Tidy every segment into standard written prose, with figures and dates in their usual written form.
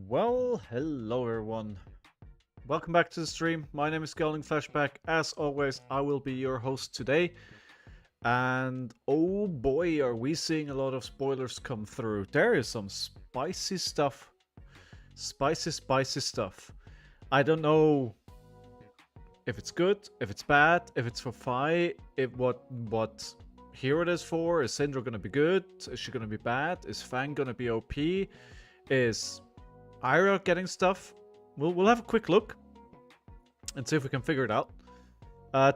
Well, hello everyone. Welcome back to the stream. My name is Scaling Flashback. As always, I will be your host today. And oh boy, are we seeing a lot of spoilers come through. There is some spicy stuff. Spicy stuff. I don't know if it's good, if it's bad, if it's for Fi, if what hero it is for. Is Syndra gonna be good? Is she gonna be bad? Is Fang gonna be OP? Is Ira getting stuff? We'll have a quick look and see if we can figure it out.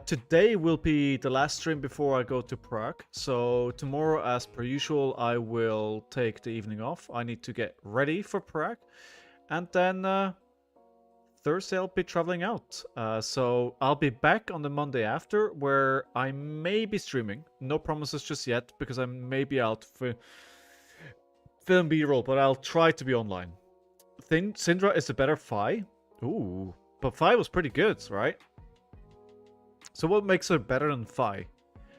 Today will be the last stream before I go to Prague. So tomorrow, as per usual, I will take the evening off. I need to get ready for Prague. And then Thursday I'll be traveling out. So I'll be back on the Monday after, where I may be streaming. No promises just yet, because I may be out for film B-roll, but I'll try to be online. Syndra is a better Fi. Ooh, but Fi was pretty good, right? So what makes her better than Fi?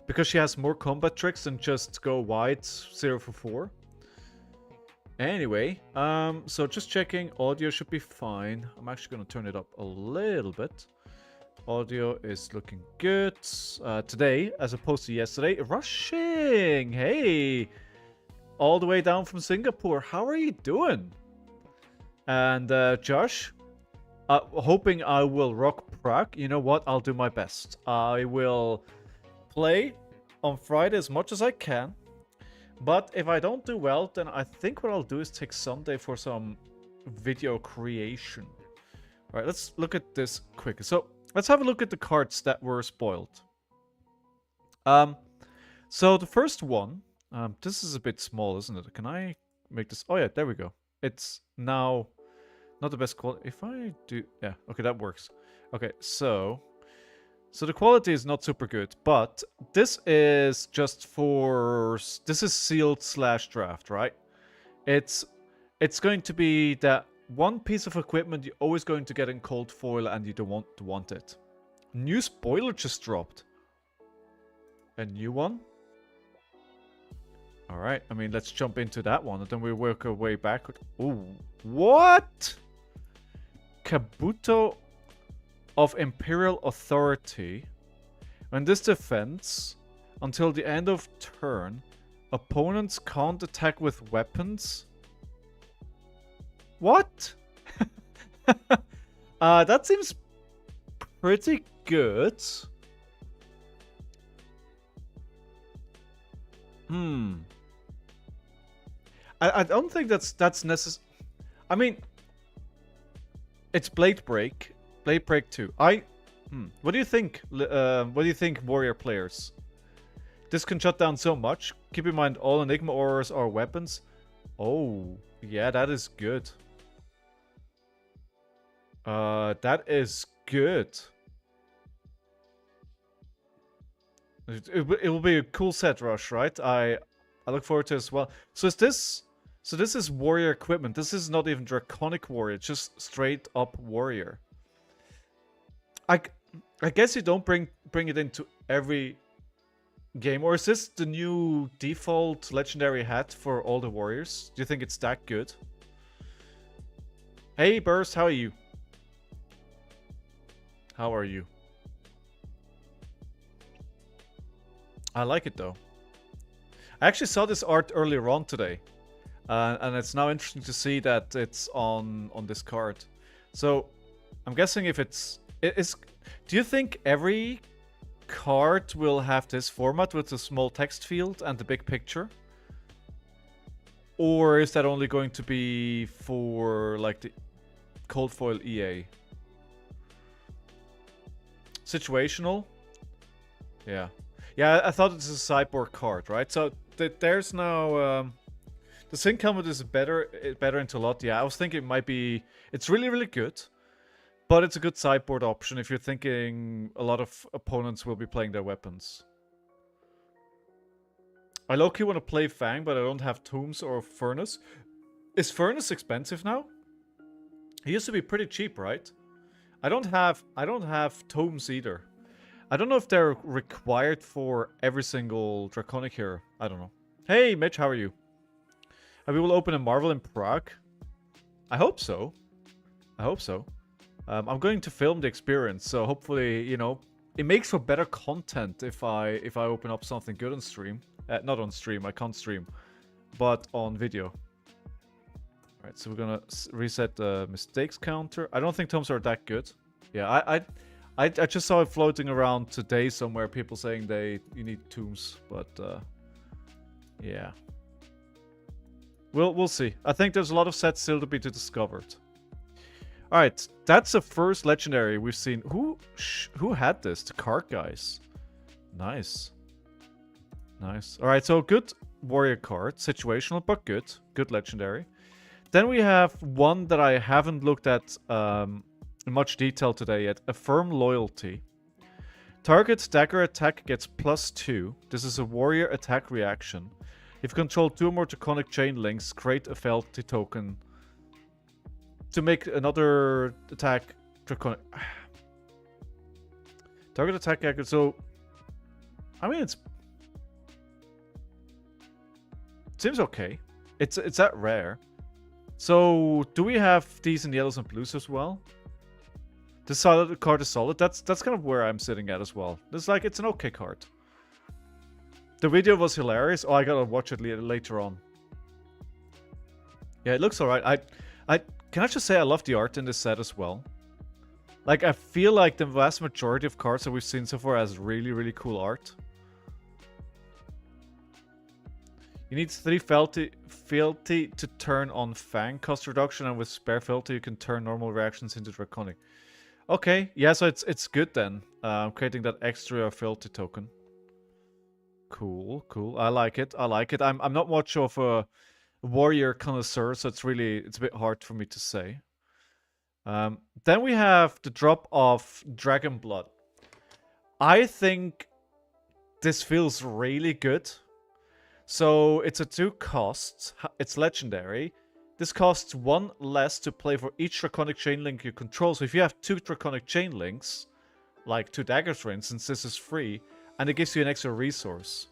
Because she has more combat tricks than just go wide 0 for 4. Anyway, so just checking, audio should be fine. I'm actually going to turn it up a little bit. Audio is looking good today, as opposed to yesterday. Rushing, hey, all the way down from Singapore. How are you doing? And Josh, hoping I will rock Prague. You know what? I'll do my best. I will play on Friday as much as I can. But if I don't do well, then I think what I'll do is take Sunday for some video creation. All right, let's look at this quick. So let's have a look at the cards that were spoiled. So the first one, this is a bit small, isn't it? Can I make this? Oh yeah, there we go. It's now not the best quality. If I do, yeah, okay, that works. Okay, so the quality is not super good, but this is just for, this is sealed / draft, right? It's going to be that one piece of equipment you're always going to get in cold foil and you don't want it. New spoiler just dropped. A new one? Alright, I mean, let's jump into that one and then we work our way backward. Ooh, what? Kabuto of Imperial Authority. When this defends, until the end of turn, opponents can't attack with weapons. What? That seems pretty good. I don't think that's necessary. I mean, it's Blade Break 2. What do you think? What do you think, warrior players? This can shut down so much. Keep in mind, all Enigma auras are weapons. Oh, yeah, that is good. That is good. It will be a cool set, Rush, right? I look forward to it as well. So is this? So this is warrior equipment. This is not even draconic warrior. It's just straight up warrior. I guess you don't bring it into every game, or is this the new default legendary hat for all the warriors? Do you think it's that good? Hey Burst, how are you? How are you? I like it though. I actually saw this art earlier on today. And it's now interesting to see that it's on this card. So I'm guessing if it's... do you think every card will have this format with a small text field and the big picture? Or is that only going to be for like the cold foil EA? Situational? Yeah. Yeah, I thought it's a sideboard card, right? So there's now... the sync helmet is better into a lot. Yeah, I was thinking it might be... It's really, really good. But it's a good sideboard option if you're thinking a lot of opponents will be playing their weapons. I low-key want to play Fang, but I don't have Tombs or Furnace. Is Furnace expensive now? He used to be pretty cheap, right? I don't have Tombs either. I don't know if they're required for every single Draconic here. I don't know. Hey, Mitch, how are you? And we will open a Marvel in Prague. I hope so. I hope so. I'm going to film the experience, so hopefully, you know, it makes for better content if I open up something good on stream. Not on stream, I can't stream, but on video. Alright, so we're gonna reset the mistakes counter. I don't think tomes are that good. Yeah, I just saw it floating around today somewhere, people saying you need tombs, but yeah. We'll see. I think there's a lot of sets still to be discovered. Alright, that's the first legendary we've seen. Who had this? The card guys. Nice. Nice. Alright, so good warrior card. Situational, but good. Good legendary. Then we have one that I haven't looked at in much detail today yet. A Firm Loyalty. Target dagger attack gets +2. This is a warrior attack reaction. If you control 2 or more Draconic chain links, create a fealty token to make another attack Draconic. Target attack dagger. So, I mean, it seems okay. It's that rare. So, do we have these in yellows and blues as well? This card is solid. That's kind of where I'm sitting at as well. It's like, it's an okay card. The video was hilarious. Oh, I gotta watch it later on. Yeah, it looks alright. Can I just say I love the art in this set as well. Like, I feel like the vast majority of cards that we've seen so far has really, really cool art. You need 3 fealty to turn on Fang cost reduction, and with spare fealty you can turn normal reactions into Draconic. Okay, yeah, so it's good then. Creating that extra fealty token. Cool, cool. I like it. I like it. I'm not much of a warrior connoisseur, so it's a bit hard for me to say. Then we have the drop of Dragon Blood. I think this feels really good. So it's a 2 cost. It's legendary. This costs 1 less to play for each Draconic chain link you control. So if you have 2 Draconic chain links, like 2 daggers for instance, this is free. And it gives you an extra resource.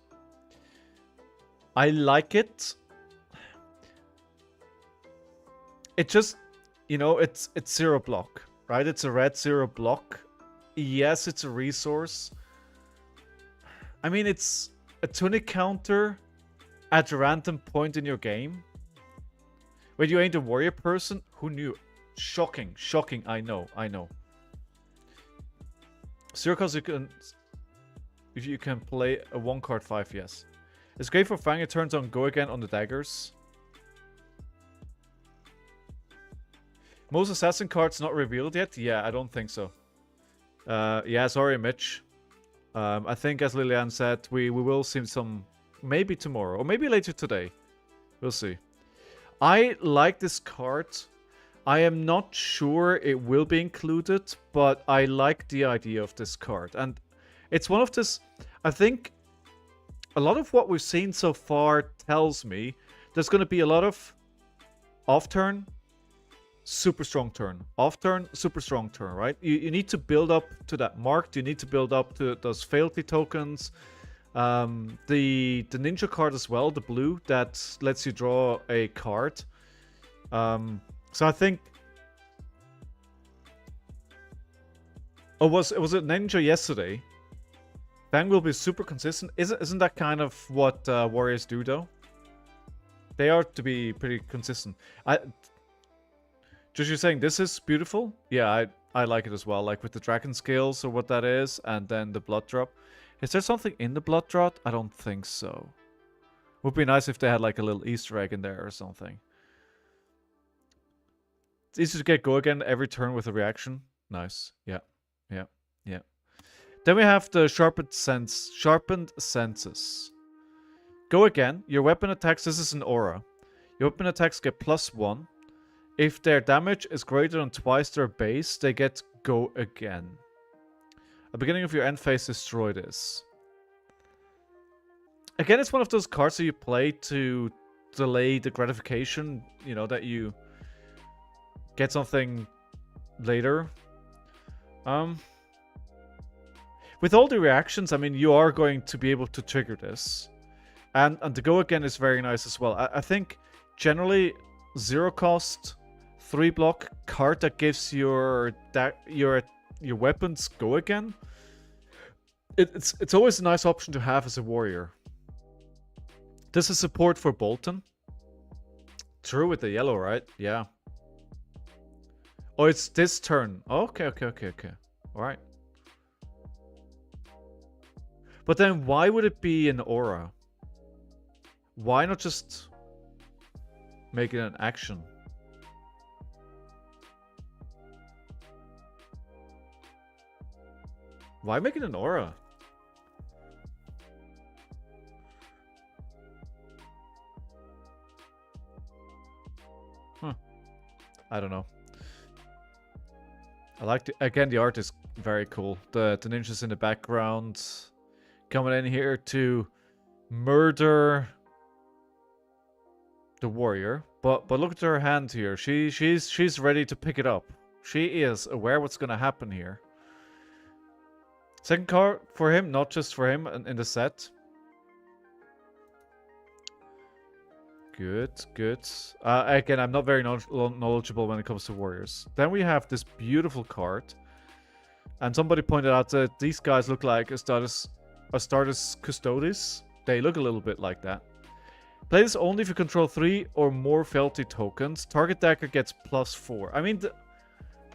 I like it. It just, you know, it's 0 block, right? It's a red 0 block. Yes, it's a resource. I mean, it's a tunic counter at a random point in your game. When you ain't a warrior person, who knew? Shocking, shocking, I know. 0 cost you can... If you can play a 1 card 5, yes. It's great for Fang, it turns on go again on the daggers. Most assassin cards not revealed yet? Yeah, I don't think so. Yeah, sorry Mitch. I think as Lilian said, we will see some maybe tomorrow or maybe later today. We'll see. I like this card. I am not sure it will be included, but I like the idea of this card. And it's one of this... I think a lot of what we've seen so far tells me there's going to be a lot of off-turn, super strong turn. Off-turn, super strong turn, right? You need to build up to that mark. You need to build up to those fealty tokens. The ninja card as well, the blue, that lets you draw a card. So I think... Oh, was it ninja yesterday? Fang will be super consistent. Isn't that kind of what warriors do, though? They are to be pretty consistent. Just you saying this is beautiful? Yeah, I like it as well. Like with the dragon scales or what that is, and then the blood drop. Is there something in the blood drop? I don't think so. Would be nice if they had like a little Easter egg in there or something. It's easy to get go again every turn with a reaction. Nice. Yeah. Then we have the sharpened senses. Go again. Your weapon attacks. This is an aura. Your weapon attacks get +1. If their damage is greater than twice their base, they get go again. At the beginning of your end phase, destroy this. Again, it's one of those cards that you play to delay the gratification, you know, that you get something later. With all the reactions, I mean, you are going to be able to trigger this. And the go again is very nice as well. I think generally 0 cost, 3 block card that gives your weapons go again. It's always a nice option to have as a warrior. This is support for Bolton. True with the yellow, right? Yeah. Oh, it's this turn. Okay. Alright. But then why would it be an aura? Why not just make it an action? Why make it an aura? Huh. I don't know. I like the, again, the art is very cool. The ninjas in the background coming in here to murder the warrior. But look at her hand here. She's ready to pick it up. She is aware what's gonna happen here. Second card for him, not just for him in the set. Good. Again, I'm not very knowledgeable when it comes to warriors. Then we have this beautiful card. And somebody pointed out that these guys look like Astartes Custodes. They look a little bit like that. Play this only if you control 3 or more fealty tokens. Target dagger gets +4. I mean,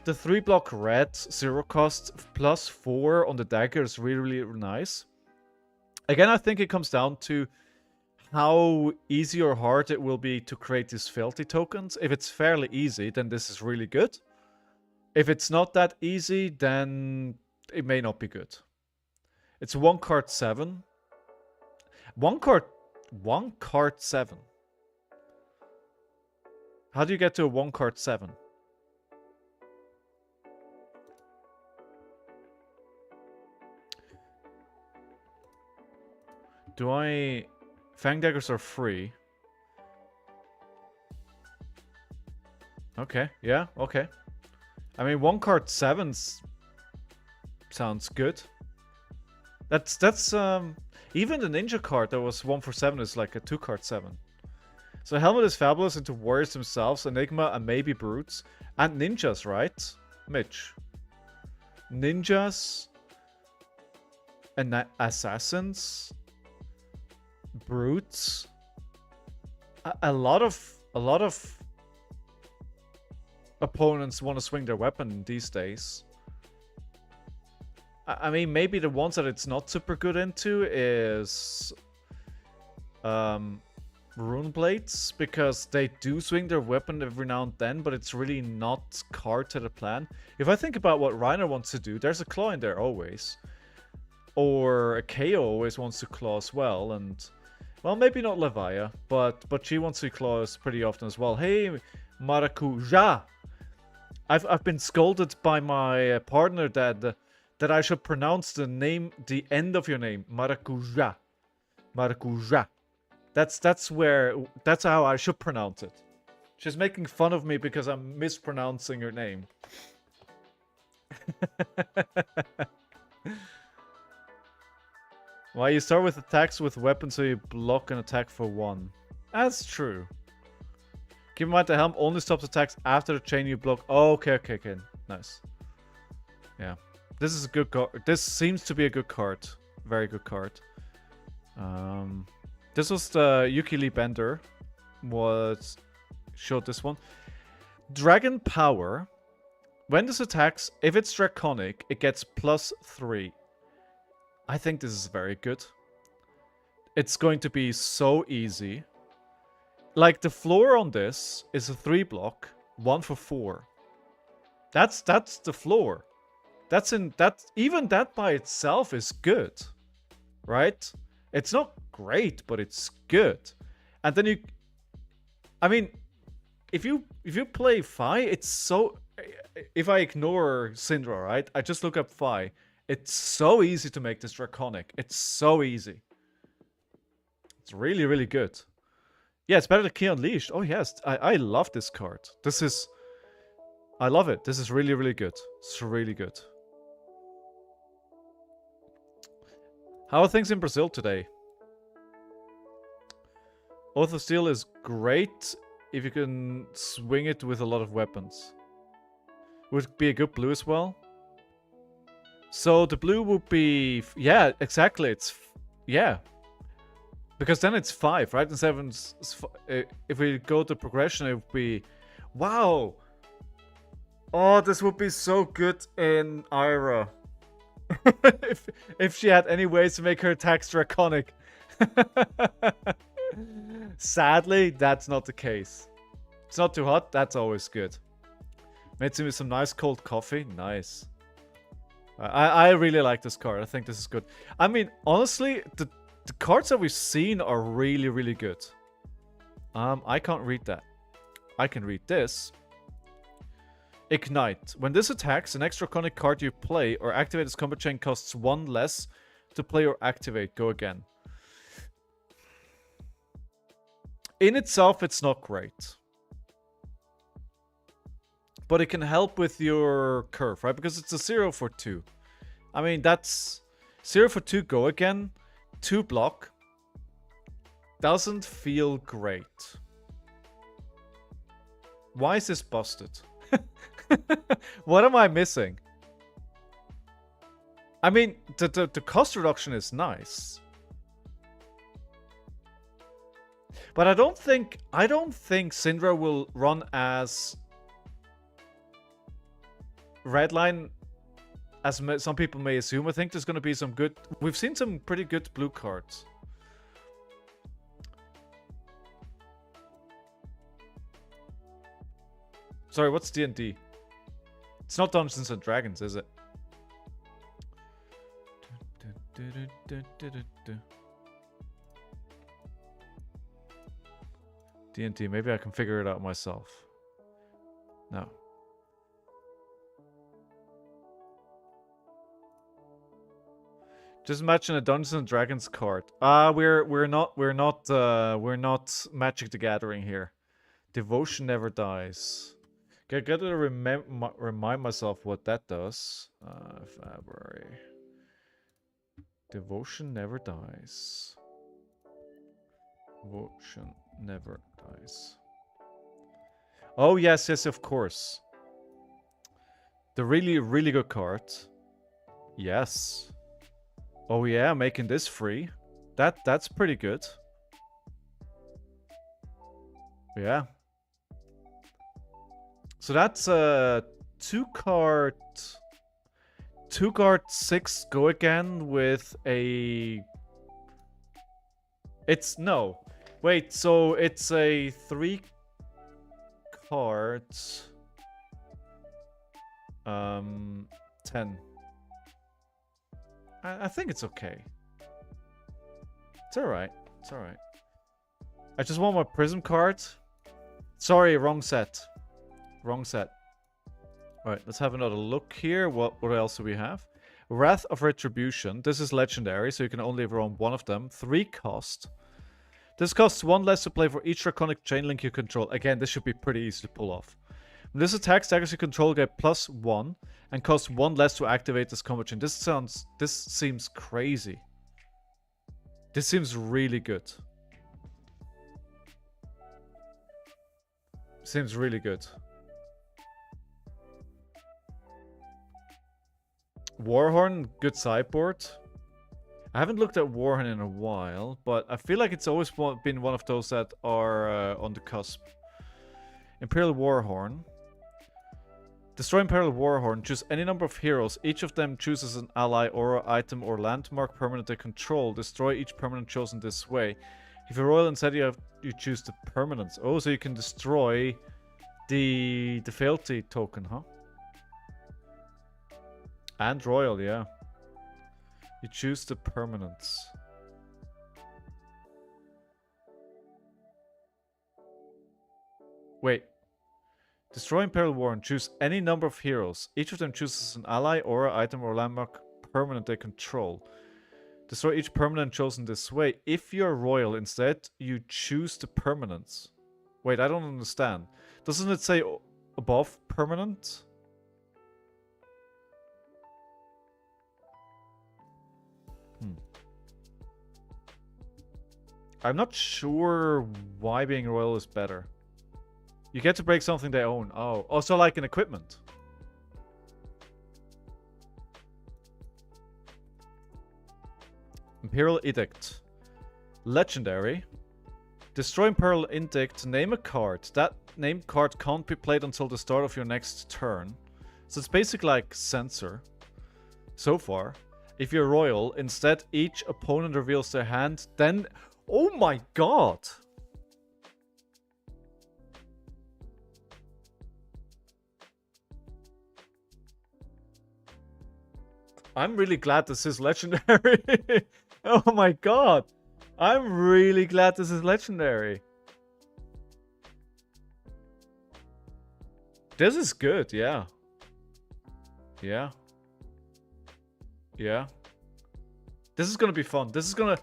the 3 block red, 0 cost, +4 on the dagger is really nice. Again, I think it comes down to how easy or hard it will be to create these fealty tokens. If it's fairly easy, then this is really good. If it's not that easy, then it may not be good. It's 1 card 7. 1 card 7. How do you get to a 1 card 7? Fang daggers are free. Okay, yeah, okay. I mean, 1 card 7's sounds good. That's even the ninja card that was 1 for 7 is like a 2 card 7. So Helmet is fabulous into warriors themselves, Enigma and maybe brutes. And ninjas, right? Mitch. Ninjas and assassins. Brutes. A lot of opponents want to swing their weapon these days. I mean, maybe the ones that it's not super good into is rune blades, because they do swing their weapon every now and then, but it's really not core to the plan. If I think about what Reiner wants to do, there's a claw in there always. Or a KO always wants to claw as well, and well, maybe not Levia, but she wants to claws pretty often as well. Hey, Maracuja! I've been scolded by my partner that I should pronounce the end of your name, Maracuja. Maracuja. That's how I should pronounce it. She's making fun of me because I'm mispronouncing her name. Why you start with attacks with weapons so you block an attack for 1. That's true. Keep in mind the helm only stops attacks after the chain you block. Oh, okay. Nice. Yeah. This is a good card. This seems to be a good card. Very good card. This was the Yuki Lee Bender. Showed this one. Dragon Power. When this attacks, if it's draconic, it gets +3. I think this is very good. It's going to be so easy. Like, the floor on this is a 3 block, 1 for 4. That's the floor. Even that by itself is good. Right? It's not great, but it's good. And then I mean, if you play Fi, it's so. If I ignore Syndra, right? I just look up Fi. It's so easy to make this draconic. It's so easy. It's really, really good. Yeah, it's better than Key Unleashed. Oh yes, I love this card. This is. I love it. This is really, really good. It's really good. How are things in Brazil today? Oath of Steel is great if you can swing it with a lot of weapons. Would be a good blue as well. So the blue would be... Yeah, exactly. It's... Yeah. Because then it's 5, right? And 7... If we go to progression, it would be... Wow! Oh, this would be so good in Ira. if she had any ways to make her attacks draconic. Sadly, that's not the case. It's not too hot, that's always good. Made some with some nice cold coffee. Nice. I really like this card. I think this is good. I mean, honestly, the cards that we've seen are really, really good. I can't read that. I can read this. Ignite. When this attacks, an extra draconic card you play or activate its combat chain costs 1 less to play or activate. Go again. In itself, it's not great. But it can help with your curve, right? Because it's a 0 for 2. I mean, that's 0 for 2, go again. 2 block. Doesn't feel great. Why is this busted? What am I missing? I mean, the cost reduction is nice. But I don't think Syndra will run as redline as some people may assume. I think there's going to be some good... We've seen some pretty good blue cards. Sorry, what's D&D? It's not Dungeons and Dragons, is it? D&D, maybe I can figure it out myself. No. Just imagine a Dungeons and Dragons card. We're not Magic the Gathering here. Devotion never dies. Okay, I gotta remind myself what that does. February. Devotion never dies. Devotion never dies. Oh yes, yes, of course. The really, really good card. Yes. Oh yeah, making this free. That's pretty good. Yeah. So that's a 2-card 6 go again with a... It's no. Wait, so it's a 3 cards 10. I think it's okay. It's alright. It's alright. I just want my Prism card. Sorry, wrong set. Wrong set. Alright, let's have another look here. What else do we have? Wrath of Retribution. This is legendary, so you can only roam one of them. 3 cost. This costs 1 less to play for each draconic chain link you control. Again, this should be pretty easy to pull off. When this attacks, daggers you control get +1 and costs 1 less to activate this combat chain. This seems crazy. This seems really good. Seems really good. Warhorn, good sideboard. I haven't looked at Warhorn in a while, but I feel like it's always been one of those that are on the cusp. Imperial Warhorn. Destroy Imperial Warhorn. Choose any number of heroes. Each of them chooses an ally, aura, item, or landmark permanent they control. Destroy each permanent chosen this way. If you're royal instead, you choose the permanents. Oh, so you can destroy the fealty token, huh? And royal, yeah. You choose the permanents. Wait, Destroy Imperial Warren. Choose any number of heroes. Each of them chooses an ally, aura, item, or landmark permanent they control. Destroy each permanent chosen this way. If you're royal, instead, you choose the permanents. Wait, I don't understand. Doesn't it say above permanent? I'm not sure why being royal is better. You get to break something they own. Oh, also like an equipment. Imperial Edict. Legendary. Destroy Imperial Edict. Name a card. That named card can't be played until the start of your next turn. So it's basically like Censor. So far. If you're royal, instead each opponent reveals their hand, then... Oh my god! I'm really glad this is legendary. Oh my god. I'm really glad this is legendary. This is good, yeah. Yeah. Yeah. This is gonna be fun. This is gonna...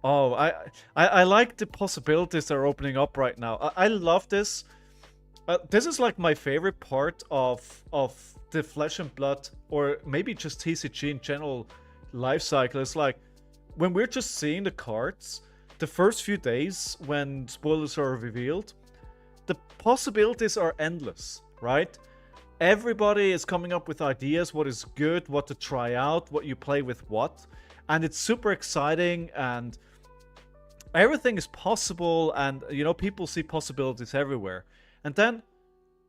Oh, I like the possibilities that are opening up right now. I love this. This is like my favorite part of the Flesh and Blood, or maybe just TCG in general life cycle. It's like when we're just seeing the cards, the first few days when spoilers are revealed, the possibilities are endless, right? Everybody is coming up with ideas, what is good, what to try out, what you play with what. And it's super exciting, and everything is possible, and you know, people see possibilities everywhere. And then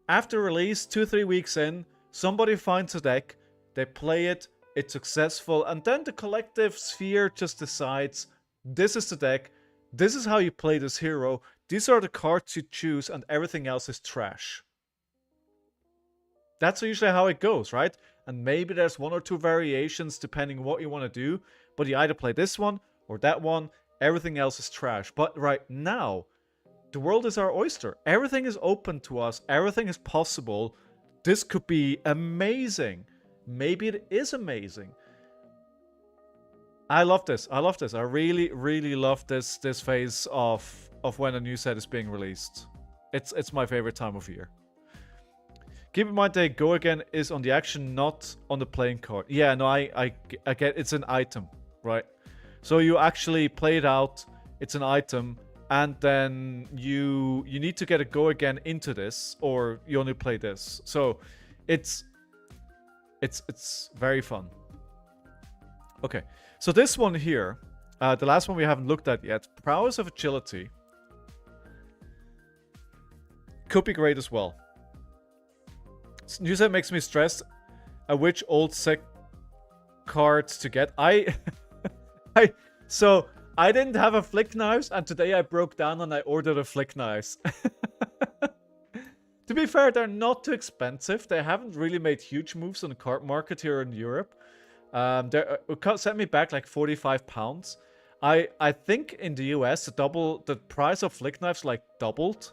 after release, 2-3 weeks in, somebody finds a deck, they play it, it's successful, and then the collective sphere just decides, this is the deck, this is how you play this hero, these are the cards you choose, and everything else is trash. That's usually how it goes, right? And maybe there's 1 or 2 variations depending on what you want to do, but you either play this one or that one. Everything else is trash. But right now, the world is our oyster. Everything is open to us. Everything is possible. This could be amazing. Maybe it is amazing. I love this. I love this. I really, really love this phase of when a new set is being released. It's my favorite time of year. Keep in mind that Go Again is on the action, not on the playing card. Yeah, no, I get it's an item, right? So you actually play it out, it's an item, and then you need to get a Go Again into this, or you only play this. So it's very fun. Okay, so this one here, the last one we haven't looked at yet, Prowess of Agility, could be great as well. New set makes me stressed at which old set cards to get. So I didn't have a Flick Knives, and today I broke down and I ordered a Flick Knives. To be fair, they're not too expensive. They haven't really made huge moves on the card market here in Europe. It set me back like £45. I think in the US the price of Flick Knives like doubled.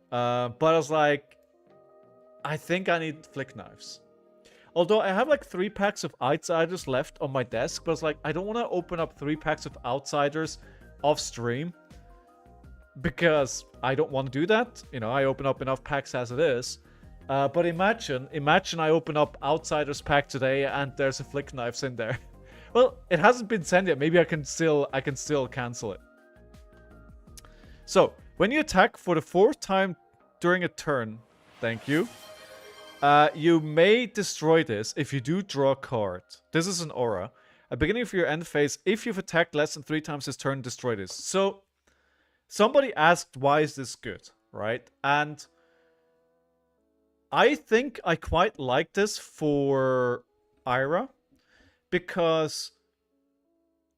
But I was like, I think I need Flick Knives. Although I have like 3 packs of Outsiders left on my desk, but it's like, I don't want to open up 3 packs of Outsiders off stream, because I don't want to do that. You know, I open up enough packs as it is. But imagine I open up Outsiders pack today and there's a Flick Knives in there. Well, it hasn't been sent yet. Maybe I can still cancel it. So, when you attack for the 4th time during a turn, thank you. You may destroy this if you do draw a card. This is an aura. At the beginning of your end phase, if you've attacked less than 3 times this turn, destroy this. So, somebody asked, why is this good, right? And I think I quite like this for Ira, because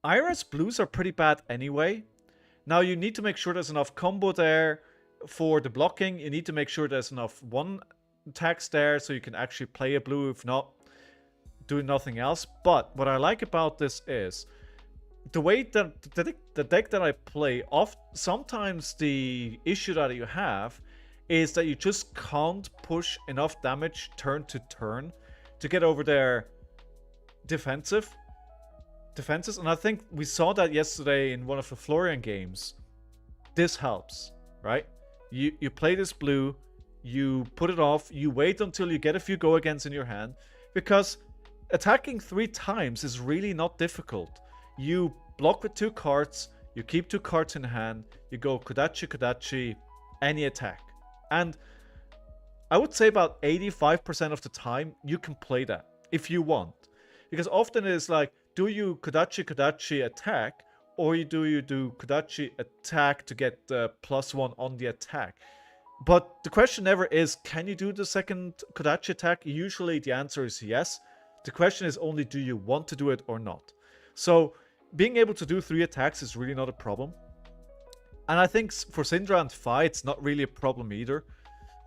Ira's blues are pretty bad anyway. Now, you need to make sure there's enough combo there for the blocking. You need to make sure there's enough 1 attacks there so you can actually play a blue, if not, do nothing else. But what I like about this is the way that the deck that I play, sometimes the issue that you have is that you just can't push enough damage turn to turn to get over their defenses. And I think we saw that yesterday in one of the Florian games. This helps, right? You play this blue, you put it off, you wait until you get a few go-agains in your hand, because attacking 3 times is really not difficult. You block with 2 cards, you keep 2 cards in hand, you go Kodachi, Kodachi, any attack. And I would say about 85% of the time you can play that if you want. Because often it's like, do you Kodachi, Kodachi attack, or do you do Kodachi attack to get +1 on the attack? But the question never is, can you do the second Kodachi attack? Usually the answer is yes. The question is only, do you want to do it or not? So being able to do 3 attacks is really not a problem. And I think for Syndra and Fi, it's not really a problem either.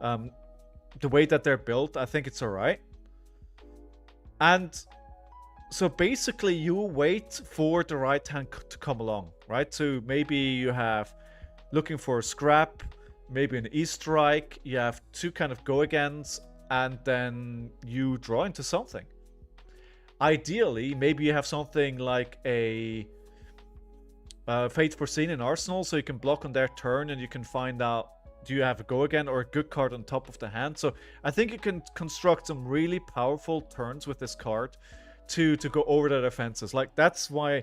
The way that they're built, I think it's alright. And so basically you wait for the right hand to come along, right? So maybe you have looking for a scrap, maybe an E-strike, you have 2 kind of go-agains, and then you draw into something. Ideally, maybe you have something like a Fate Foreseen in Arsenal, so you can block on their turn and you can find out, do you have a go-again or a good card on top of the hand? So I think you can construct some really powerful turns with this card to go over the defenses. Like, that's why,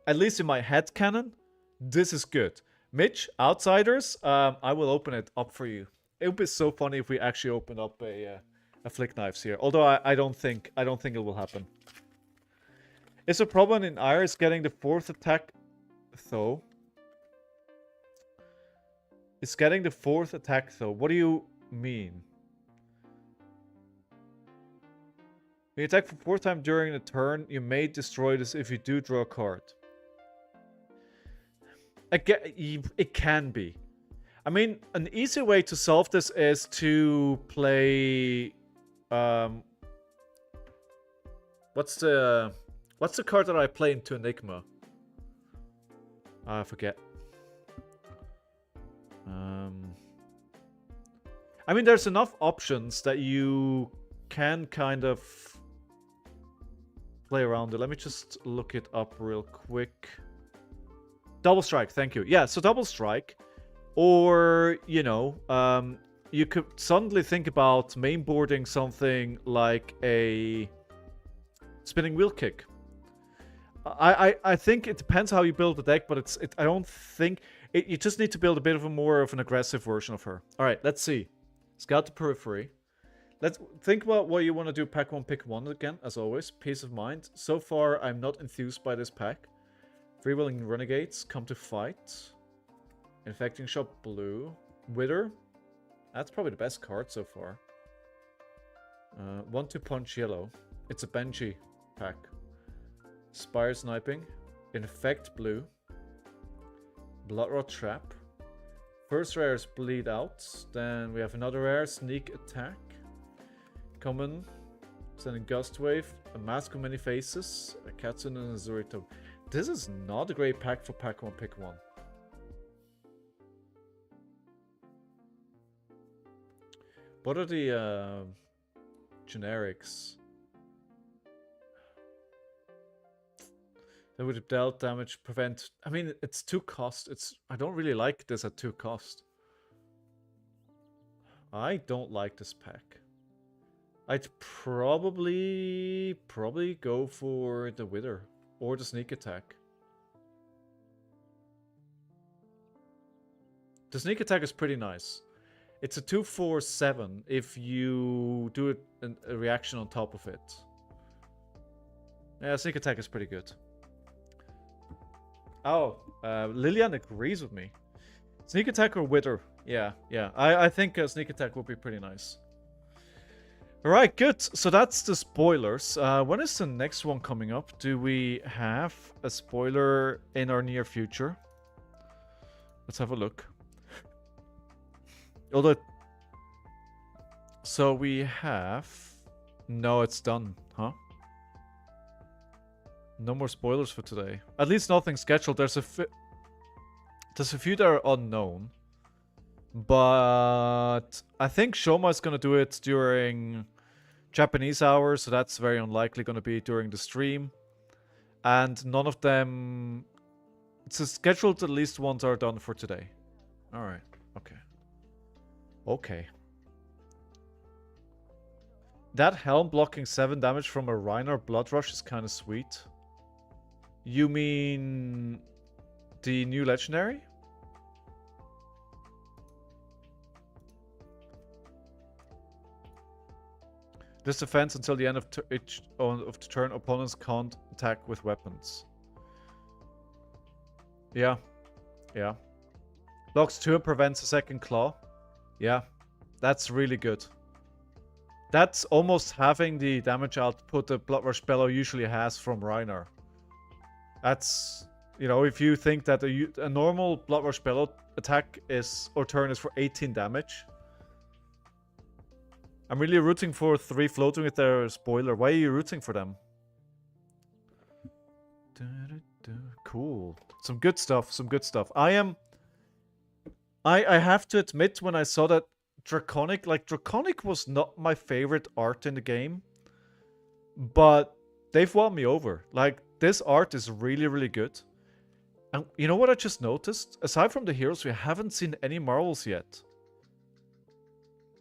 at least in my head canon, this is good. Mitch, Outsiders, I will open it up for you. It would be so funny if we actually opened up a Flick Knives here. Although I don't think it will happen. Is a problem in Iris getting the 4th attack, though? It's getting the 4th attack, though. What do you mean? When you attack for 4th time during the turn, you may destroy this if you do draw a card. It can be. I mean, an easy way to solve this is to play... what's the card that I play into Enigma? I forget. I mean, there's enough options that you can kind of play around it. Let me just look it up real quick. Double Strike, thank you. Yeah, so Double Strike. Or, you know, you could suddenly think about mainboarding something like a Spinning Wheel Kick. I think it depends how you build the deck, but I don't think... you just need to build a bit of more of an aggressive version of her. Alright, let's see. Scout the Periphery. Let's think about what you want to do. Pack 1, pick 1 again, as always. Peace of Mind. So far, I'm not enthused by this pack. Freewheeling Renegades, Come to Fight. Infecting Shot blue. Wither. That's probably the best card so far. 1-2 Punch yellow. It's a Benji pack. Spire Sniping. Infect blue. Bloodrot Trap. First rare is Bleed Out. Then we have another rare, Sneak Attack. Common. Sending Gust Wave. A Mask of Many Faces. A Katsune and a Zurito. This is not a great pack for pack 1, pick 1. What are the generics? That would dealt damage, prevent... I mean, it's 2 cost. I don't really like this at 2 cost. I don't like this pack. I'd probably go for the Wither. Or the Sneak Attack. The Sneak Attack is pretty nice. It's a 2/4/7 if you do a reaction on top of it. Yeah, Sneak Attack is pretty good. Oh, Lillian agrees with me. Sneak Attack or Wither? Yeah. I think Sneak Attack would be pretty nice. Alright, good. So that's the spoilers. When is the next one coming up? Do we have a spoiler in our near future? Let's have a look. Although... So we have... No, it's done, huh? No more spoilers for today. At least nothing scheduled. There's a few that are unknown. But I think Shoma is going to do it during Japanese hours, so that's very unlikely going to be during the stream. And none of them... It's scheduled at least ones are done for today. Alright, okay. Okay. That helm blocking 7 damage from a Reiner Blood Rush is kind of sweet. You mean the new legendary? This defense until the end of the turn, opponents can't attack with weapons. Yeah. Yeah. Blocks 2 and prevents a second claw. Yeah. That's really good. That's almost having the damage output that Blood Rush Bellow usually has from Reiner. That's, you know, if you think that a normal Blood Rush Bellow attack is, or turn is for 18 damage. I'm really rooting for 3 floating with their spoiler. Why are you rooting for them? Cool. Some good stuff, some good stuff. I have to admit, when I saw that Draconic, like, Draconic was not my favorite art in the game. But they've won me over. Like, this art is really, really good. And you know what I just noticed? Aside from the heroes, we haven't seen any marvels yet.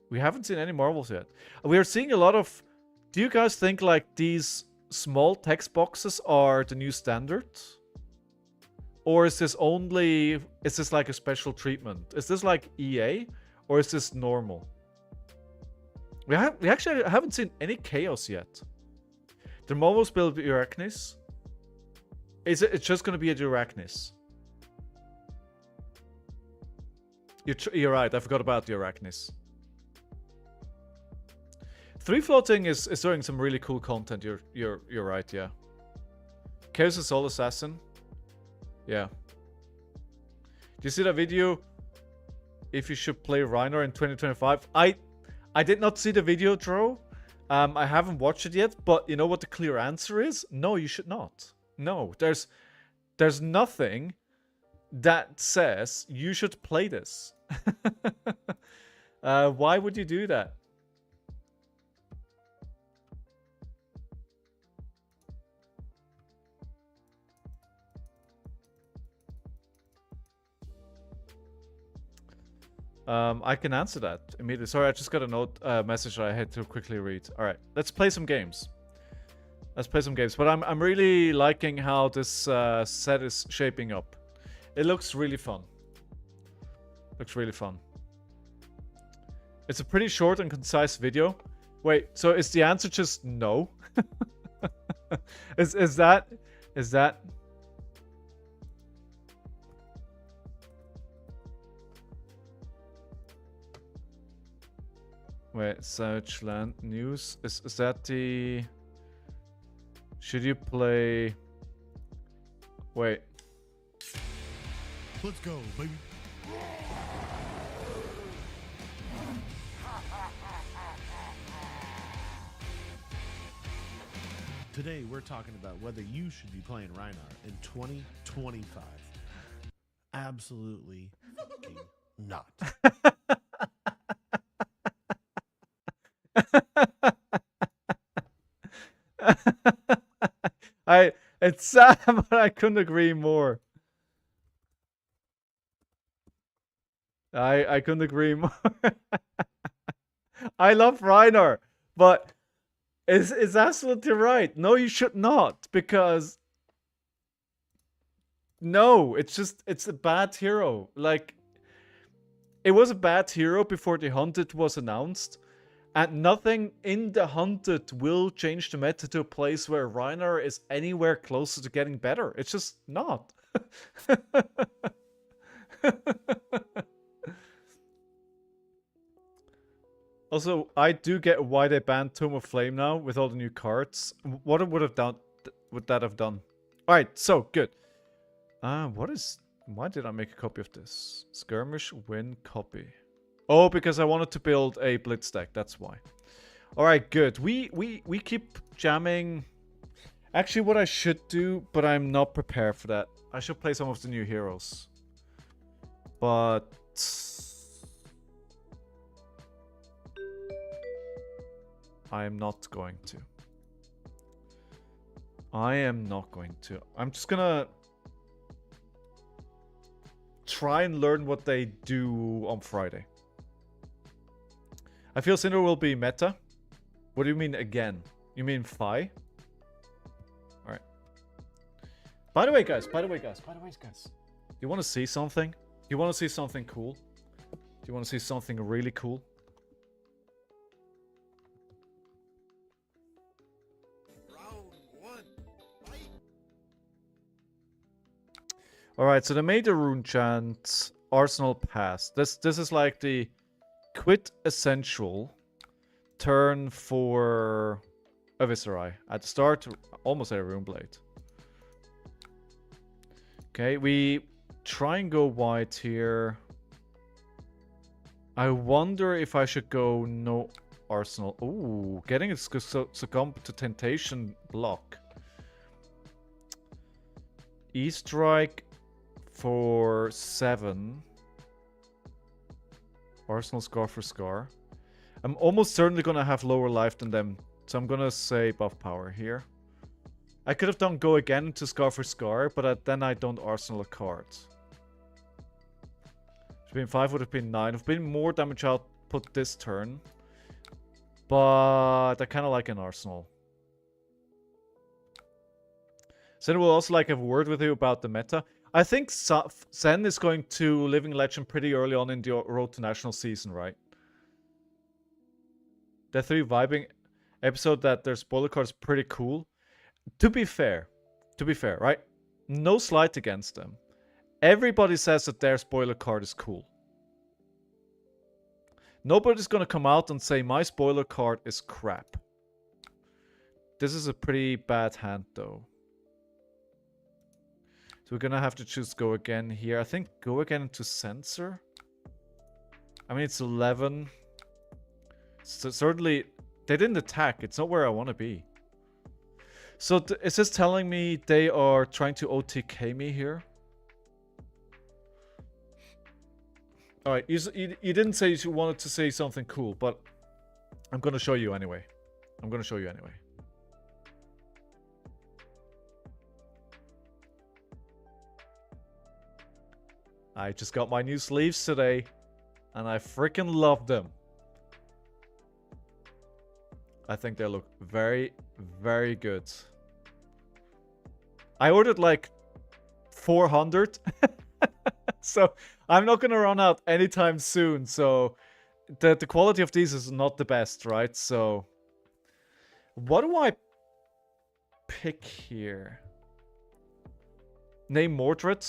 We haven't seen any marvels yet. We are seeing a lot of... Do you guys think, like, these small text boxes are the new standard? Or is this only... Is this like a special treatment? Is this like EA? Or is this normal? We actually haven't seen any chaos yet. The marvels build Arachnis. It's just going to be a Arachnis. You're right, I forgot about the Arachnis. 3 floating is doing some really cool content. You're right, yeah. Chaos is Soul Assassin. Yeah. Do you see that video? If you should play Reiner in 2025. I did not see the video, Dro. I haven't watched it yet, but you know what the clear answer is? No, you should not. No, there's nothing that says you should play this. Why would you do that? I can answer that immediately. Sorry, I just got a message that I had to quickly read. All right, let's play some games. Let's play some games. But I'm really liking how this set is shaping up. It looks really fun. Looks really fun. It's a pretty short and concise video. Wait, so is the answer just no? is that? Wait, Savage Land News. Is that the... Should you play... Wait. Let's go, baby. Today we're talking about whether you should be playing Reiner in 2025. Absolutely fucking not. It's sad, but I couldn't agree more. I couldn't agree more. I love Reiner, but it's absolutely right. No, you should not, because no, it's a bad hero. Like, it was a bad hero before the Hunted was announced. And nothing in the Hunted will change the meta to a place where Reiner is anywhere closer to getting better. It's just not. Also, I do get why they banned Tomb of Flame now with all the new cards. What would that have done? Alright, so good. Why did I make a copy of this? Skirmish win copy. Oh, because I wanted to build a blitz deck. That's why. All right, good. We keep jamming. Actually, what I should do, but I'm not prepared for that. I should play some of the new heroes. But I am not going to. I am not going to. I'm just gonna try and learn what they do on Friday. I feel Cinder will be meta. What do you mean again? You mean Phi? Alright. By the way, guys. You want to see something? You want to see something cool? Do you want to see something really cool? Alright, so they made a rune chant Arsenal Pass. This is like the quit essential turn for a Viserai. At the start, almost a rune blade. Okay, we try and go white here. I wonder if I should go no Arsenal. Ooh, getting it succumb to temptation block. E-strike for 7. Arsenal scar for scar. I'm almost certainly gonna have lower life than them, so I'm gonna say buff power here. I could have done go again into scar for scar, but then I don't Arsenal a card. It's been 5, would have been 9. I've been more damage output this turn, but I kind of like an Arsenal. Zen will also like have a word with you about the meta. I think Zen is going to Living Legend pretty early on in the Road to National season, right? The 3 vibing episode that their spoiler card is pretty cool. To be fair, right? No slight against them. Everybody says that their spoiler card is cool. Nobody's gonna come out and say my spoiler card is crap. This is a pretty bad hand though. So we're gonna have to choose go again here. I think go again into sensor. I mean, it's 11. So certainly, they didn't attack. It's not where I want to be. So is this telling me they are trying to OTK me here? Alright, you didn't say you wanted to say something cool, but I'm gonna show you anyway. I just got my new sleeves today, and I freaking love them. I think they look very, very good. I ordered like 400, so I'm not gonna run out anytime soon. So the quality of these is not the best, right? So what do I pick here? Name Mordred.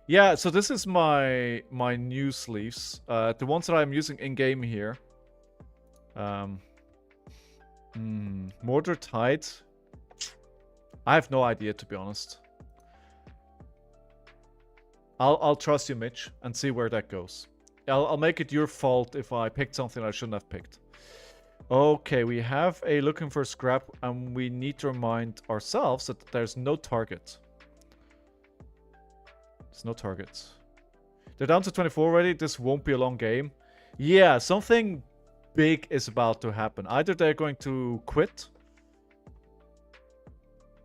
Yeah, so this is my new sleeves. The ones that I'm using in-game here. Mordred Tide. I have no idea, to be honest. I'll trust you, Mitch, and see where that goes. I'll make it your fault if I picked something I shouldn't have picked. Okay, we have a looking for scrap, and we need to remind ourselves that there's no target. There's no targets. They're down to 24 already. This won't be a long game. Yeah, something big is about to happen. Either they're going to quit.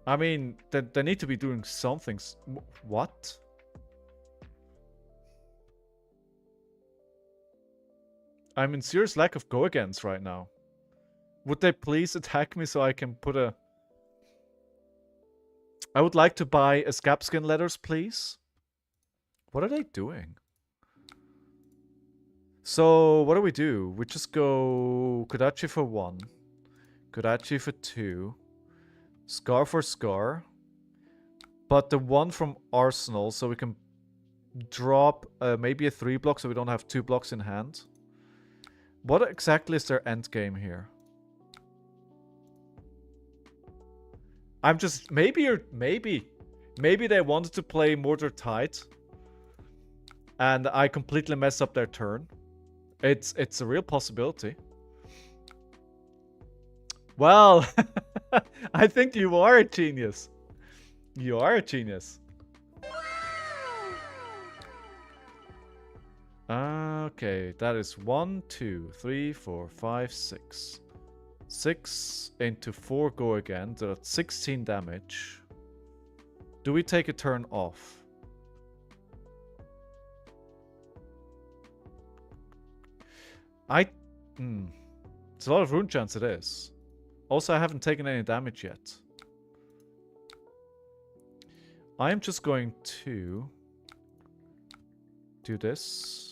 I mean, they need to be doing something. What? I'm in serious lack of go-agains right now. Would they please attack me so I can put a... I would like to buy a scab skin letters, please. What are they doing? So, what do? We just go Kodachi for 1. Kodachi for 2. Scar for Scar. But the one from Arsenal, so we can drop maybe a 3 block so we don't have 2 blocks in hand. What exactly is their end game here? I'm just... Maybe they wanted to play Mordred Tide. And I completely mess up their turn. It's a real possibility. Well, I think you are a genius. You are a genius. Okay, that is 1, 2, 3, 4, 5, 6. 6 into 4 go again. So that's 16 damage. Do we take a turn off? It's a lot of rune chance it is. Also, I haven't taken any damage yet. I am just going to do this.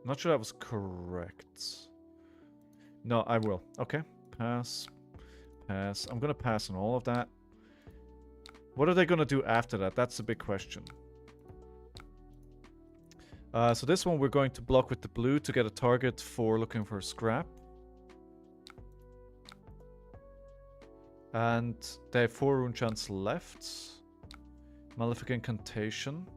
Not sure that was correct. No, I will. Okay. Pass. Pass. I'm gonna pass on all of that. What are they gonna do after that? That's the big question. So this one we're going to block with the blue to get a target for looking for scrap. And they have 4 rune chance left. Malefic Incantation.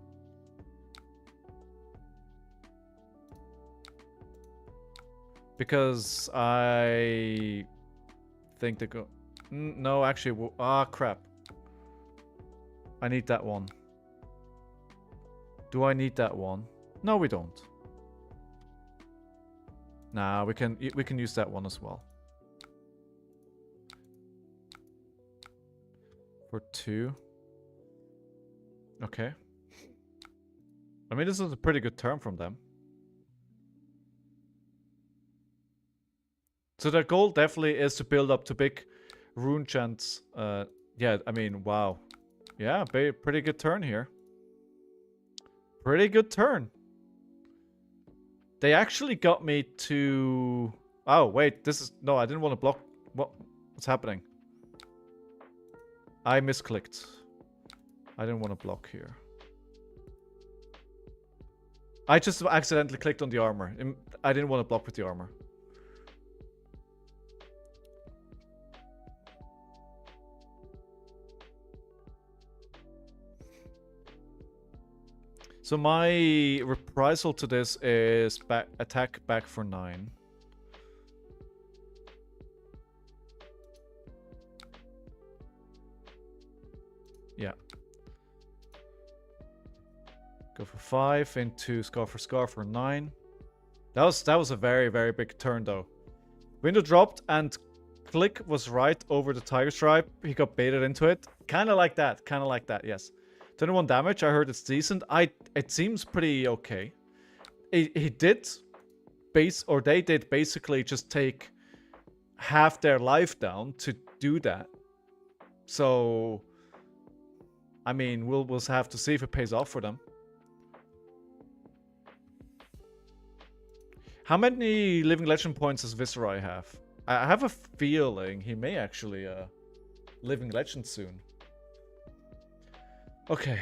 Because I think they go... No, actually... crap. I need that one. Do I need that one? No, we don't. Nah, we can use that one as well. For 2. Okay. I mean, this is a pretty good turn from them. So their goal definitely is to build up to big rune chants. Yeah, I mean, wow. Yeah, pretty good turn here. Pretty good turn. They actually got me to... Oh, wait, this is... No, I didn't want to block... What's happening? I misclicked. I didn't want to block here. I just accidentally clicked on the armor. I didn't want to block with the armor. So my reprisal to this is attack back for 9. Yeah. Go for 5 into Scar for 9. That was a very, very big turn though. Window dropped and click was right over the tiger stripe. He got baited into it. Kinda like that, yes. 21 damage, I heard it's decent. It seems pretty okay. They did basically just take half their life down to do that. So I mean, we'll have to see if it pays off for them. How many living legend points does Viserai have? I have a feeling he may actually living legend soon. Okay,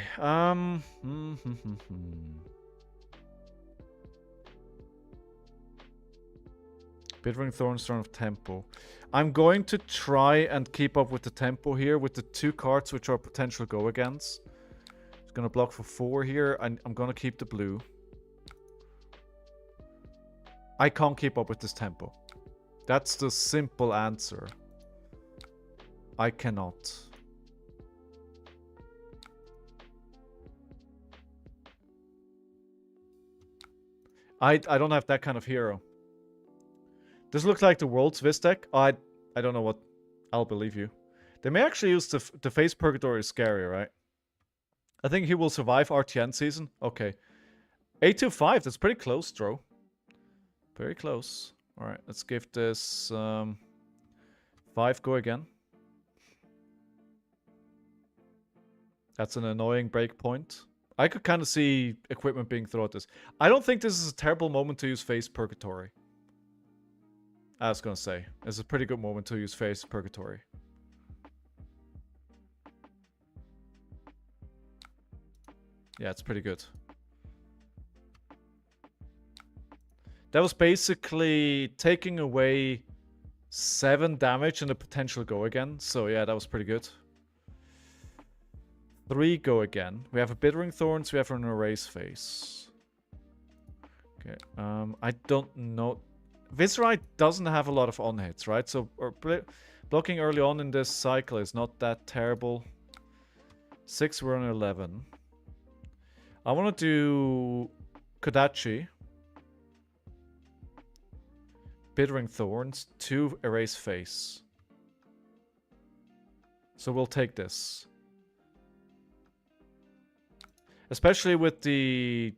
Bittering Thorns, Throne of Tempo. I'm going to try and keep up with the tempo here with the 2 cards which are potential go-against. It's gonna block for 4 here, and I'm gonna keep the blue. I can't keep up with this tempo. That's the simple answer. I cannot. I don't have that kind of hero. This looks like the world's Vis deck. I don't know what... I'll believe you. They may actually use the Face Purgatory is scary, right? I think he will survive RTN season. Okay. 825, that's pretty close, Dro. Very close. Alright, let's give this 5 go again. That's an annoying breakpoint. I could kind of see equipment being thrown at this. I don't think this is a terrible moment to use Face Purgatory. I was gonna say, it's a pretty good moment to use Face Purgatory. Yeah, it's pretty good. That was basically taking away 7 damage and a potential go again. So yeah, that was pretty good. 3 go again. We have a Bittering Thorns, we have an Erase Face. Okay, I don't know. Viserai doesn't have a lot of on-hits, right? So blocking early on in this cycle is not that terrible. 6, we're on 11. I want to do Kodachi. Bittering Thorns. 2 Erase Face. So we'll take this. Especially with the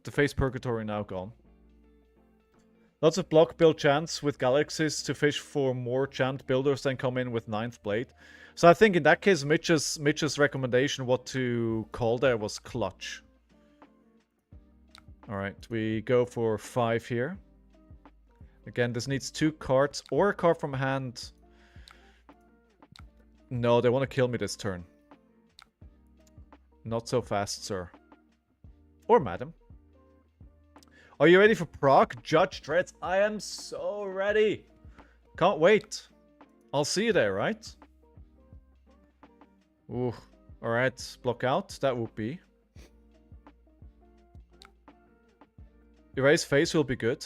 Face Purgatory now gone. Lots of block build chance with Galaxies to fish for more chant builders than come in with 9th Blade. So I think in that case, Mitch's recommendation what to call there was clutch. Alright, we go for 5 here. Again, this needs 2 cards or a card from hand. No, they want to kill me this turn. Not so fast, sir. Or madam. Are you ready for proc? Judge Dreads, I am so ready. Can't wait. I'll see you there, right? Ooh. Alright, block out. That would be. Erase Face will be good.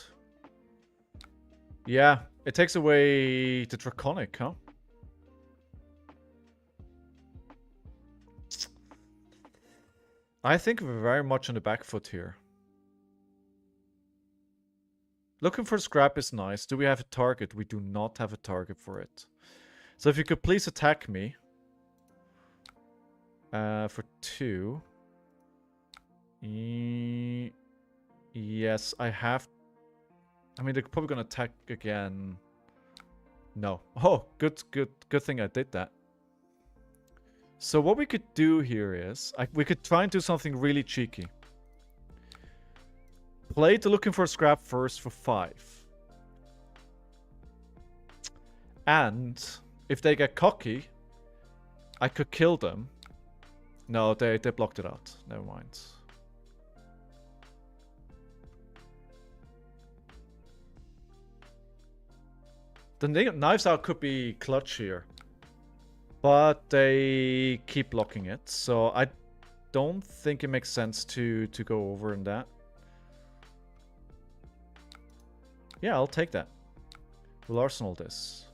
Yeah, it takes away the Draconic, huh? I think we're very much on the back foot here. Looking for scrap is nice. Do we have a target? We do not have a target for it. So if you could please attack me. For 2. Yes, I have... I mean, they're probably going to attack again. No. Oh, good thing I did that. So what we could do here is... we could try and do something really cheeky. Play the Looking for Scrap first for 5. And if they get cocky, I could kill them. No, they blocked it out. Never mind. The Knives Out could be clutch here. But they keep blocking it. So I don't think it makes sense to go over in that. Yeah, I'll take that. We'll arsenal this.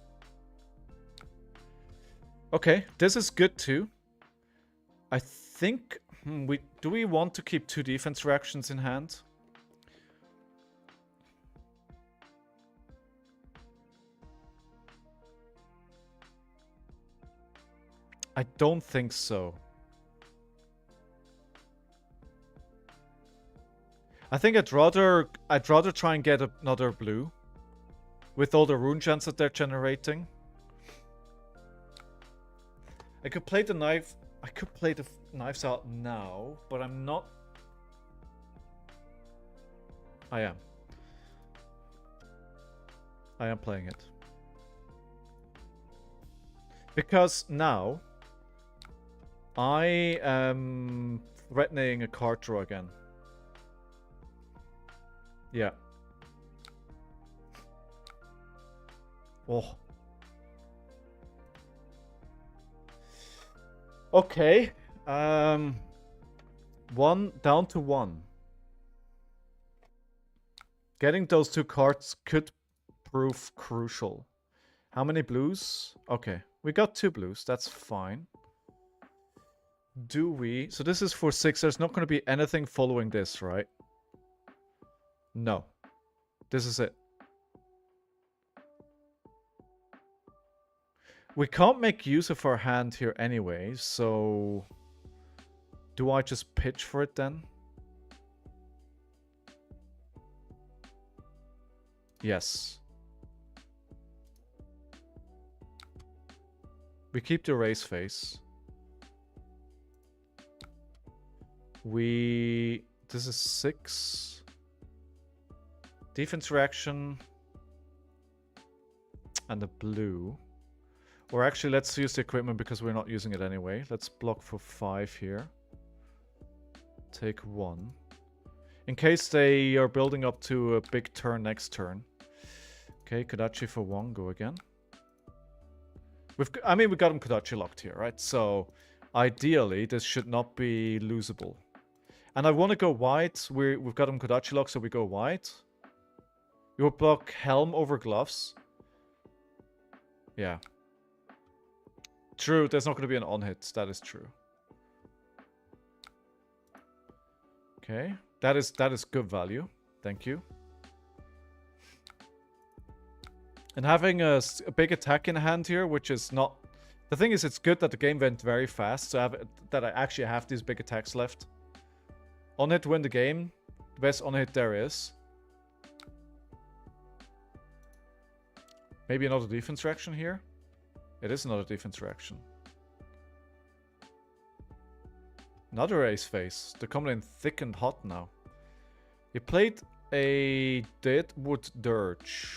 Okay, this is good too. I think... do we want to keep 2 defense reactions in hand? I don't think so. I think I'd rather try and get another blue with all the rune chants that they're generating. I could play the knife. I could play the Knives Out now, but I'm not. I am. I am playing it. Because now I am threatening a card draw again. Yeah. Oh. Okay. 1 down to 1. Getting those 2 cards could prove crucial. How many blues? Okay. We got 2 blues. That's fine. Do we... So this is for 6. There's not going to be anything following this, right? No. This is it. We can't make use of our hand here anyway, so... Do I just pitch for it then? Yes. We keep the race face. This is 6. Defense reaction. And a blue. Or actually, let's use the equipment because we're not using it anyway. Let's block for 5 here. Take 1. In case they are building up to a big turn next turn. Okay, Kodachi for 1. Go again. We got him Kodachi locked here, right? So, ideally, this should not be losable. And I want to go wide. We've got him Kodachi locked, so we go wide. You will block Helm over Gloves. Yeah. True, there's not going to be an on-hit. That is true. Okay. That is good value. Thank you. And having a big attack in hand here, which is not... The thing is, it's good that the game went very fast, so that I actually have these big attacks left. On-hit to win the game. The best on-hit there is. Maybe another defense reaction here? It is another defense reaction. Another ace face. They're coming in thick and hot now. He played a Deadwood Dirge.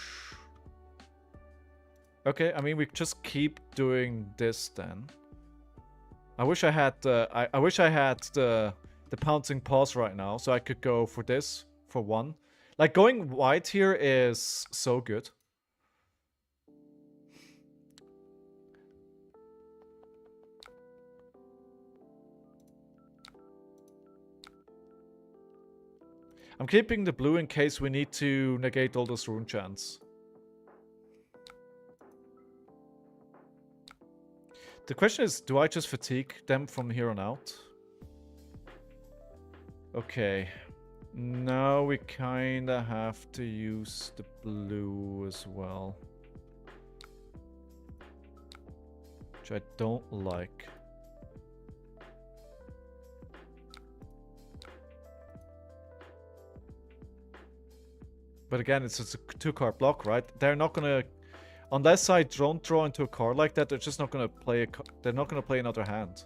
Okay, I mean, we just keep doing this then. I wish I had I wish I had the pouncing paws right now, so I could go for this for one. Like, going white here is so good. I'm keeping the blue in case we need to negate all those rune chants. The question is, do I just fatigue them from here on out? Okay. Now we kinda have to use the blue as well. Which I don't like. But again, it's just a 2-card block, right? They're not gonna... Unless I don't draw into a card like that, they're just not gonna play they're not gonna play another hand.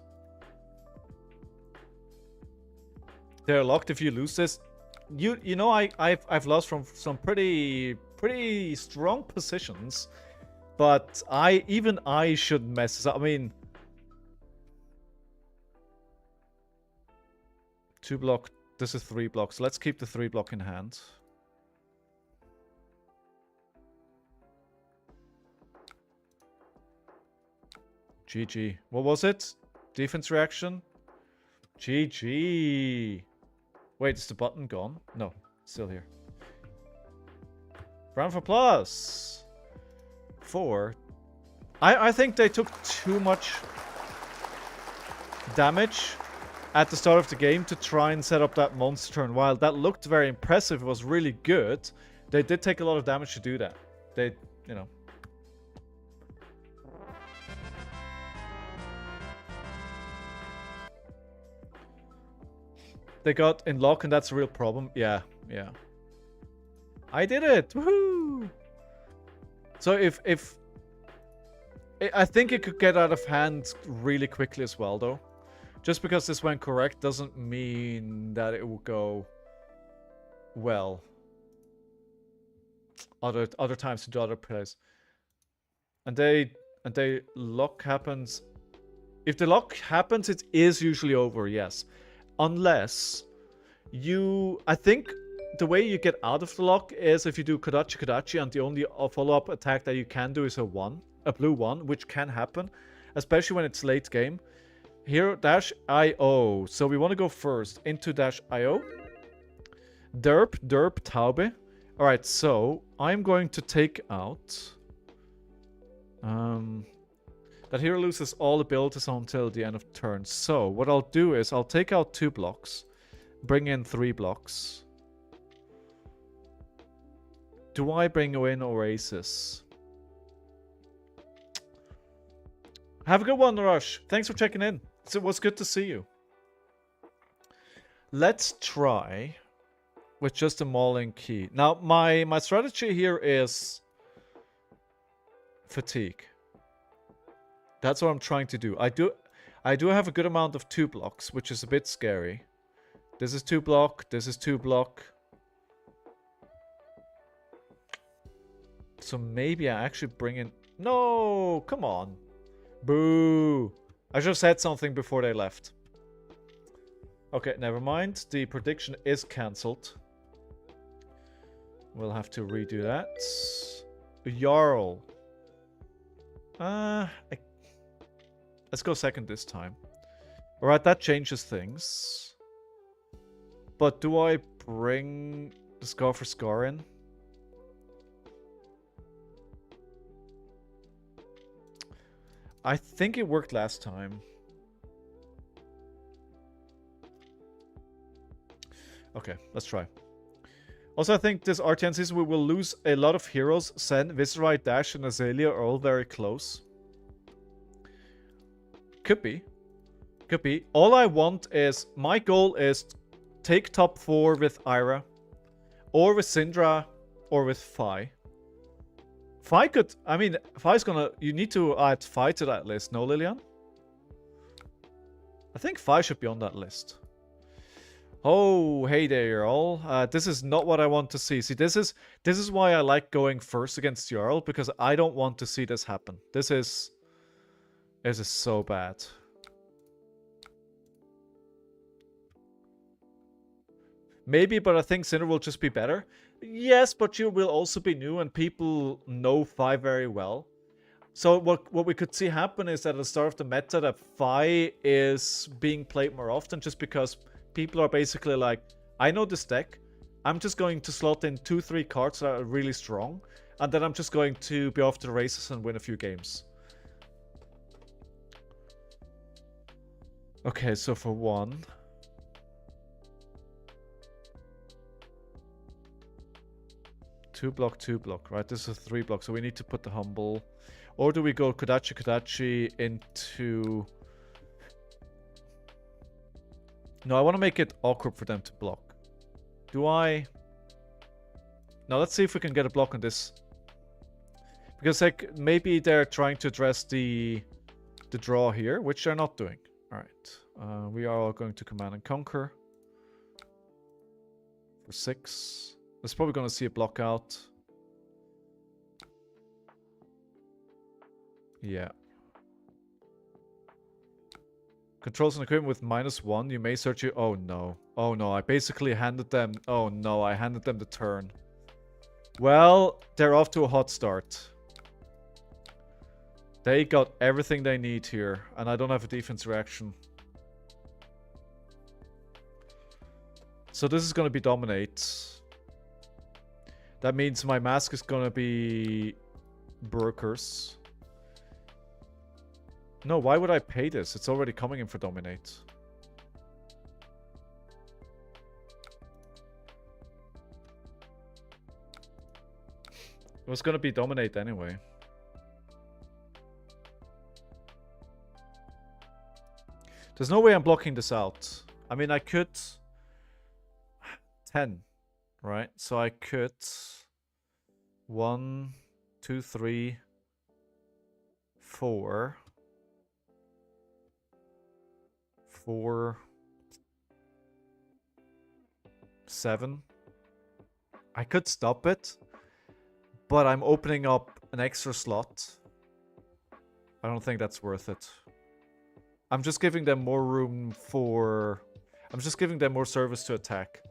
They're locked if you lose this. You know, I've lost from some pretty strong positions, but even I shouldn't mess this up. I mean, 2 block. This is 3 blocks. Let's keep the 3 block in hand. GG. What was it? Defense reaction? GG. Wait, is the button gone? No, still here. Round of applause. 4. I think they took too much damage at the start of the game to try and set up that monster turn. While that looked very impressive, it was really good, they did take a lot of damage to do that. They, you know. They got in lock, and that's a real problem. Yeah, yeah. I did it! Woohoo! So if I think it could get out of hand really quickly as well, though. Just because this went correct doesn't mean that it will go well. Other times to do other plays. And they lock happens. If the lock happens, it is usually over, yes. Unless you... I think the way you get out of the lock is if you do Kodachi Kodachi, and the only follow-up attack that you can do is a blue 1, which can happen, especially when it's late game. Here, dash IO. So we want to go first into dash IO. Derp, Taube. Alright, so I'm going to take out... that hero loses all abilities until the end of turn. So what I'll do is I'll take out 2 blocks. Bring in 3 blocks. Do I bring in Oasis? Have a good one, Rush. Thanks for checking in. It was good to see you. Let's try with just a Mauling Key. Now, my strategy here is fatigue. That's what I'm trying to do. I do have a good amount of 2 blocks, which is a bit scary. This is 2 block. This is 2 block. So maybe I actually bring in... No! Come on. Boo! I should have said something before they left. Okay, never mind. The prediction is cancelled. We'll have to redo that. Jarl. Let's go second this time. Alright, that changes things. But do I bring the Scar for Scar in? I think it worked last time. Okay, let's try. Also, I think this RTN season we will lose a lot of heroes. Sen, Viserai, Dash, and Azalea are all very close. Could be. Could be. All I want is... My goal is take top 4 with Ira. Or with Syndra. Or with Fi. Fi could... I mean, Fi's gonna... You need to add Fi to that list, no, Lilian? I think Fi should be on that list. Oh, hey there, Jarl. This is not what I want to see. See, this is why I like going first against Jarl, because I don't want to see this happen. This is so bad. Maybe, but I think Cinder will just be better. Yes, but you will also be new, and people know Fi very well. So what we could see happen is that at the start of the meta, that Fi is being played more often, just because people are basically like, I know this deck, I'm just going to slot in 2-3 cards that are really strong, and then I'm just going to be off to the races and win a few games. Okay, so for 1... Two block, right? This is a 3 block, so we need to put the Humble. Or do we go Kodachi into... No, I want to make it awkward for them to block. Do I... Now, let's see if we can get a block on this. Because, like, maybe they're trying to address the draw here, which they're not doing. Alright. We are all going to Command and Conquer. For 6. That's probably going to see a block out. Yeah. Controls and equipment with -1. You may search your... Oh no. Oh no, I basically handed them... Oh no, I handed them the turn. Well, they're off to a hot start. They got everything they need here. And I don't have a defense reaction. So this is going to be Dominate. That means my mask is going to be... Brokers. No, why would I pay this? It's already coming in for Dominate. It was gonna be Dominate anyway. There's no way I'm blocking this out. I mean, I could... 10, right? So I could... 1, 2, 3, 4... 4, 7. I could stop it, but I'm opening up an extra slot. I don't think that's worth it. I'm just giving them more room for... I'm just giving them more service to attack.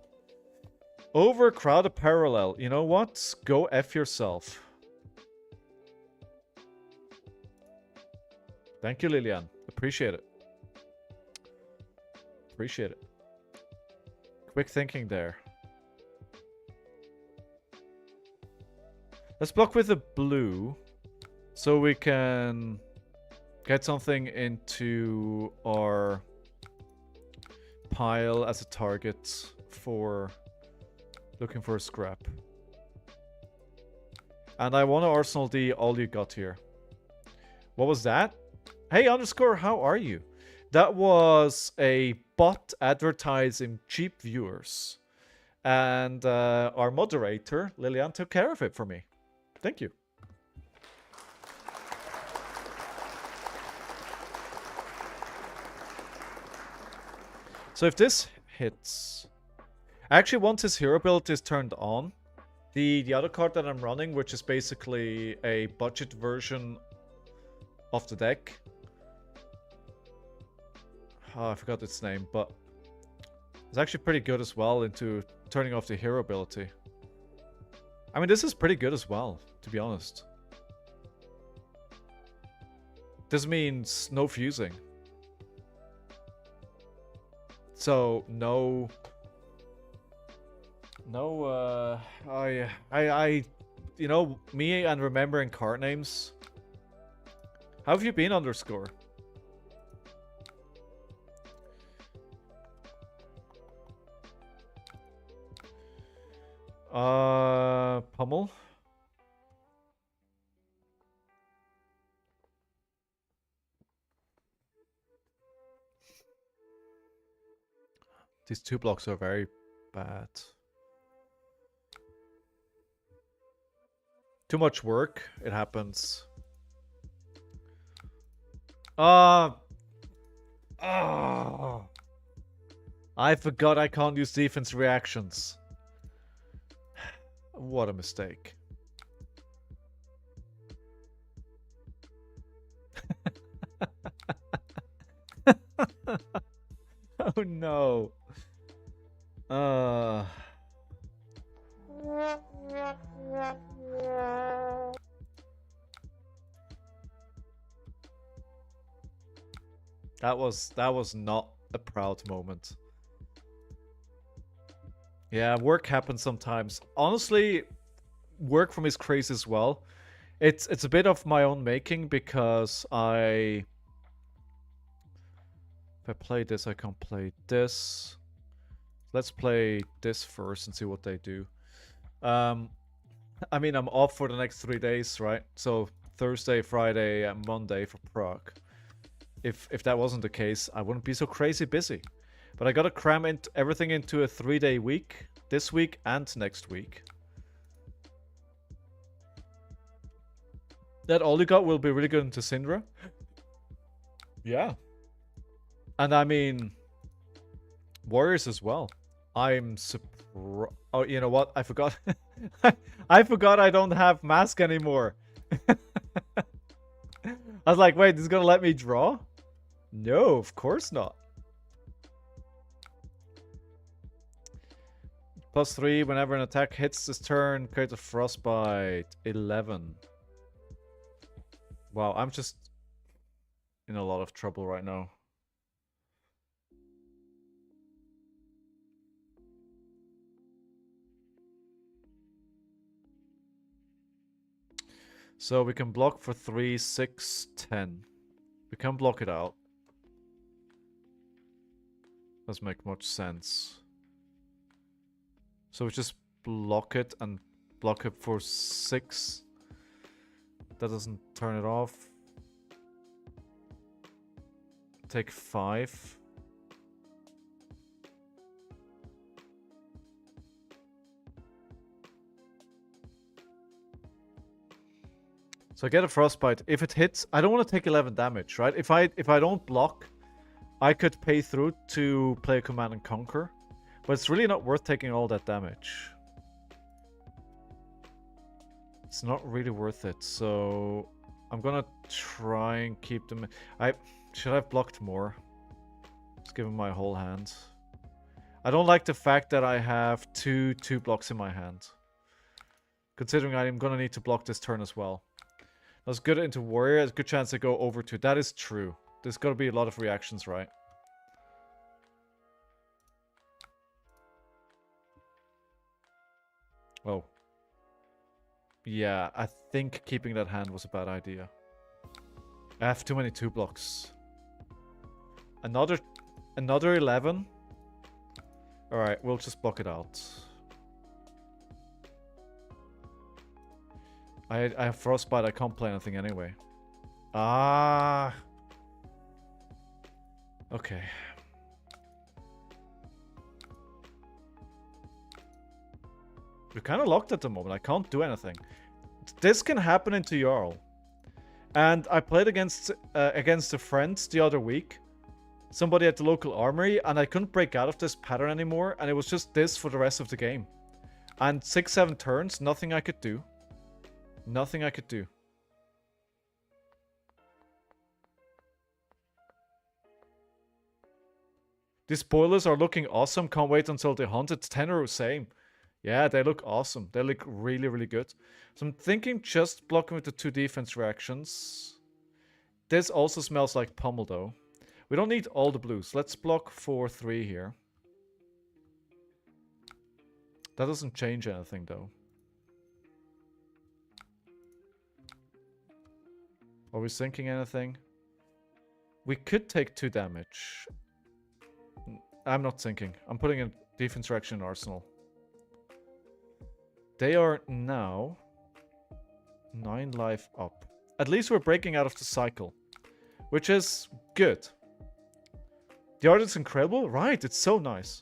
Overcrowded parallel. You know what? Go F yourself. Thank you, Lilian. Appreciate it. Appreciate it. Quick thinking there. Let's block with a blue so we can get something into our pile as a target for looking for a scrap. And I want to Arsenal D all you got here. What was that? Hey, underscore, how are you? That was a bot advertising cheap viewers. And our moderator, Lilian, took care of it for me. Thank you. So if this hits... Actually, once his hero ability is turned on, the other card that I'm running, which is basically a budget version of the deck... Oh, I forgot its name, but it's actually pretty good as well into turning off the hero ability. I mean, this is pretty good as well, to be honest. This means no fusing. So, no... No, you know, me and remembering card names. How have you been, underscore? Pummel? These 2 blocks are very bad. Too much work. It happens. I forgot I can't use defense reactions. What a mistake. Oh no. That was not a proud moment. Yeah, work happens sometimes. Honestly, work from is crazy as well. It's a bit of my own making because if I play this, I can't play this. Let's play this first and see what they do. I mean, I'm off for the next 3 days, right? So Thursday, Friday, and Monday for Prague. If that wasn't the case, I wouldn't be so crazy busy. But I gotta cram everything into a 3-day week, this week and next week. That Oligot will be really good into Syndra. Yeah. And I mean, Warriors as well. I'm surprised. Oh, you know what? I forgot. I forgot I don't have Mask anymore. I was like, wait, this is gonna let me draw? No, of course not. +3 whenever an attack hits this turn, create a frostbite. 11. Wow, I'm just in a lot of trouble right now. So we can block for 3, 6, 10. We can block it out. Doesn't make much sense. So we just block it and block it for 6. That doesn't turn it off. Take 5. So I get a frostbite. If it hits, I don't want to take 11 damage, right? If I don't block, I could pay through to play a Command and Conquer. But it's really not worth taking all that damage. It's not really worth it. So I'm gonna try and keep them. Should I have blocked more? Just give him my whole hand. I don't like the fact that I have two blocks in my hand. Considering I'm gonna need to block this turn as well. Let's get into Warrior. There's a good chance I go over to. That is true. There's gotta be a lot of reactions, right? Oh. Yeah, I think keeping that hand was a bad idea. I have too many 2 blocks. Another 11? Alright, we'll just block it out. I have Frostbite, I can't play anything anyway. Ah. Okay. We're kind of locked at the moment. I can't do anything. This can happen into Jarl. And I played against a friend the other week. Somebody at the local armory. And I couldn't break out of this pattern anymore. And it was just this for the rest of the game. And 6-7 turns. Nothing I could do. Nothing I could do. These spoilers are looking awesome. Can't wait until they hunt. It's tenor same. Yeah, they look awesome. They look really, really good. So I'm thinking just blocking with the 2 defense reactions. This also smells like pummel though. We don't need all the blues. Let's block 4-3 here. That doesn't change anything though. Are we sinking anything? We could take 2 damage. I'm not sinking. I'm putting a defense reaction in Arsenal. They are now 9 life up. At least we're breaking out of the cycle, which is good. The art is incredible. Right, it's so nice.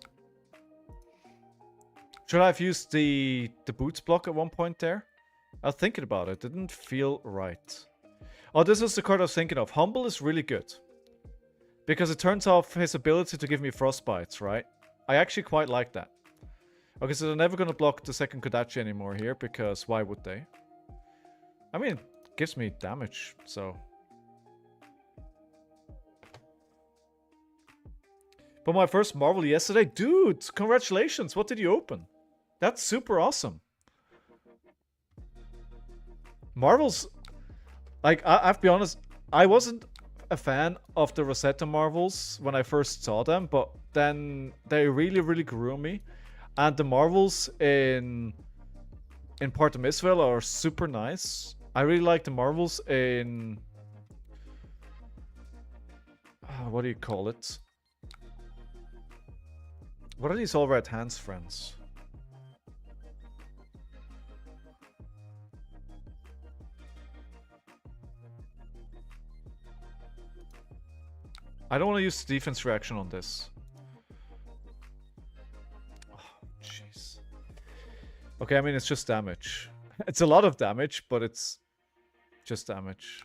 Should I have used the boots block at one point there? I was thinking about it. Didn't feel right. Oh, this is the card I was thinking of. Humble is really good. Because it turns off his ability to give me frostbites, right? I actually quite like that. Okay, so they're never going to block the second Kodachi anymore here, because why would they? I mean, it gives me damage, so... But my first Marvel yesterday? Dude, congratulations! What did you open? That's super awesome. Marvels... Like, I have to be honest, I wasn't a fan of the Rosetta Marvels when I first saw them, but then they really, really grew on me. And the Marvels in Part of Mistwealth are super nice. I really like the Marvels in... what do you call it? What are these All Right Hands friends? I don't want to use the defense reaction on this. Oh, jeez. Okay, I mean, it's just damage. It's a lot of damage, but it's just damage.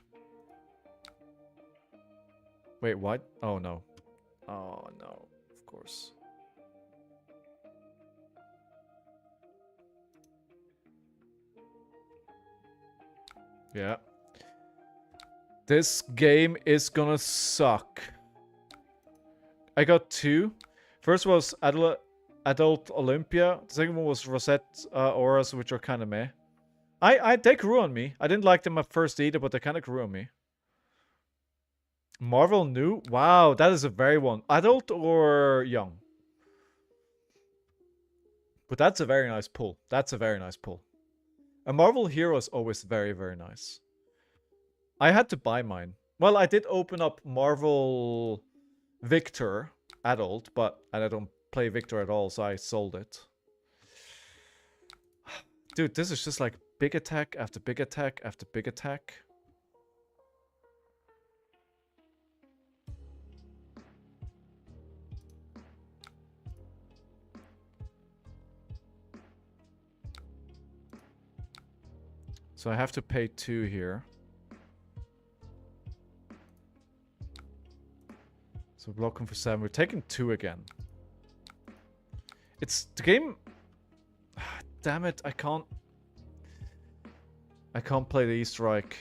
Wait, what? Oh, no. Oh, no. Of course. Yeah. This game is gonna suck. I got 2. First was Adult Olympia. The second one was Rosette Auras, which are kind of meh. They grew on me. I didn't like them at first either, but they kind of grew on me. Marvel New? Wow, that is a very one. Adult or young? But that's a very nice pull. That's a very nice pull. A Marvel Hero is always very, very nice. I had to buy mine. Well, I did open up Marvel Victor Adult, but I don't play Victor at all, so I sold it. Dude, this is just like big attack after big attack after big attack. So I have to pay 2 here. So blocking for 7. We're taking 2 again. It's the game. Damn it! I can't play the E-Strike.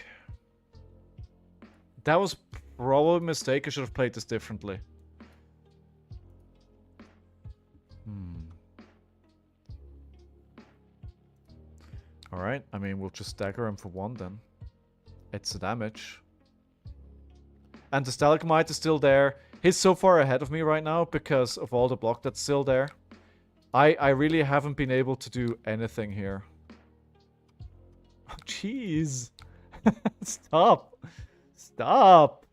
That was probably a mistake. I should have played this differently. Alright, I mean, we'll just stagger him for 1 then. It's the damage. And the Stalagmite is still there. He's so far ahead of me right now because of all the block that's still there. I really haven't been able to do anything here. Oh, jeez. Stop. Stop.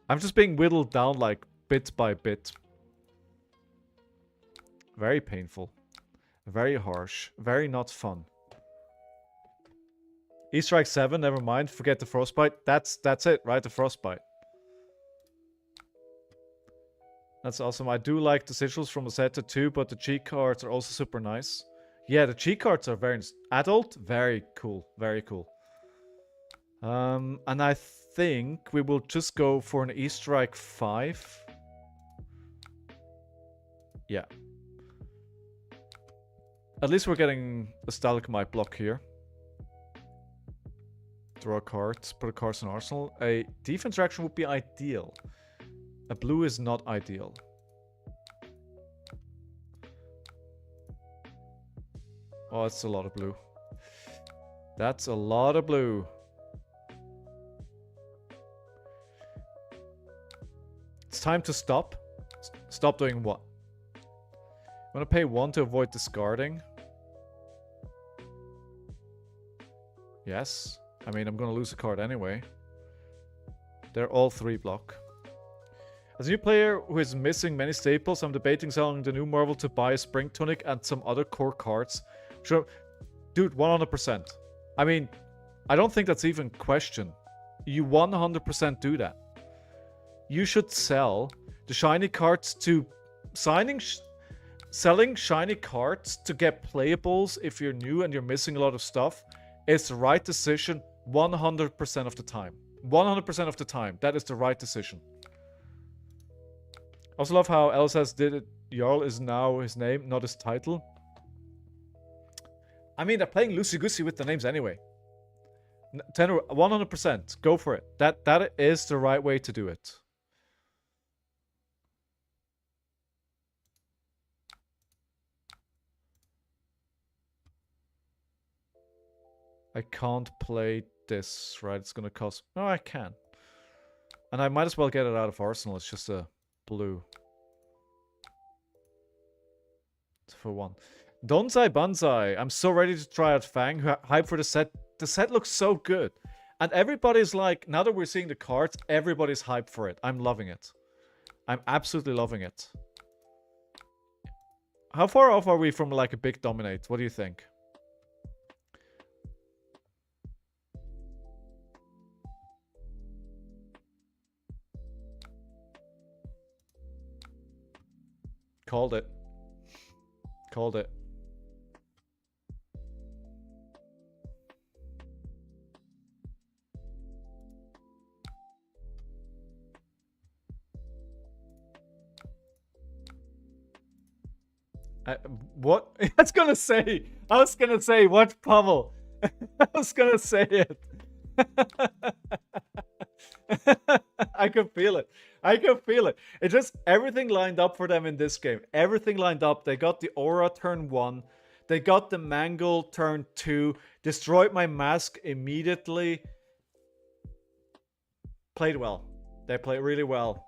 I'm just being whittled down like bit by bit. Very painful. Very harsh. Very not fun. E-Strike 7, never mind. Forget the Frostbite. That's it, right? The Frostbite. That's awesome. I do like the sigils from the set too, but the cheat cards are also super nice. Yeah, the cheat cards are very adult. Very cool. Very cool. And I think we will just go for an E-Strike 5. Yeah. At least we're getting a Stalagmite block here. Draw cards, put a card in Arsenal. A defense reaction would be ideal. A blue is not ideal. Oh, that's a lot of blue. That's a lot of blue. It's time to stop. Stop doing what? I'm gonna pay 1 to avoid discarding. Yes. I mean, I'm gonna lose a card anyway. They're all 3 block. As a new player who is missing many staples, I'm debating selling the new Marvel to buy a Spring Tunic and some other core cards. Sure. Dude, 100%. I mean, I don't think that's even question. You 100% do that. You should sell the shiny cards to... Selling shiny cards to get playables if you're new and you're missing a lot of stuff is the right decision 100% of the time. 100% of the time. That is the right decision. I also love how Elsas did it. Jarl is now his name, not his title. I mean, they're playing loosey-goosey with the names anyway. Tenor, 100%. Go for it. That is the right way to do it. I can't play this, right? It's gonna cost... No, I can. And I might as well get it out of Arsenal. It's just a blue. It's for 1. Donzai Banzai. I'm so ready to try out Fang. Hype for the set. The set looks so good. And everybody's like... Now that we're seeing the cards, everybody's hyped for it. I'm loving it. I'm absolutely loving it. How far off are we from like a big dominate? What do you think? Called it. Called it. What? I was gonna say, watch Pavel. I was gonna say it. I can feel it. I can feel it. It just, everything lined up for them in this game. Everything lined up. They got the Aura turn 1. They got the Mangle turn 2. Destroyed my mask immediately. Played well. They played really well.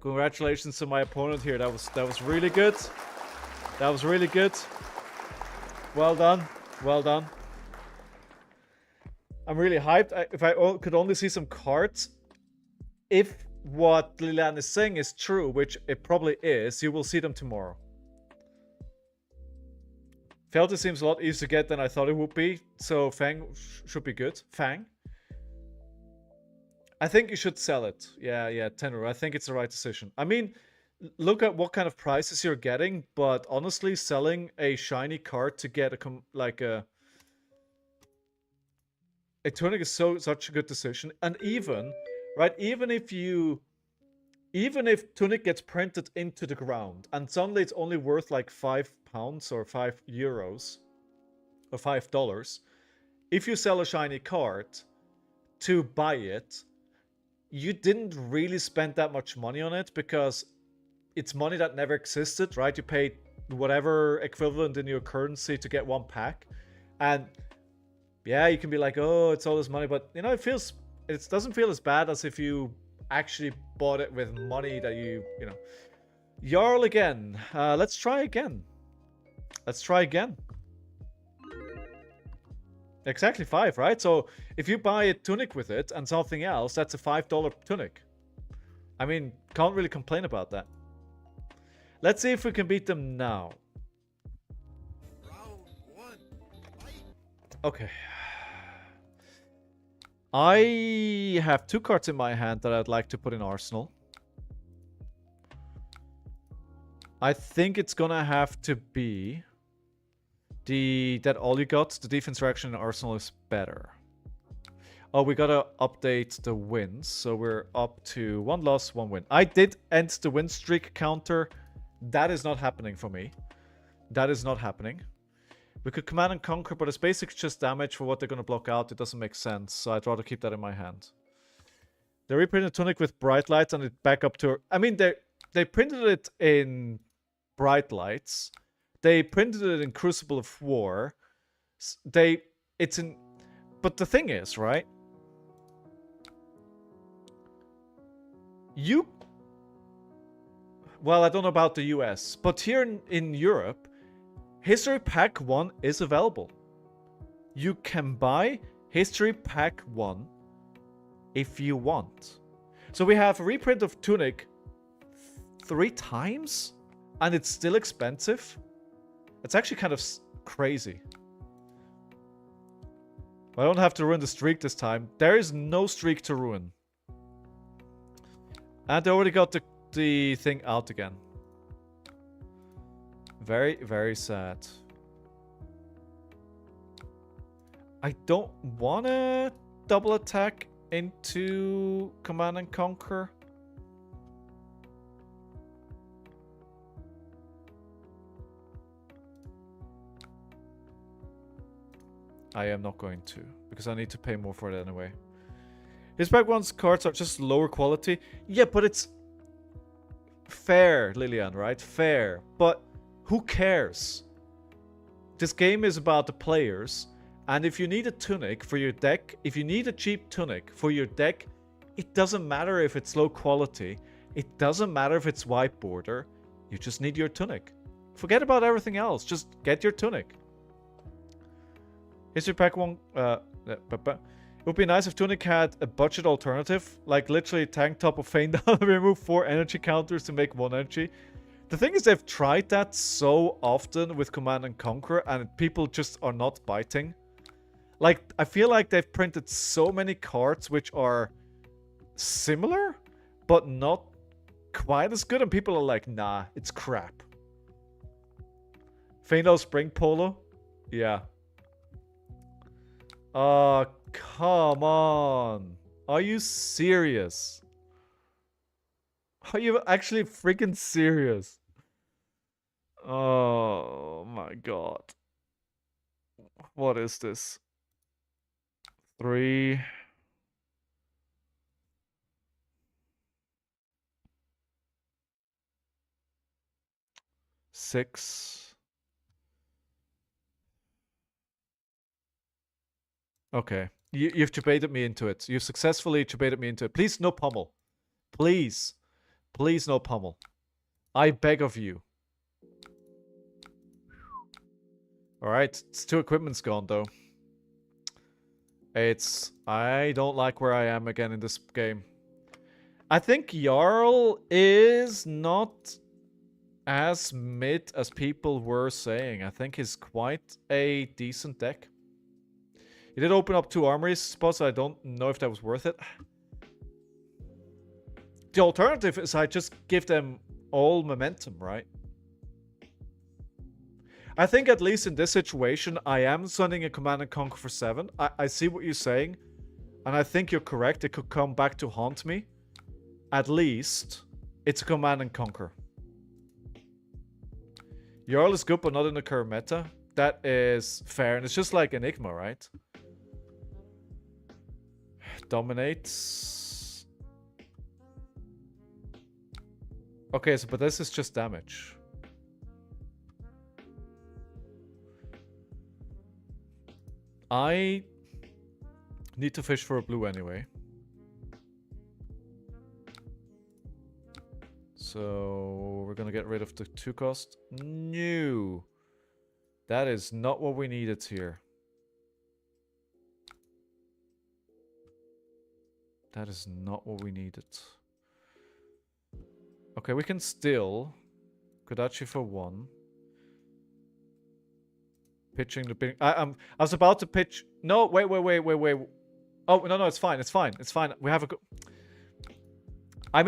Congratulations to my opponent here. That was really good. That was really good. Well done. Well done. I'm really hyped. If I could only see some cards, if what Lilian is saying is true, which it probably is, you will see them tomorrow. Felty seems a lot easier to get than I thought it would be, so Fang should be good. Fang? I think you should sell it. Yeah, Tenor. I think it's the right decision. I mean, look at what kind of prices you're getting, but honestly, selling a shiny card to get a Tunic is such a good decision. And even, right, even if Tunic gets printed into the ground and suddenly it's only worth like £5 or €5 or $5, if you sell a shiny card to buy it, you didn't really spend that much money on it because it's money that never existed, right? You paid whatever equivalent in your currency to get 1 pack. And yeah, you can be like, oh, it's all this money, but you know, it doesn't feel as bad as if you actually bought it with money that you know. Jarl again. Let's try again. Let's try again. Exactly 5, right? So if you buy a Tunic with it and something else, that's a $5 Tunic. I mean, can't really complain about that. Let's see if we can beat them now. Round 1. Fight. Okay. I have 2 cards in my hand that I'd like to put in Arsenal. I think it's gonna have to be that all you got. The defense reaction in Arsenal is better. Oh, we gotta update the wins. So we're up to 1 loss, 1 win. I did end the win streak counter. That is not happening for me. That is not happening. We could command and conquer, but it's basically just damage for what they're gonna block out. It doesn't make sense, so I'd rather keep that in my hand. They reprinted Tunic with Bright Lights and it back up to... I mean, they printed it in Bright Lights. They printed it in Crucible of War. It's in... But the thing is, right? Well, I don't know about the US, but here in Europe, History Pack 1 is available. You can buy History Pack 1 if you want. So we have a reprint of Tunic 3 times, and it's still expensive. It's actually kind of crazy. I don't have to ruin the streak this time. There is no streak to ruin. And they already got the thing out again. Very, very sad. I don't want to double attack into Command and Conquer. I am not going to, because I need to pay more for it anyway. His back one's cards are just lower quality. Yeah, but it's fair, Lillian, right? Fair. But who cares? This game is about the players. And if you need a tunic for your deck, if you need a cheap tunic for your deck, it doesn't matter if it's low quality. It doesn't matter if it's white border. You just need your tunic. Forget about everything else. Just get your tunic. History Pack 1... It would be nice if Tunic had a budget alternative, like literally tank top of Feign down and remove 4 energy counters to make 1 energy. The thing is, they've tried that so often with Command and Conquer, and people just are not biting. Like, I feel like they've printed so many cards which are similar, but not quite as good, and people are like, nah, it's crap. Feindal Spring Polo? Yeah. Oh, come on. Are you serious? Are you actually freaking serious? Oh my god. What is this? 3. Six. Okay. You've debated me into it. You've successfully debated me into it. Please, no pummel. Please. Please, no pummel. I beg of you. Alright. It's 2 equipment's gone, though. I don't like where I am again in this game. I think Jarl is not as mid as people were saying. I think he's quite a decent deck. He did open up 2 armory spots. I don't know if that was worth it. The alternative is I just give them all momentum, right? I think at least in this situation, I am sending a Command and Conquer for 7. I see what you're saying. And I think you're correct. It could come back to haunt me. At least, it's a Command and Conquer. Jarl is good, but not in the current meta. That is fair. And it's just like Enigma, right? Dominates. Okay, so but this is just damage. I need to fish for a blue anyway. So we're gonna get rid of the 2 cost. No. That is not what we needed here. That is not what we needed. Okay, we can still Kodachi for 1. Pitching the big. I was about to pitch. No, wait. Oh no, it's fine. It's fine. It's fine. We have a. I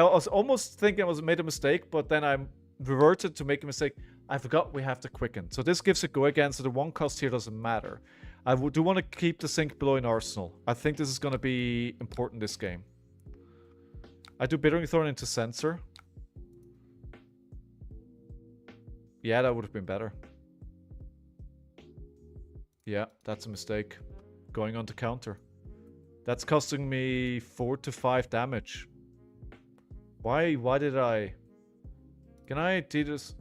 was almost thinking I was made a mistake, but then I reverted to make a mistake. I forgot we have to quicken. So this gives a go again. So the 1 cost here doesn't matter. I do want to keep the Sink Below in Arsenal. I think this is going to be important this game. I do Bittering Thorn into Sensor. Yeah, that would have been better. Yeah, that's a mistake. Going on to counter. That's costing me 4 to 5 damage. Why did I... Can I do this?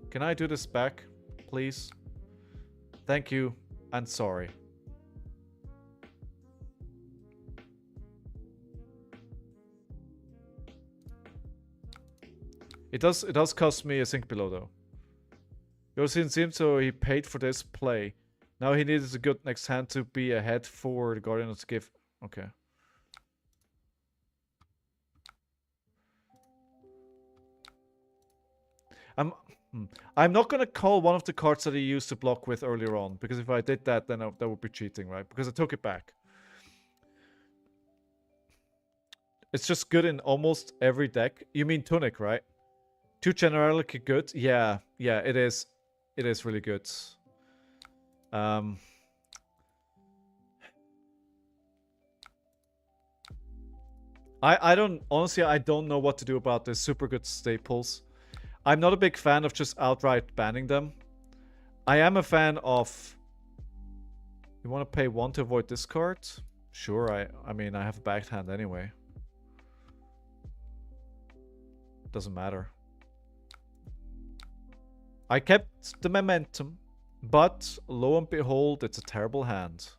Can I do this back, please? Thank you, and sorry. It does cost me a Sink Below though. Yosin seems so he paid for this play. Now he needs a good next hand to be ahead for the Guardian to give. Okay. I'm I'm not gonna call one of the cards that he used to block with earlier on, because if I did that, then that would be cheating, right? Because I took it back. It's just good in almost every deck. You mean Tunic, right? 2 generally good. Yeah, it is. It is really good. I don't honestly I don't know what to do about this super good staples. I'm not a big fan of just outright banning them. I am a fan of. You want to pay 1 to avoid this card? Sure. I mean I have a backed hand anyway. Doesn't matter. I kept the momentum, but lo and behold, it's a terrible hand.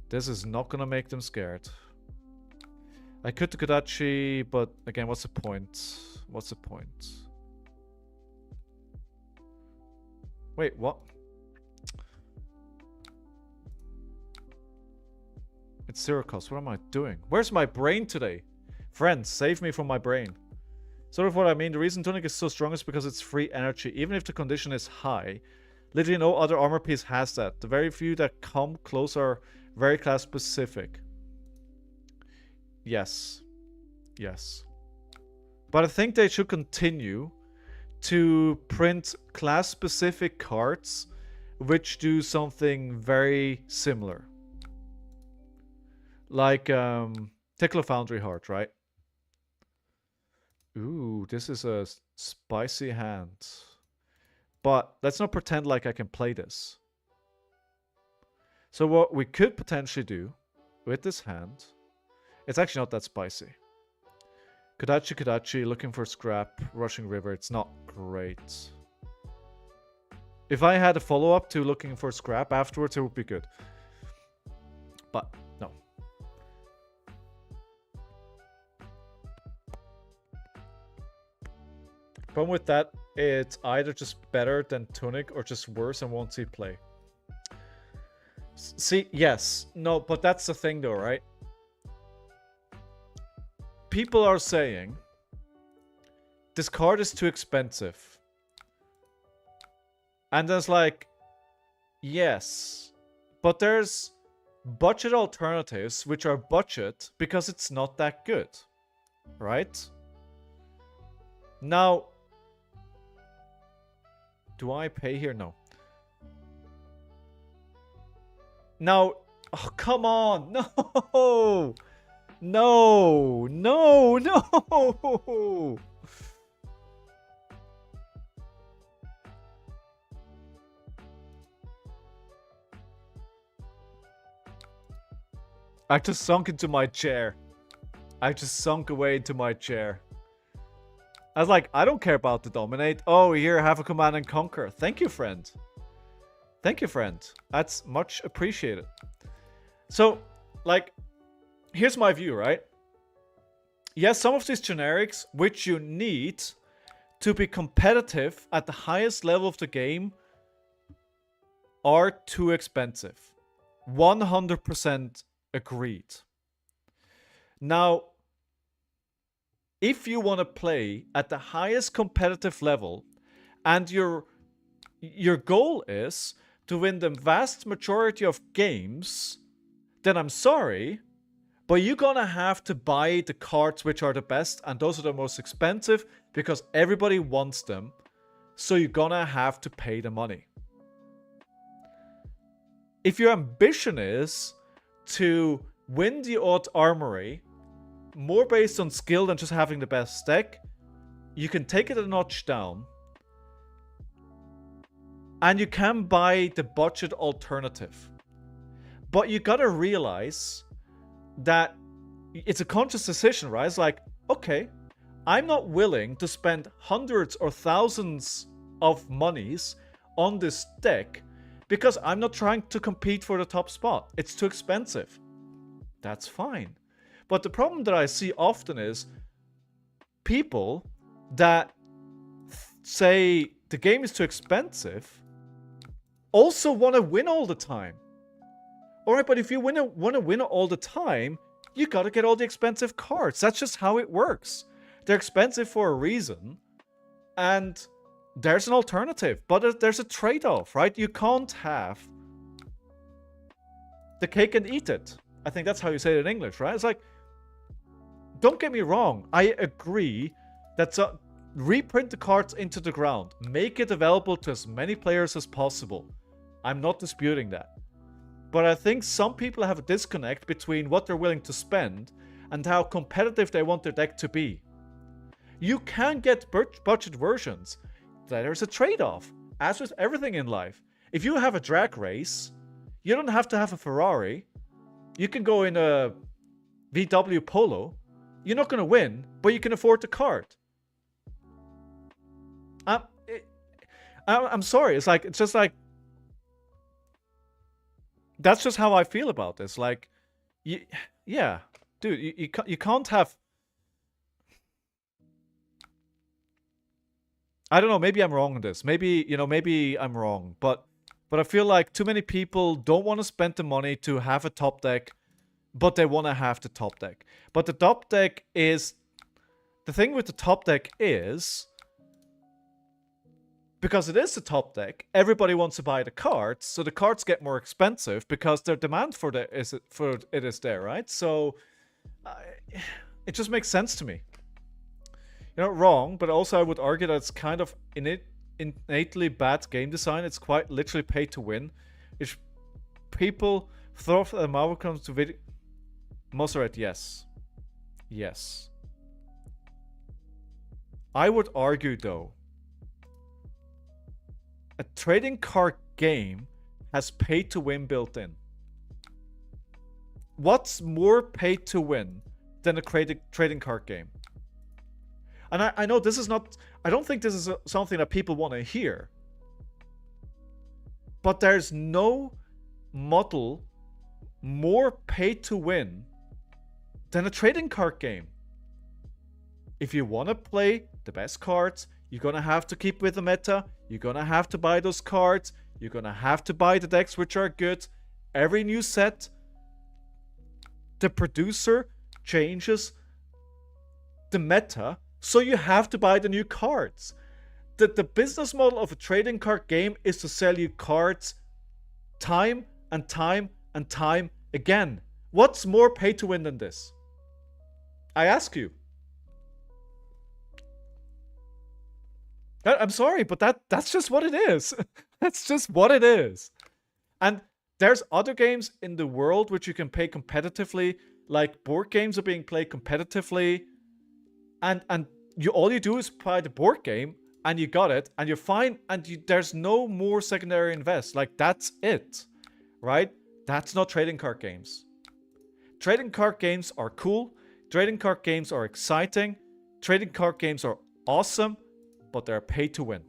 This is not gonna make them scared. I could do Kodachi, but again, what's the point? What's the point? Wait, what? It's 0 cost. What am I doing? Where's my brain today? Friends, save me from my brain. Sort of what I mean. The reason Tunic is so strong is because it's free energy, even if the condition is high. Literally no other armor piece has that. The very few that come close are very class specific. Yes. Yes. But I think they should continue to print class specific cards which do something very similar. Like Tickler Foundry Heart, right? Ooh, this is a spicy hand. But let's not pretend like I can play this. So what we could potentially do with this hand, it's actually not that spicy. Kodachi, looking for scrap, Rushing River, it's not great. If I had a follow-up to looking for scrap afterwards, it would be good. But, no. Problem with that, it's either just better than Tunic or just worse and won't see play. See, yes. No, but that's the thing though, right? People are saying this card is too expensive. And there's like, yes. But there's budget alternatives which are budget because it's not that good. Right? Now, do I pay here? No. Now, oh, come on. No. No. No. No. I just sunk into my chair. I just sunk away into my chair. I was like, I don't care about the dominate. Oh, here, have a command and conquer. Thank you, friend. Thank you, friend. That's much appreciated. So, like, here's my view, right? Yes, some of these generics, which you need to be competitive at the highest level of the game, are too expensive. 100% agreed. Now, if you want to play at the highest competitive level and your goal is to win the vast majority of games, then I'm sorry, but you're gonna have to buy the cards which are the best, and those are the most expensive because everybody wants them, so you're gonna have to pay the money. If your ambition is to win the odd armory, more based on skill than just having the best deck, you can take it a notch down. And you can buy the budget alternative. But you gotta realize that it's a conscious decision, right? It's like, okay, I'm not willing to spend hundreds or thousands of monies on this deck because I'm not trying to compete for the top spot. It's too expensive. That's fine. But the problem that I see often is people that say the game is too expensive also want to win all the time. Alright, but if you want to win all the time, you gotta get all the expensive cards. That's just how it works. They're expensive for a reason, and there's an alternative, but there's a trade-off, right? You can't have the cake and eat it. I think that's how you say it in English, right? It's like, don't get me wrong, I agree that reprint the cards into the ground. Make it available to as many players as possible. I'm not disputing that. But I think some people have a disconnect between what they're willing to spend and how competitive they want their deck to be. You can get budget versions. There's a trade-off, as with everything in life. If you have a drag race, you don't have to have a Ferrari. You can go in a VW Polo. You're not going to win, but you can afford the card. I'm sorry. It's just like, that's just how I feel about this. Like, yeah, dude, you can't have. I don't know. Maybe I'm wrong on this. Maybe maybe I'm wrong. But I feel like too many people don't want to spend the money to have a top deck, but they want to have the top deck. But the top deck is the thing with the top deck is, because it is the top deck, everybody wants to buy the cards, so the cards get more expensive because their demand for it is there, right? So it just makes sense to me. You're not wrong, but also I would argue that it's kind of innately bad game design. It's quite literally pay to win. If people throw at the mouth when it comes to video. Mosseret, yes. Yes. I would argue though, a trading card game has pay to win built in. What's more pay to win than a trading card game? And I know this is not, I don't think this is something that people want to hear. But there's no model more pay to win than a trading card game. If you want to play the best cards, you're going to have to keep with the meta. You're going to have to buy those cards. You're going to have to buy the decks which are good. Every new set, the producer changes the meta, so you have to buy the new cards. The business model of a trading card game is to sell you cards time and time and time again. What's more pay to win than this? I ask you. I'm sorry, but that's just what it is. That's just what it is. And there's other games in the world which you can play competitively, like board games are being played competitively, and all you do is buy the board game and you got it and you're fine, and there's no more secondary invest. Like, that's it, right? That's not trading card games. Trading card games are cool. Trading card games are exciting. Trading card games are awesome, but they're pay to win.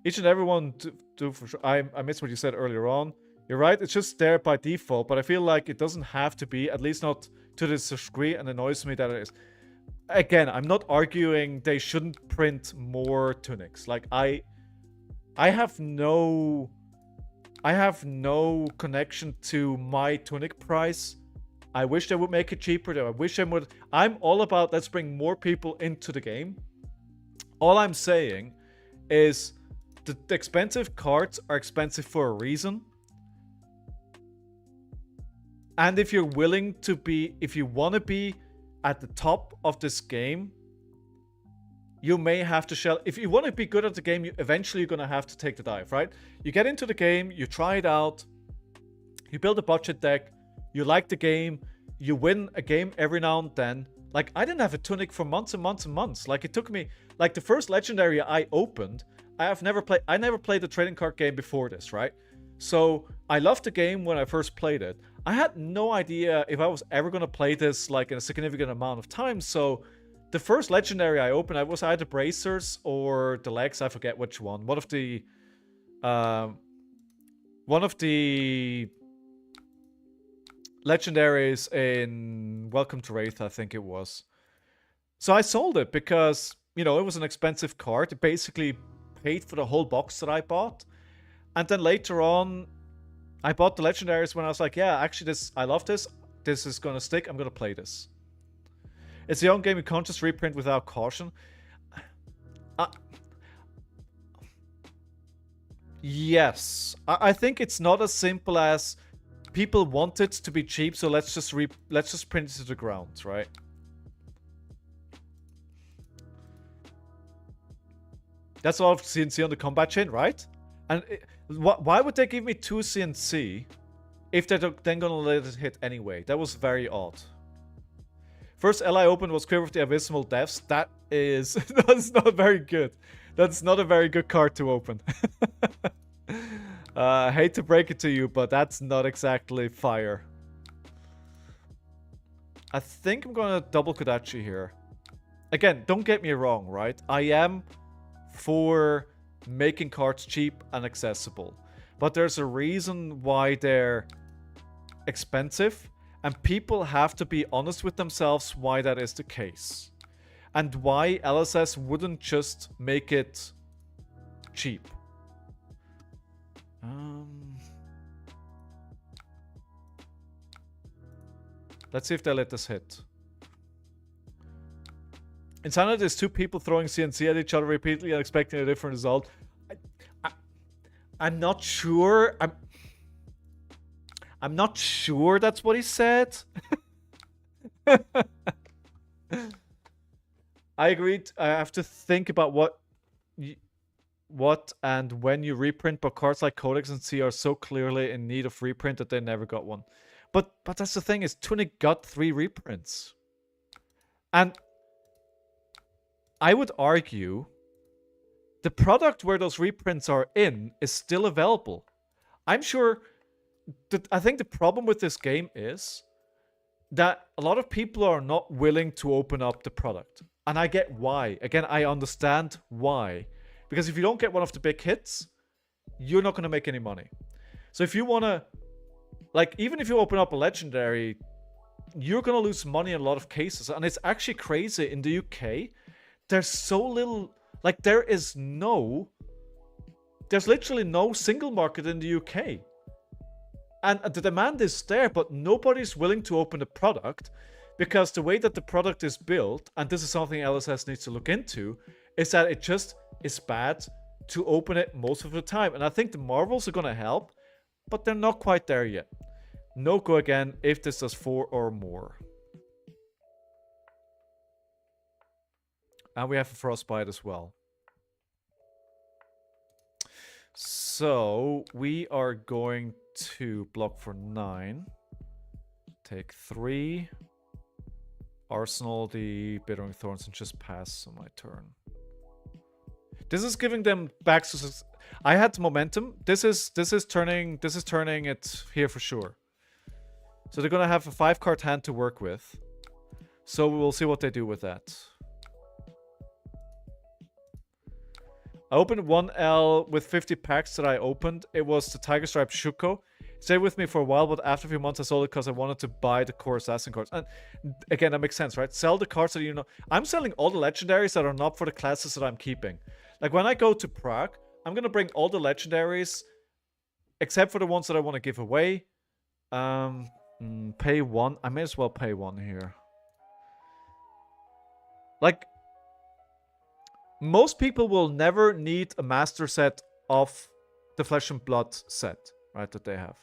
Each and everyone do for sure. I missed what you said earlier on. You're right, it's just there by default, but I feel like it doesn't have to be, at least not to this degree, and annoys me that it is. Again, I'm not arguing they shouldn't print more tunics. Like, I have no connection to my tunic price. I wish they would make it cheaper. I wish they would. I'm all about let's bring more people into the game. All I'm saying is the expensive cards are expensive for a reason. And if you're willing to be, if you want to be at the top of this game, you may have to shell. If you want to be good at the game, eventually you're going to have to take the dive, right? You get into the game, you try it out, you build a budget deck, you like the game, you win a game every now and then. Like, I didn't have a tunic for months and months and months. Like, it took me, like, the first legendary I opened, I never played a trading card game before this, right? So I loved the game when I first played it. I had no idea if I was ever going to play this like in a significant amount of time. So the first legendary I opened, I was either bracers or the legs. I forget which one. One of the legendaries in Welcome to Wraith, I think it was. So I sold it because, you know, it was an expensive card. It basically paid for the whole box that I bought. And then later on, I bought the legendaries when I was like, yeah, actually, I love this. This is going to stick. I'm going to play this. It's the own game you can't just reprint without caution. Yes. I think it's not as simple as people want it to be cheap, so let's just print it to the ground, right? That's a lot of CNC on the combat chain, right? And why would they give me 2 CNC if they're then gonna let it hit anyway? That was very odd. First L I opened was Quiver of the Abysmal Depths. That's not very good. That's not a very good card to open. I hate to break it to you, but that's not exactly fire. I think I'm gonna double Kodachi here. Again, don't get me wrong, right? I am for making cards cheap and accessible. But there's a reason why they're expensive, and people have to be honest with themselves why that is the case. And why LSS wouldn't just make it cheap. Let's see if they let this hit. Insanity is 2 people throwing CNC at each other repeatedly and expecting a different result. I'm not sure. I'm not sure that's what he said. I agreed. I have to think about what and when you reprint, but cards like Codex and C are so clearly in need of reprint that they never got one. But that's the thing, is Tunic got 3 reprints. And I would argue the product where those reprints are in is still available. I'm sure that I think the problem with this game is that a lot of people are not willing to open up the product. And I get why. Again, I understand why. Because if you don't get one of the big hits, you're not going to make any money. So if you want to, like, even if you open up a legendary, you're going to lose money in a lot of cases. And it's actually crazy in the UK. There's so little, like, there's literally no single market in the UK. And the demand is there, but nobody's willing to open the product because the way that the product is built, and this is something LSS needs to look into, is that it just is bad to open it most of the time. And I think the Marvels are going to help, but they're not quite there yet. No go again if this does 4 or more. And we have a Frostbite as well. So we are going to block for 9. Take 3. Arsenal the Bittering Thorns and just pass on my turn. This is giving them back to... I had momentum. This is turning it here for sure. So they're gonna have a 5-card hand to work with. So we'll see what they do with that. I opened 1L with 50 packs that I opened. It was the Tiger Stripe Shuko. It stayed with me for a while, but after a few months I sold it because I wanted to buy the core assassin cards. And again, that makes sense, right? Sell the cards that you know. I'm selling all the legendaries that are not for the classes that I'm keeping. Like when I go to Prague, I'm going to bring all the legendaries, except for the ones that I want to give away. Pay 1. I may as well pay 1 here. Like, most people will never need a master set of the Flesh and Blood set, right, that they have.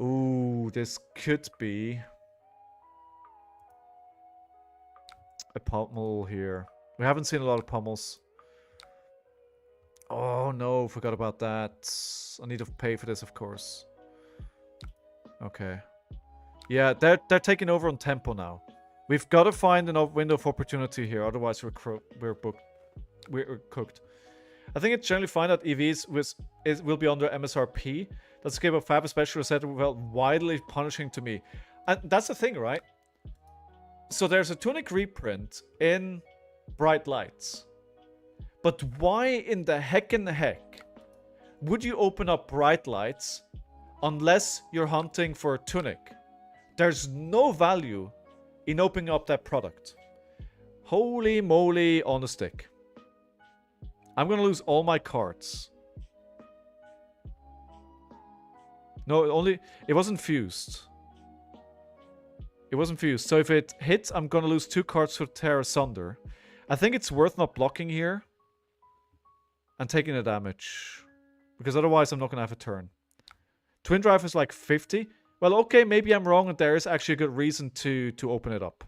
Ooh, this could be a pommel here. We haven't seen a lot of pommels. Oh no, forgot about that. I need to pay for this, of course. Okay. Yeah, they're taking over on tempo now. We've got to find a window of opportunity here, otherwise we're cooked. I think it's generally fine that EVs will be under MSRP. That's a game of FAB, especially said well widely punishing to me. And that's the thing, right? So there's a Tunic reprint in Bright Lights. But why in the heck would you open up Bright Lights unless you're hunting for a Tunic? There's no value in opening up that product. Holy moly on a stick. I'm gonna lose all my cards. No, it wasn't fused. It wasn't fused. So if it hits, I'm gonna lose 2 cards to tear asunder. I think it's worth not blocking here and taking the damage. Because otherwise I'm not gonna have a turn. Twin Drive is like 50. Well, okay, maybe I'm wrong and there is actually a good reason to open it up.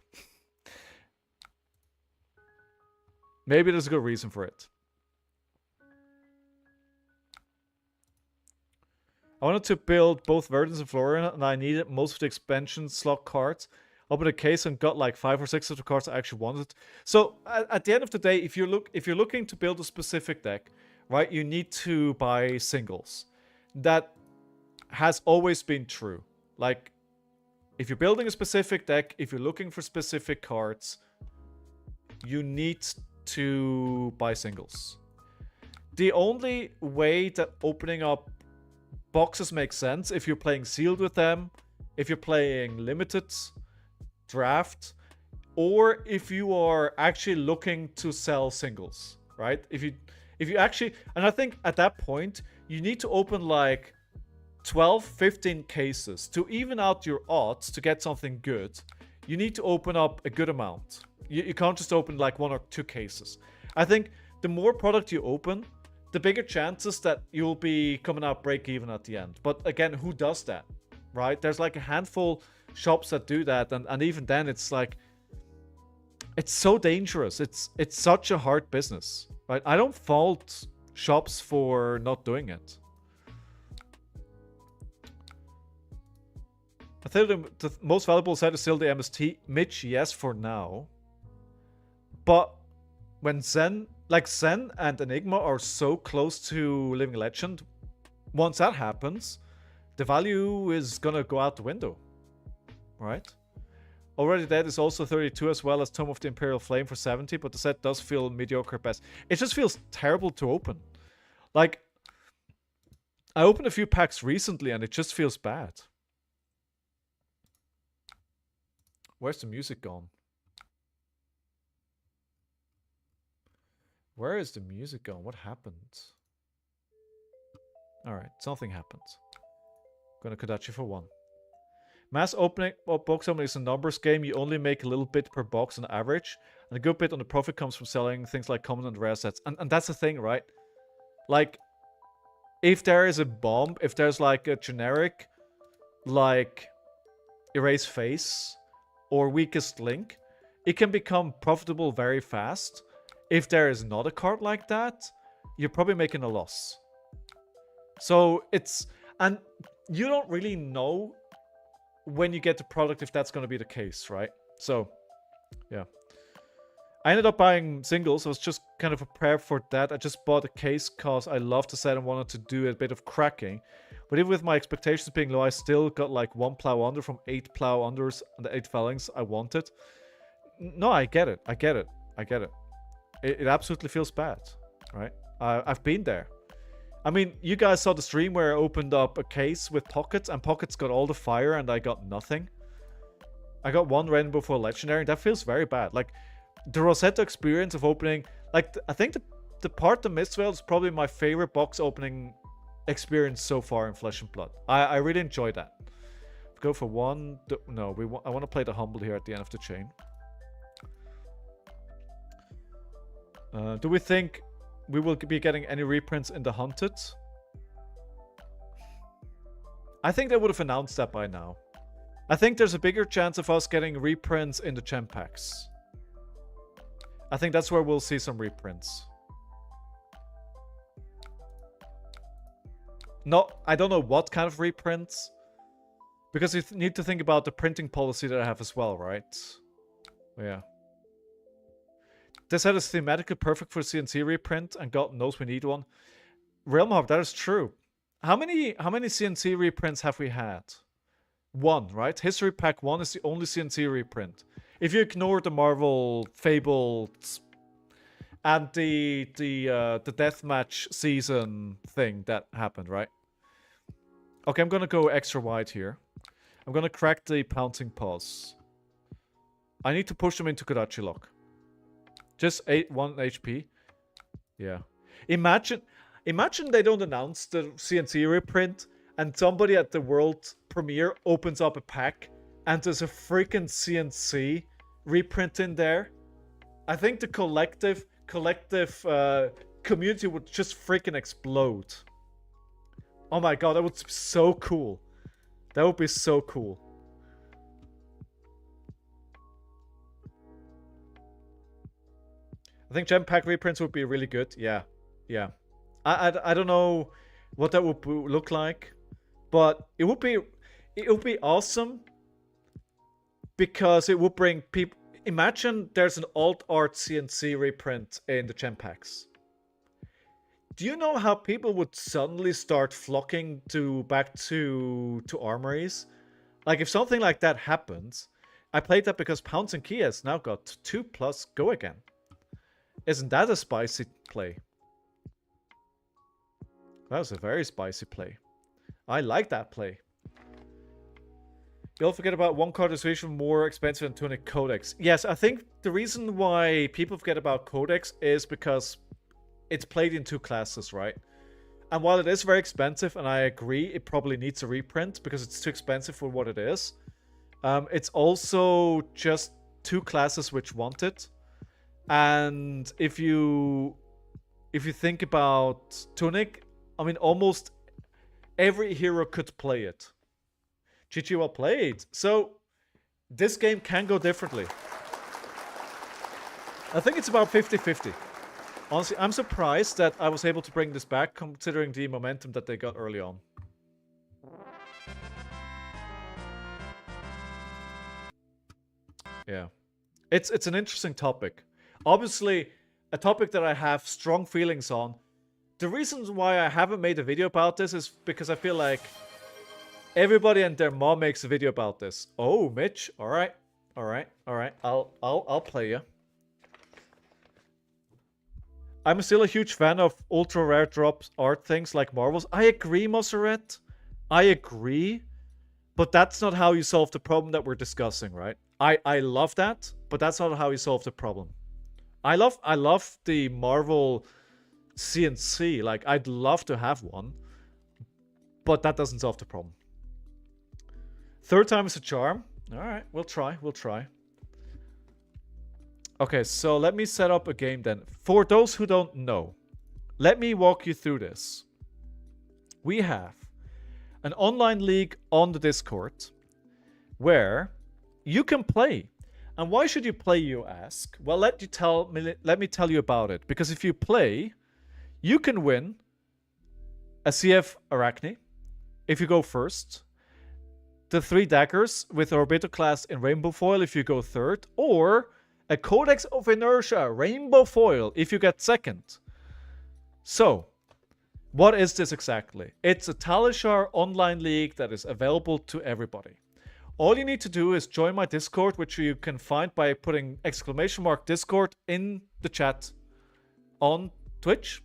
Maybe there's a good reason for it. I wanted to build both Verdance and Florian, and I needed most of the expansion slot cards. Opened a case and got like 5 or 6 of the cards I actually wanted. So at the end of the day, if you're looking to build a specific deck, right, you need to buy singles. That has always been true. Like, if you're building a specific deck, if you're looking for specific cards, you need to buy singles. The only way that opening up boxes makes sense if you're playing sealed with them, if you're playing limited, draft, or if you are actually looking to sell singles, right? If you actually, and I think at that point you need to open like 12, 15 cases to even out your odds to get something good. You need to open up a good amount. You can't just open like 1 or 2 cases. I think the more product you open, the bigger chances that you'll be coming out break even at the end. But again, who does that, right? There's like a handful shops that do that, and even then it's like, it's so dangerous. It's such a hard business, right? I don't fault shops for not doing it. I think the most valuable set is still the MST. Mitch, yes, for now. But when Zen and Enigma are so close to Living Legend, once that happens, the value is gonna go out the window, right? Already Dead is also 32 as well as Tome of the Imperial Flame for 70, but the set does feel mediocre at best. It just feels terrible to open. Like, I opened a few packs recently and it just feels bad. Where's the music gone? Where is the music gone? What happened? Alright, something happened. Gonna Kodachi for 1. Mass opening box opening is a numbers game. You only make a little bit per box on average. And a good bit on the profit comes from selling things like common and rare sets. And that's the thing, right? Like, if there is a bomb, if there's like a generic, like, Erase Face or Weakest Link, it can become profitable very fast. If there is not a card like that, you're probably making a loss. So it's... And you don't really know when you get the product if that's going to be the case, right? So, yeah. I ended up buying singles. I was just kind of prepared for that. I just bought a case because I love the set and wanted to do a bit of cracking. But even with my expectations being low, I still got like 1 plow under from 8 plow unders and the 8 fellings I wanted. No, I get it. I get it. I get it. It absolutely feels bad, right? I've been there. I mean, you guys saw the stream where I opened up a case with Pockets, and Pockets got all the fire, and I got nothing. I got 1 rainbow for Legendary, and that feels very bad. Like, the Rosetta experience of opening... Like, I think the part of Mistveil is probably my favorite box opening experience so far in Flesh and Blood. I really enjoyed that. Go for 1... No, I want to play the Humble here at the end of the chain. Do we think we will be getting any reprints in the Hunted? I think they would have announced that by now. I think there's a bigger chance of us getting reprints in the Gem Packs. I think that's where we'll see some reprints. No, I don't know what kind of reprints. Because you need to think about the printing policy that I have as well, right? Yeah. This set is thematically perfect for CNC reprint, and God knows we need one. Realm Hub, that is true. How many CNC reprints have we had? 1, right? History Pack 1 is the only CNC reprint. If you ignore the Marvel Fable and the deathmatch season thing that happened, right? Okay, I'm gonna go extra wide here. I'm gonna crack the pouncing paws. I need to push them into Kodachi lock. Just 1 HP. Yeah. Imagine they don't announce the CNC reprint and somebody at the world premiere opens up a pack and there's a freaking CNC reprint in there. I think the collective community would just freaking explode. Oh my god, that would be so cool. That would be so cool. I think gem pack reprints would be really good. Yeah, yeah. I don't know what that would look like, but it would be awesome because it would bring people. Imagine there's an alt art CNC reprint in the gem packs. Do you know how people would suddenly start flocking back to armories? Like if something like that happens, I played that because Pounce and Key has now got 2+ go again. Isn't that a spicy play? That was a very spicy play. I like that play. You'll forget about one card is usually more expensive than Tunic Codex. Yes, I think the reason why people forget about Codex is because it's played in 2 classes, right? And while it is very expensive, and I agree, it probably needs a reprint because it's too expensive for what it is. It's also just 2 classes which want it. And if you think about Tunic, I mean, almost every hero could play it. GG, well played. So this game can go differently. I think it's about 50-50. Honestly, I'm surprised that I was able to bring this back considering the momentum that they got early on. Yeah. It's an interesting topic. Obviously, a topic that I have strong feelings on. The reasons why I haven't made a video about this is because I feel like everybody and their mom makes a video about this. Oh, Mitch. All right. All right. All right. I'll play you. I'm still a huge fan of ultra rare drops art things like Marvels. I agree, Mosseret. I agree. But that's not how you solve the problem that we're discussing, right? I love that, but that's not how you solve the problem. I love the Marvel CNC. Like, I'd love to have one. But that doesn't solve the problem. 3rd time is a charm. Alright, we'll try. We'll try. Okay, so let me set up a game then. For those who don't know, let me walk you through this. We have an online league on the Discord where you can play. And why should you play, you ask? Well, let me tell you about it. Because if you play, you can win a CF Arachne if you go first. The 3 daggers with Orbital class in Rainbow Foil if you go 3rd. Or a Codex of Inertia Rainbow Foil if you get 2nd. So, what is this exactly? It's a Talishar online league that is available to everybody. All you need to do is join my Discord, which you can find by putting !Discord in the chat on Twitch.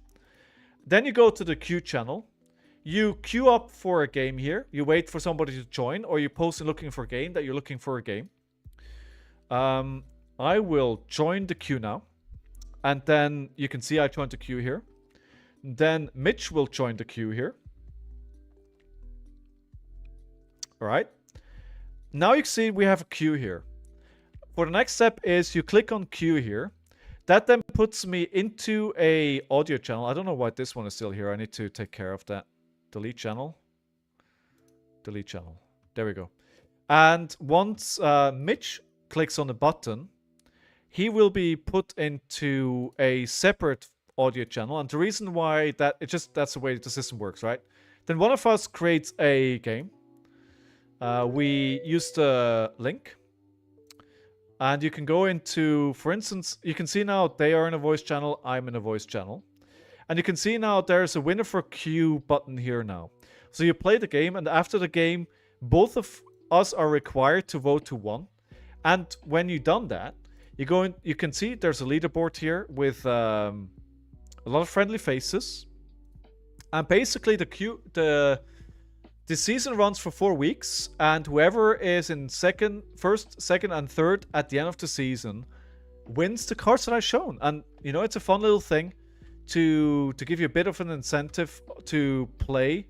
Then you go to the queue channel. You queue up for a game here. You wait for somebody to join, or you post in looking for a game that you're looking for a game. I will join the queue now. And then you can see I joined the queue here. Then Mitch will join the queue here. Alright. Now you can see we have a queue here. For the next step is you click on queue here. That then puts me into a audio channel. I don't know why this one is still here. I need to take care of that. Delete channel. Delete channel. There we go. And once Mitch clicks on the button, he will be put into a separate audio channel. And the reason why that's the way the system works, right? Then one of us creates a game. We use the link. And you can go into, for instance, you can see now they are in a voice channel, I'm in a voice channel. And you can see now there's a winner for queue button here now. So you play the game, and after the game, both of us are required to vote to 1. And when you've done that, you go in, you can see there's a leaderboard here with a lot of friendly faces. And basically the the season runs for 4 weeks, and whoever is in first, second, and third at the end of the season wins the cards that I've shown. And you know, it's a fun little thing to give you a bit of an incentive to play.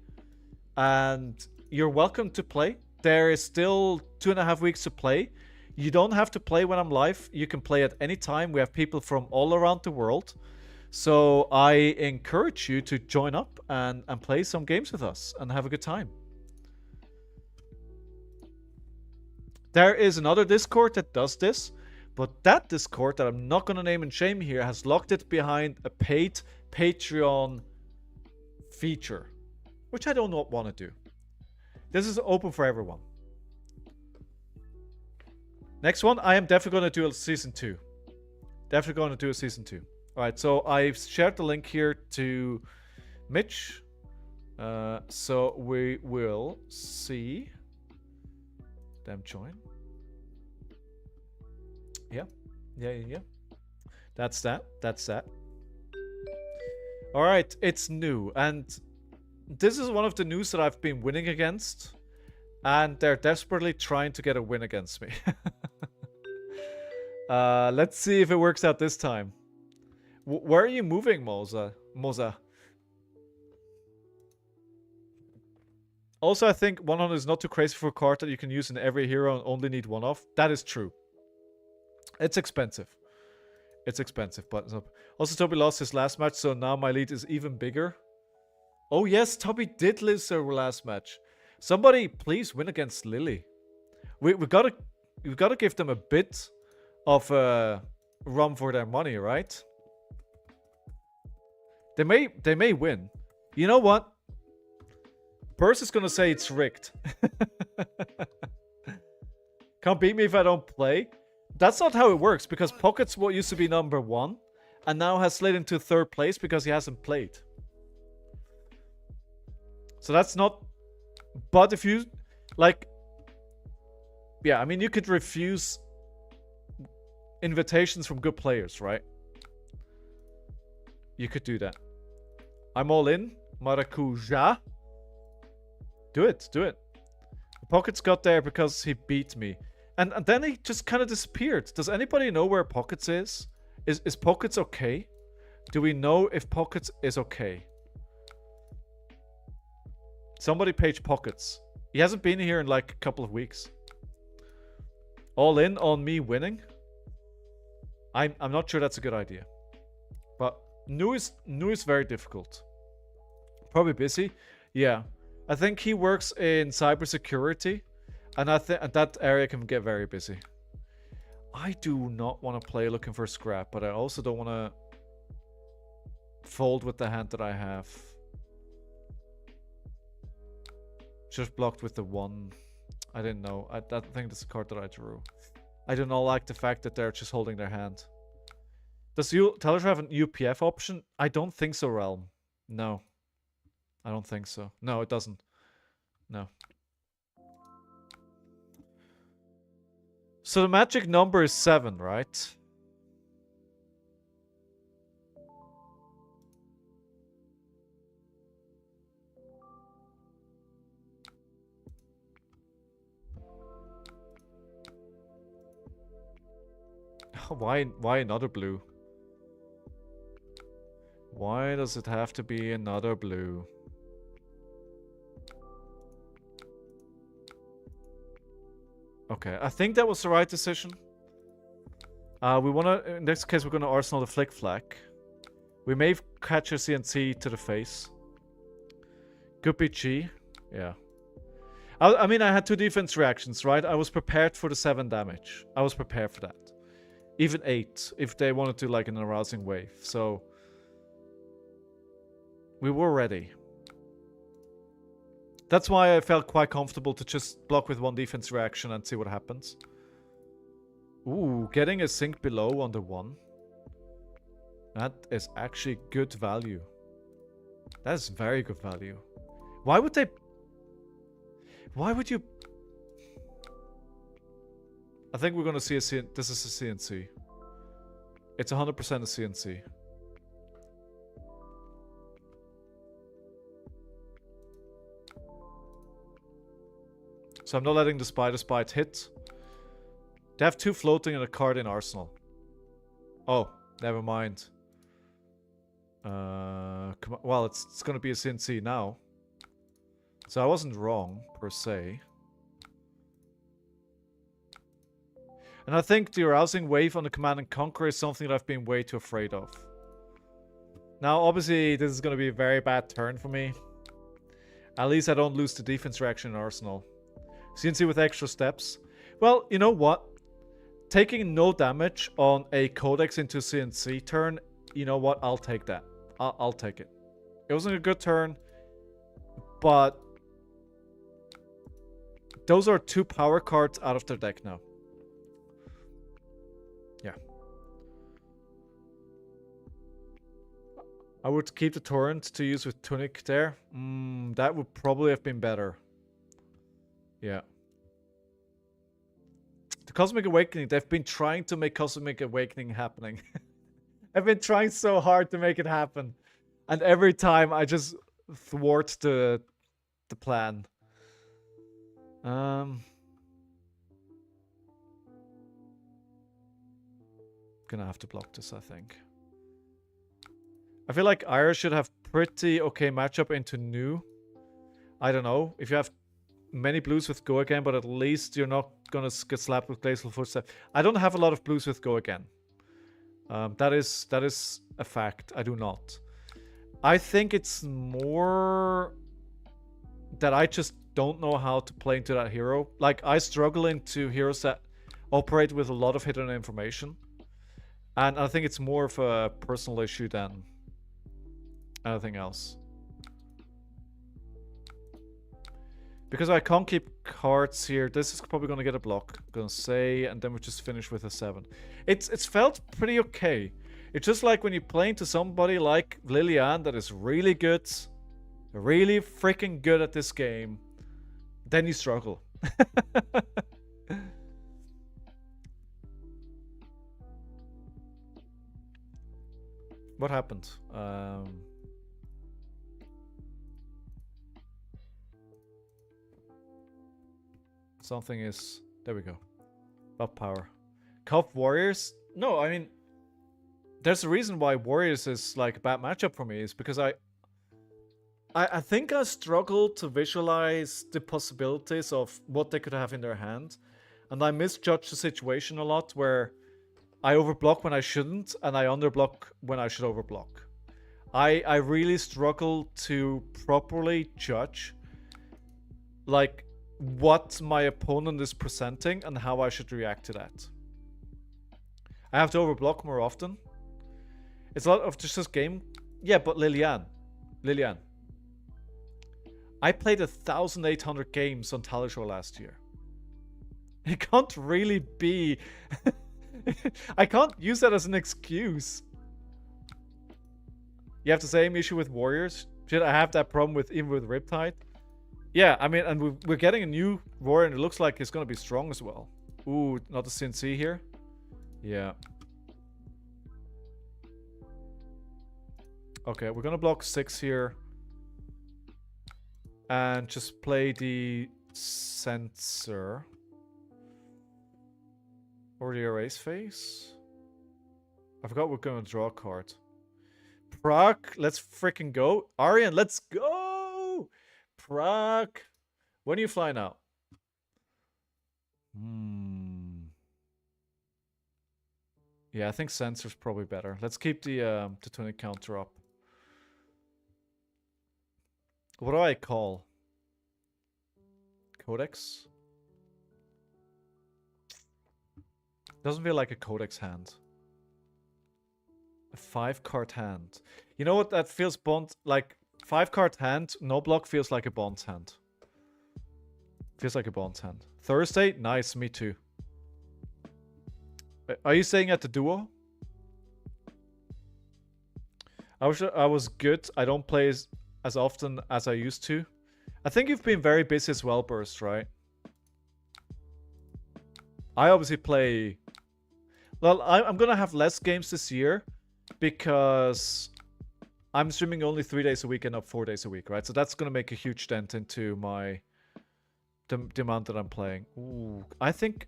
And you're welcome to play. There is still 2.5 weeks to play. You don't have to play when I'm live. You can play at any time. We have people from all around the world. So I encourage you to join up and play some games with us and have a good time. There is another Discord that does this, but that Discord that I'm not going to name and shame here has locked it behind a paid Patreon feature, which I don't want to do. This is open for everyone. Next one, I am definitely going to do a season 2. Definitely going to do a season 2. All right, so I've shared the link here to Mitch. So we will see them join. Yeah. That's that. All right, it's new. And this is one of the news that I've been winning against. And they're desperately trying to get a win against me. Let's see if it works out this time. Where are you moving, Moza? Also, I think 100 is not too crazy for a card that you can use in every hero and only need one of. That is true. It's expensive. But also, Toby lost his last match, so now my lead is even bigger. Oh yes, Toby did lose their last match. Somebody, please win against Lily. We've gotta give them a bit of a run for their money, right? They may win. You know what? Burst is gonna say it's rigged. Can't beat me if I don't play. That's not how it works, because Pocket's what used to be number 1 and now has slid into 3rd place because he hasn't played. So that's not... But if you... Like... Yeah, I mean, you could refuse invitations from good players, right? You could do that. I'm all in. Maracuja. Do it. Pockets got there because he beat me. And then he just kind of disappeared. Does anybody know where Pockets is? Is Pockets okay? Do we know if Pockets is okay? Somebody page Pockets. He hasn't been here in like a couple of weeks. All in on me winning? I'm not sure that's a good idea. But new is very difficult. Probably busy. Yeah. I think he works in cybersecurity. And I think that area can get very busy. I do not want to play looking for scrap, but I also don't want to fold with the hand that I have. Just blocked with the 1. I didn't know. I think that's a card that I drew. I do not like the fact that they're just holding their hand. Does Teller have an UPF option? I don't think so, Realm. No. I don't think so. No, it doesn't. No. So the magic number is 7, right? Why another blue? Why does it have to be another blue? Okay, I think that was the right decision. We wanna, in this case, we're gonna arsenal the Flick Flack. We may catch a CNC to the face. Could be Chi. Yeah. I mean, I had 2 defense reactions, right? I was prepared for the 7 damage. I was prepared for that. Even 8, if they wanted to, like, an arousing wave. So, we were ready. That's why I felt quite comfortable to just block with 1 defense reaction and see what happens. Ooh, getting a sync below on the 1. That is actually good value. That is very good value. Why would they... Why would you... I think we're gonna see a CNC. This is a CNC. It's 100% a CNC. So I'm not letting the Spider's Bite hit. They have 2 floating and a card in Arsenal. Oh, never mind. Come on. Well, it's gonna be a CNC now. So I wasn't wrong, per se. And I think the arousing wave on the Command and Conquer is something that I've been way too afraid of. Now, obviously, this is going to be a very bad turn for me. At least I don't lose the defense reaction in Arsenal. CNC with extra steps. Well, you know what? Taking no damage on a Codex into CNC turn, you know what? I'll take that. I'll take it. It wasn't a good turn, but those are 2 power cards out of their deck now. Yeah. I would keep the Torrent to use with Tunic there. That would probably have been better. Yeah. The Cosmic Awakening, they've been trying to make Cosmic Awakening happening. I've been trying so hard to make it happen. And every time I just thwart the plan. Gonna have to block this, I think. I feel like Ira should have pretty okay matchup into new. I don't know. If you have many blues with Go Again, but at least you're not gonna get slapped with Glacial Footstep. I don't have a lot of blues with Go Again. That is a fact. I do not. I think it's more that I just don't know how to play into that hero. Like, I struggle into heroes that operate with a lot of hidden information. And I think it's more of a personal issue than anything else. Because I can't keep cards here, this is probably going to get a block. I'm going to say, and then we just finish with a 7. It's felt pretty okay. It's just like when you play into somebody like Liliane that is really good, really freaking good at this game, then you struggle. What happened? Something is... There we go. Buff power. Cup Warriors? No, I mean... There's a reason why Warriors is like a bad matchup for me. Is because I think I struggle to visualize the possibilities of what they could have in their hand. And I misjudge the situation a lot where I overblock when I shouldn't, and I underblock when I should overblock. I really struggle to properly judge like what my opponent is presenting and how I should react to that. I have to overblock more often. It's a lot of just this game. Yeah, but Liliane. I played 1,800 games on Talisho last year. It can't really be... I can't use that as an excuse. You have the same issue with Warriors? Should I have that problem with even with Riptide? Yeah, I mean, and we're getting a new Warrior and it looks like it's going to be strong as well. Ooh, not the CNC here? Yeah. Okay, we're going to block 6 here. And just play the Sensor. Or the Erase Phase? I forgot we're going to draw a card. Proc, let's freaking go. Arian, let's go! Proc. When are you flying out? Yeah, I think Sensor's probably better. Let's keep the Tunic counter up. What do I call? Codex? Doesn't feel like a Codex hand. A 5-card hand. You know what that feels Bond like? 5-card hand, no block feels like a Bond's hand. Feels like a Bond's hand. Thursday? Nice, me too. Are you saying at the duo? I was good. I don't play as often as I used to. I think you've been very busy as well, Burst, right? I obviously play... Well, I'm gonna have less games this year because I'm streaming only 3 days a week and not 4 days a week, right? So that's gonna make a huge dent into my the amount that I'm playing. Ooh, I think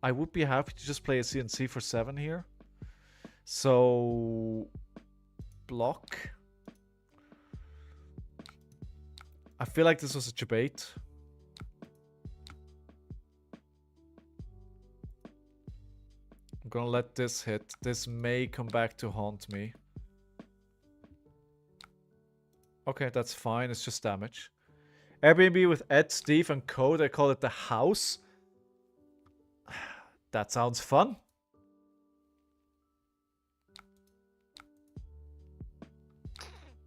I would be happy to just play a CNC for 7 here. So block. I feel like this was a debate. I'm gonna let this hit. This may come back to haunt me. Okay, that's fine. It's just damage. Airbnb with Ed, Steve, and Co. They call it the house. That sounds fun.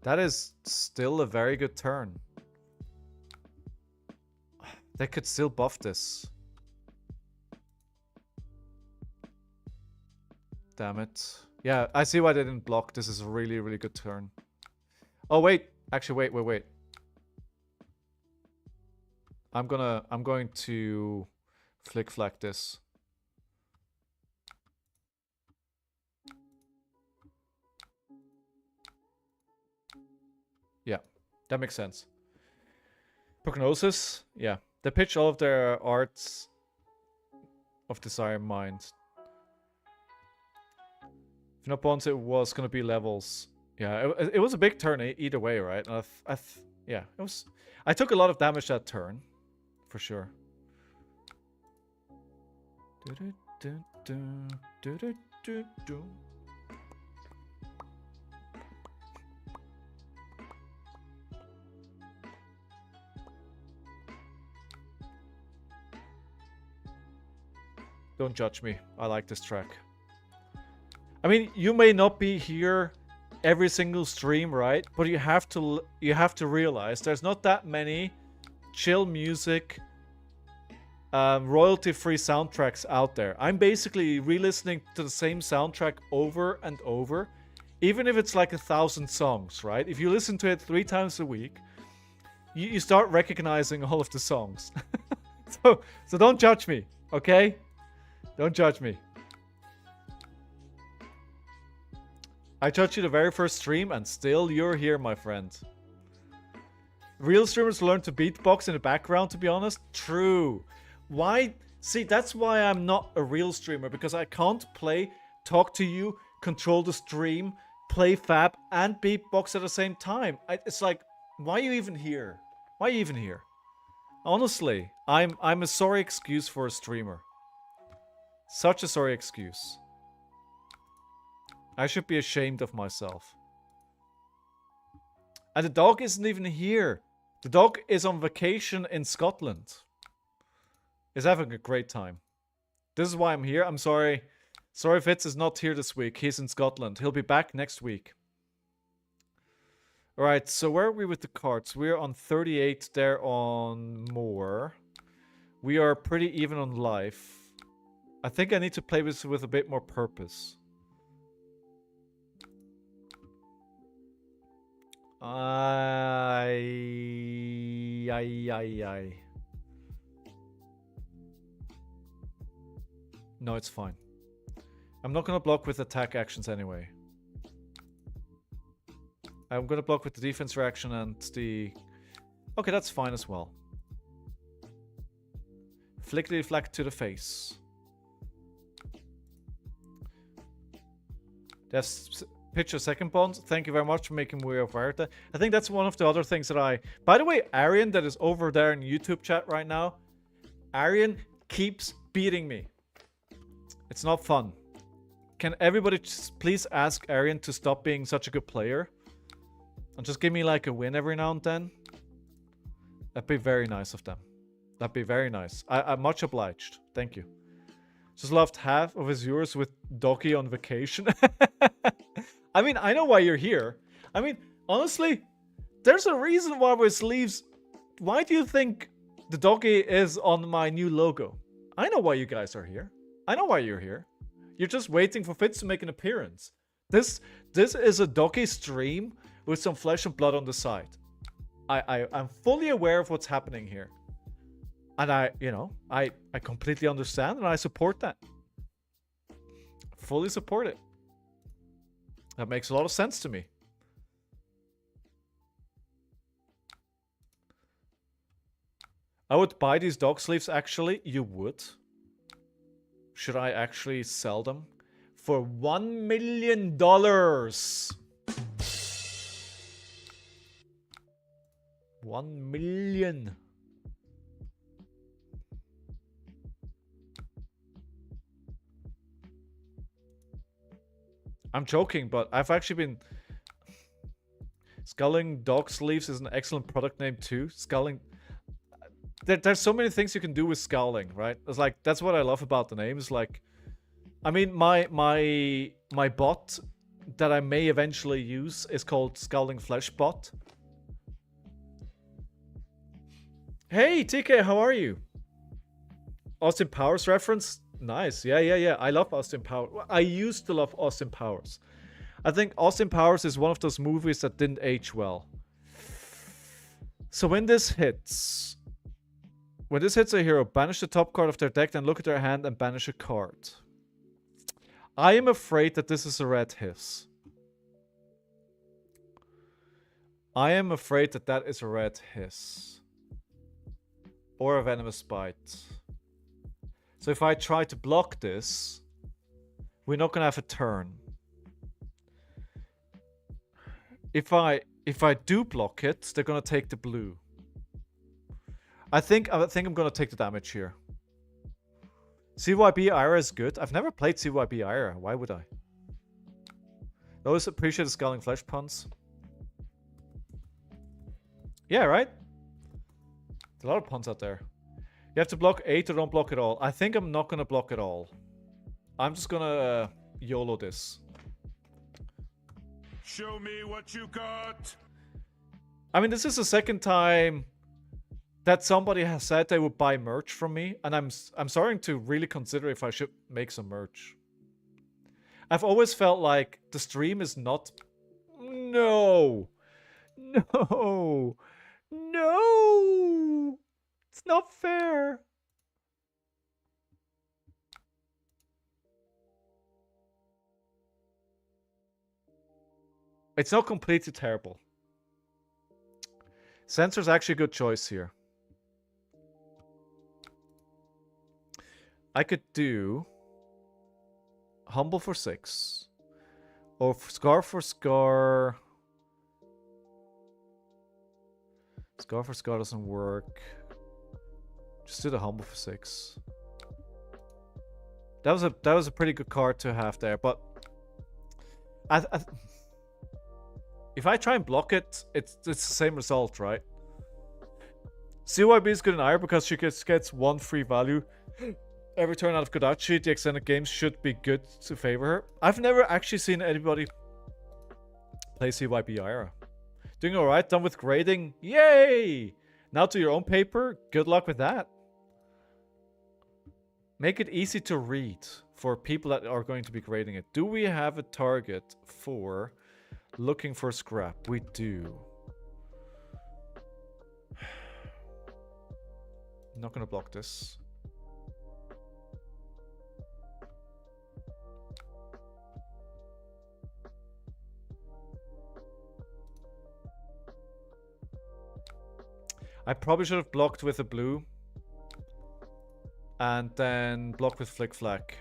That is still a very good turn. They could still buff this. Damn it. Yeah, I see why they didn't block. This is a really, really good turn. Oh, wait. Actually, wait. I'm going to flick flack this. Yeah, that makes sense. Prognosis, yeah. They pitch all of their arts of Desire Mind. If not bonds, it was gonna be levels. Yeah, it was a big turn either way, right? Yeah, it was. I took a lot of damage that turn, for sure. Don't judge me. I like this track. I mean, you may not be here every single stream, right? But you have to realize there's not that many chill music, royalty-free soundtracks out there. I'm basically re-listening to the same soundtrack over and over, even if it's like 1,000 songs, right? If you listen to it 3 times a week, you start recognizing all of the songs. So don't judge me, okay? Don't judge me. I judged you the very first stream, and still you're here, my friend. Real streamers learn to beatbox in the background, to be honest. True. Why? See, that's why I'm not a real streamer, because I can't play, talk to you, control the stream, play FAB, and beatbox at the same time. It's like, why are you even here? Why are you even here? Honestly, I'm a sorry excuse for a streamer. Such a sorry excuse. I should be ashamed of myself. And the dog isn't even here. The dog is on vacation in Scotland. He's having a great time. This is why I'm here. I'm sorry. Sorry Fitz is not here this week. He's in Scotland. He'll be back next week. Alright, so where are we with the cards? We're on 38. They're on more. We are pretty even on life. I think I need to play this with a bit more purpose. No, it's fine. I'm not gonna block with attack actions anyway. I'm gonna block with the defense reaction and the... Okay, that's fine as well. Flickety flack to the face. That's... Pitch a second bond. Thank you very much for making me aware of that. I think that's one of the other things that I... By the way, Arian, that is over there in YouTube chat right now, Arian keeps beating me. It's not fun. Can everybody just please ask Arian to stop being such a good player? And just give me like a win every now and then? That'd be very nice of them. That'd be very nice. I'm much obliged. Thank you. Just loved half of his viewers with Doggy on vacation. I mean, I know why you're here. I mean, honestly, there's a reason why my sleeves... Why do you think the doggy is on my new logo? I know why you guys are here. I know why you're here. You're just waiting for Fitz to make an appearance. This is a doggy stream with some flesh and blood on the side. I'm fully aware of what's happening here. And I completely understand and I support that. Fully support it. That makes a lot of sense to me. I would buy these dog sleeves, actually. You would. Should I actually sell them? For $1 million. $1 million. I'm joking, but I've actually been... Sculling dog sleeves is an excellent product name too. Sculling... There's so many things you can do with Scowling, right? It's like, that's what I love about the name. It's like... I mean, my bot that I may eventually use is called Scowling Flesh Bot. Hey, TK, how are you? Austin Powers reference? Nice. Yeah. I love Austin Powers. I used to love Austin Powers. I think Austin Powers is one of those movies that didn't age well. So when this hits a hero, banish the top card of their deck, then look at their hand and banish a card. I am afraid that this is a red hiss. I am afraid that that is a red hiss. Or a venomous bite. So if I try to block this, we're not gonna have a turn. If I do block it, they're gonna take the blue. I think I'm gonna take the damage here. CYB Ira is good. I've never played CYB Ira. Why would I? Those appreciate the Scowling Flesh puns. Yeah, right? There's a lot of puns out there. You have to block 8 or don't block at all. I think I'm not gonna block at all. I'm just gonna YOLO this. Show me what you got. I mean, this is the second time that somebody has said they would buy merch from me, and I'm starting to really consider if I should make some merch. I've always felt like the stream is not... No! It's not fair! It's not completely terrible. Sensor's actually a good choice here. I could do Humble for 6. Or Scar for Scar. Scar for Scar doesn't work. Just do the Humble for 6. That was a pretty good card to have there, but if I try and block it, it's the same result, right? CYB is good in Ire because she gets 1 free value every turn out of Kodachi. The extended games should be good to favor her. I've never actually seen anybody play CYB Ira. Doing alright, done with grading. Yay! Now to your own paper. Good luck with that. Make it easy to read for people that are going to be grading it. Do we have a target for looking for scrap? We do. I'm not going to block this. I probably should have blocked with a blue. And then blocked with Flick Flack.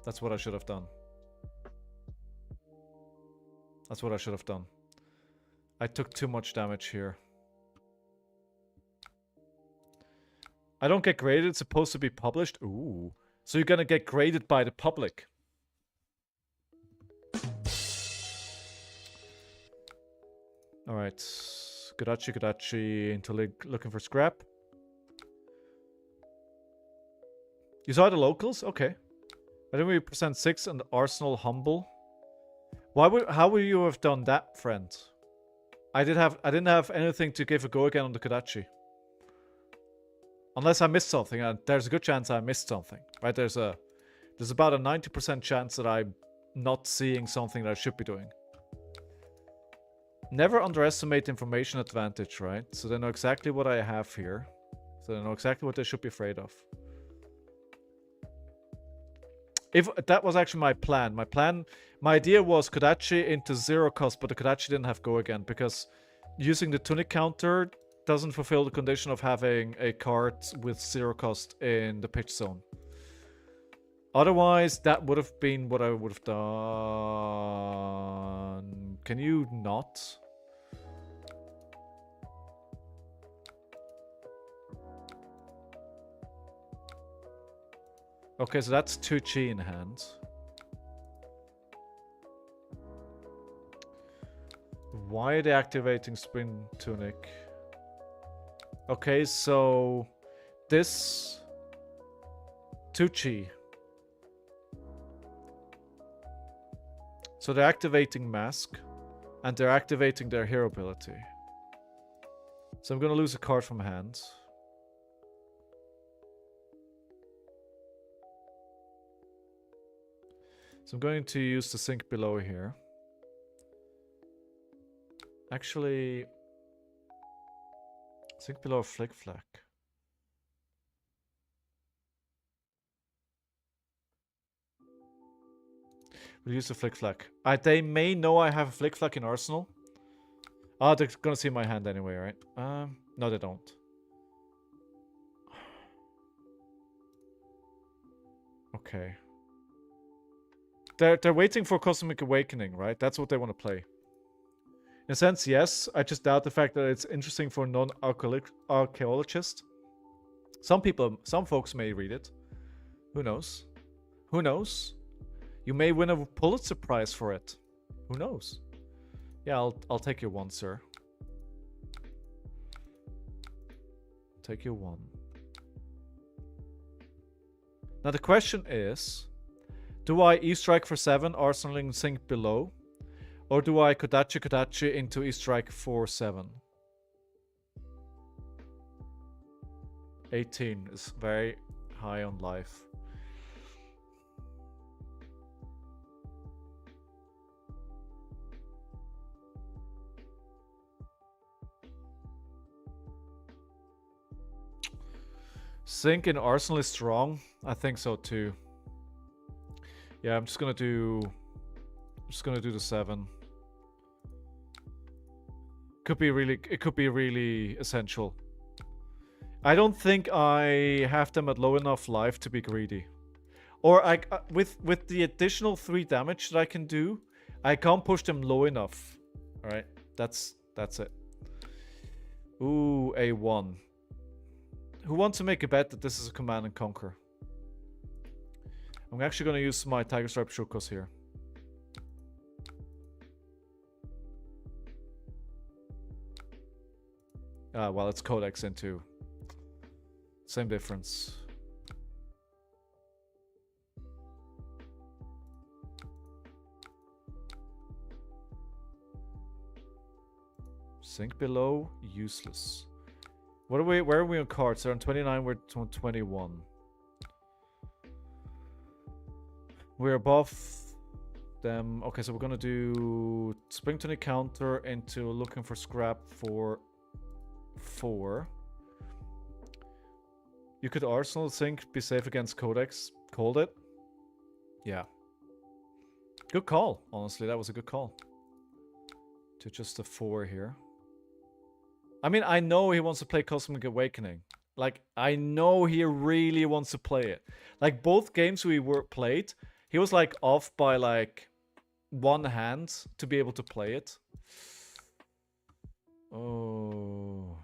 That's what I should have done. That's what I should have done. I took too much damage here. I don't get graded. It's supposed to be published. Ooh. So you're gonna get graded by the public. Alright. Kodachi into looking for scrap. You saw the locals? Okay. I think we present 6 and Arsenal Humble. How would you have done that, friend? I didn't have anything to give a go again on the Kodachi. Unless I missed something, and there's a good chance I missed something. Right? There's about a 90% chance that I'm not seeing something that I should be doing. Never underestimate information advantage, right? So they know exactly what I have here. So they know exactly what they should be afraid of. If that was actually my plan. My idea was Kodachi into 0 cost, but the Kodachi didn't have go again because using the tunic counter doesn't fulfill the condition of having a card with 0 cost in the pitch zone. Otherwise, that would have been what I would have done. Can you not? Okay, so that's 2 chi in hand. Why are they activating Spring Tunic? Okay, so this 2 chi. So they're activating Mask, and they're activating their hero ability. So I'm gonna lose a card from hand. So I'm going to use the Sink Below here. Actually, Sink Below Flick Flack. We'll use the Flick Flack. They may know I have a Flick Flack in Arsenal. Oh, they're gonna see my hand anyway, right? No, they don't. Okay. They're waiting for Cosmic Awakening, right? That's what they want to play. In a sense, yes. I just doubt the fact that it's interesting for non-archaeologists. Some folks may read it. Who knows? Who knows? You may win a Pulitzer Prize for it. Who knows? Yeah, I'll take your 1, sir. Take your 1. Now the question is, do I E-Strike for 7, Arsenaling Sink Below? Or do I Kodachi into E-Strike for 7? 18 is very high on life. Sink in Arsenal is strong. I think so too. Yeah, I'm just gonna do the 7. It could be really essential. I don't think I have them at low enough life to be greedy. Or with the additional 3 damage that I can do, I can't push them low enough. All right, that's it. Ooh, A1. Who wants to make a bet that this is a Command and Conquer? I'm actually going to use my Tiger Stripe Shukos here. Well, it's Codex into. Same difference. Sink Below, useless. Where are we on cards? They're on 29, we're on 21. We're above them. Okay, so we're gonna do Spring Tunic counter into looking for scrap for 4. You could Arsenal Sink, be safe against Codex. Called it? Yeah. Good call, honestly, that was a good call. To just a 4 here. I mean, I know he wants to play Cosmic Awakening. Like, I know he really wants to play it. Like, both games we played, he was, like, off by, like, 1 hand to be able to play it. Oh.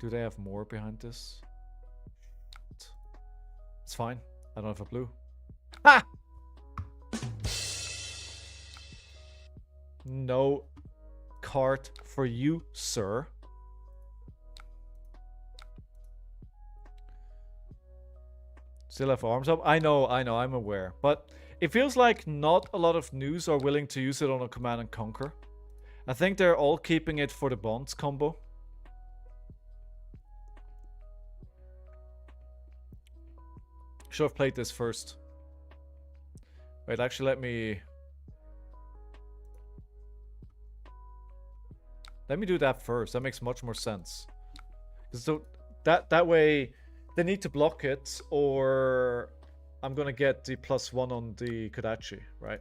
Do they have more behind this? It's fine. I don't have a blue. Ha! No card for you, sir. Still have arms up? I know, I'm aware. But it feels like not a lot of news are willing to use it on a Command and Conquer. I think they're all keeping it for the Bonds combo. Should have played this first. Wait, actually let me do that first. That makes much more sense. So that way they need to block it, or I'm gonna get the +1 on the Kodachi, right?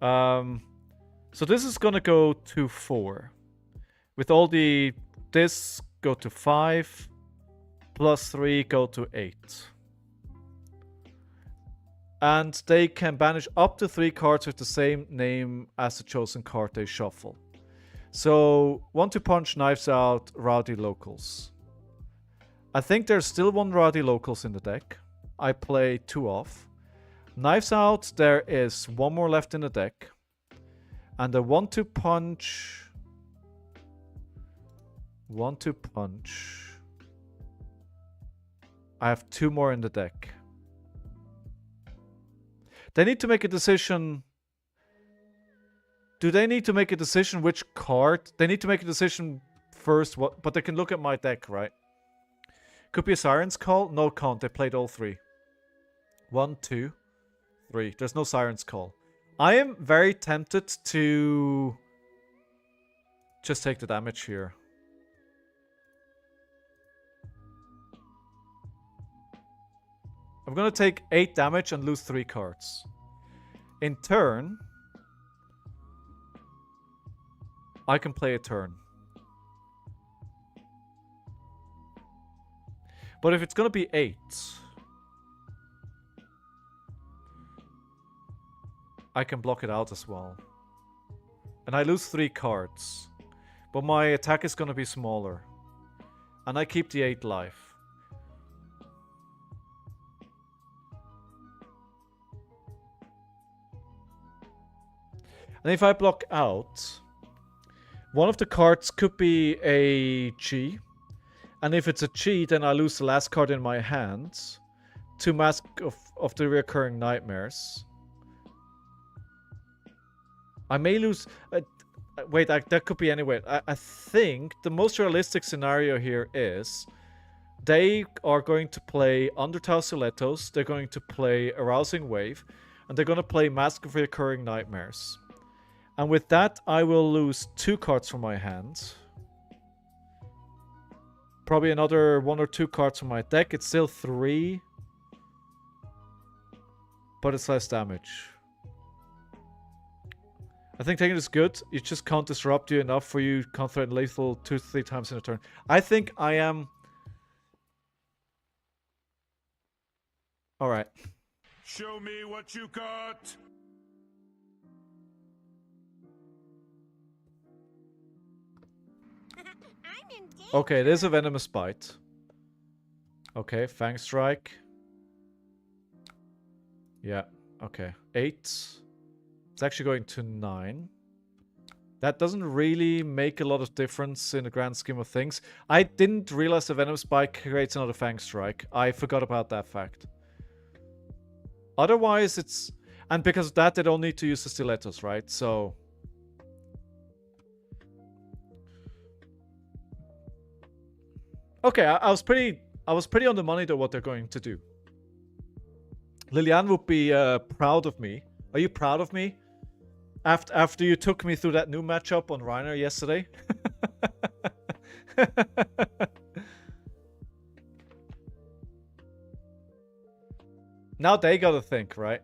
So this is gonna go to 4. With all the... This go to 5. Plus 3 go to 8. And they can banish up to 3 cards with the same name as the chosen card they shuffle. So, 1-2 punch, Knives Out, Rowdy Locals. I think there's still 1 Rowdy Locals in the deck. I play 2 off. Knives Out, there is 1 more left in the deck. And the 1-2 punch... 1-2 punch... I have 2 more in the deck. They need to make a decision. Do they need to make a decision which card? They need to make a decision first, but they can look at my deck, right? Could be a Siren's Call. No, can't. They played all 3. 1, 2, 3. There's no Siren's Call. I am very tempted to just take the damage here. I'm gonna take 8 damage and lose 3 cards. In turn, I can play a turn. But if it's gonna be 8, I can block it out as well. And I lose 3 cards. But my attack is gonna be smaller. And I keep the 8 life. And if I block out, one of the cards could be a G. And if it's a G, then I lose the last card in my hand to Mask of the Recurring Nightmares. I may lose... wait, that could be anyway. I think the most realistic scenario here is they are going to play Undertale Stilettos, they're going to play Arousing Wave, and they're going to play Mask of Recurring Nightmares. And with that, I will lose 2 cards from my hand. Probably another 1 or 2 cards from my deck. It's still 3. But it's less damage. I think taking it is good. It just can't disrupt you enough for you to concentrate lethal 2-3 times in a turn. I think I am... Alright. Show me what you got. Okay, there's a Venomous Bite. Okay, Fang Strike. Yeah, okay. 8. It's actually going to 9. That doesn't really make a lot of difference in the grand scheme of things. I didn't realize the Venomous Bite creates another Fang Strike. I forgot about that fact. Otherwise, it's... And because of that, they don't need to use the Stilettos, right? So... Okay, I was pretty on the money though what they're going to do. Liliane would be proud of me. Are you proud of me? After you took me through that new matchup on Reiner yesterday? Now they gotta think, right?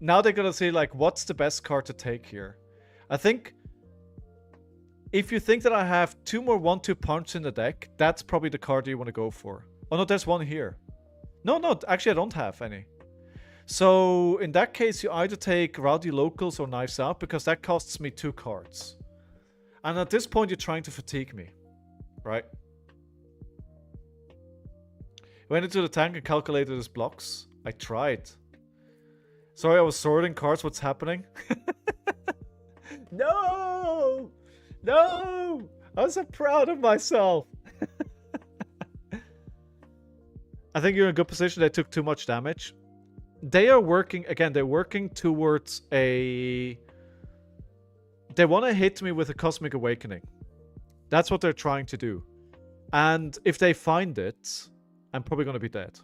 Now they gotta see, like, what's the best card to take here? I think... If you think that I have 2 more 1-2 punch in the deck, that's probably the card you want to go for. Oh no, there's 1 here. No, actually I don't have any. So in that case, you either take Rowdy Locals or Knives Out, because that costs me 2 cards. And at this point, you're trying to fatigue me, right? Went into the tank and calculated his blocks. I tried. Sorry, I was sorting cards. What's happening? No! No! I'm so proud of myself. I think you're in a good position. They took too much damage. They are working... Again, they're working towards a... They want to hit me with a Cosmic Awakening. That's what they're trying to do. And if they find it, I'm probably going to be dead.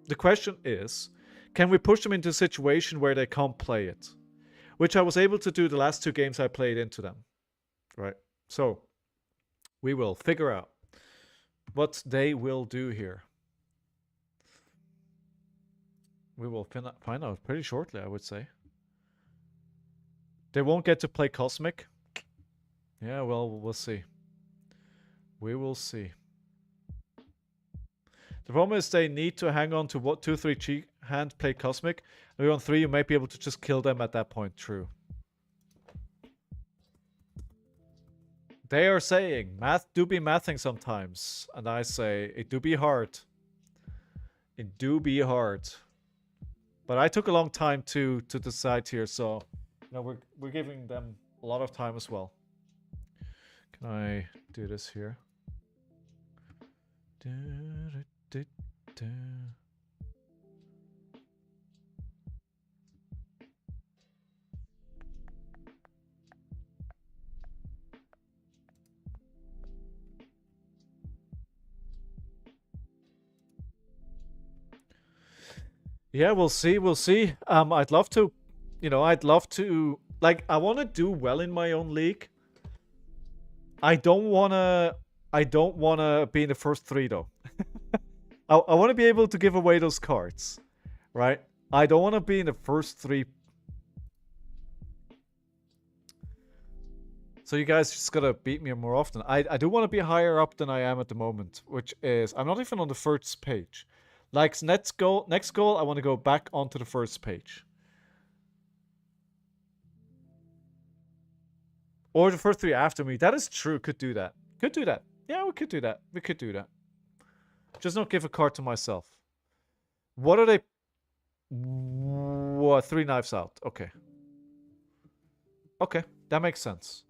The question is, can we push them into a situation where they can't play it? Which I was able to do the last 2 games I played into them. Right? So, we will figure out what they will do here. We will find out pretty shortly, I would say. They won't get to play Cosmic. Yeah, well, we'll see. We will see. The problem is they need to hang on to what 2-3 cheek hand, play Cosmic. If you're on 3, you might be able to just kill them at that point. True. They are saying math do be mathing sometimes, and I say it do be hard. It do be hard. But I took a long time to decide here, so you know we're giving them a lot of time as well. Can I do this here? Yeah, we'll see. We'll see. I'd love to, you know, I'd love to. Like, I want to do well in my own league. I don't wanna be in the first 3 though. I want to be able to give away those cards, right? I don't want to be in the first 3. So you guys just gotta beat me more often. I do want to be higher up than I am at the moment, which is I'm not even on the first page. Like next goal, I want to go back onto the first page. Or the first 3 after me. That is true. Could do that. Could do that. Yeah, we could do that. We could do that. Just not give a card to myself. What are they? What? 3 knives out. Okay. Okay. That makes sense.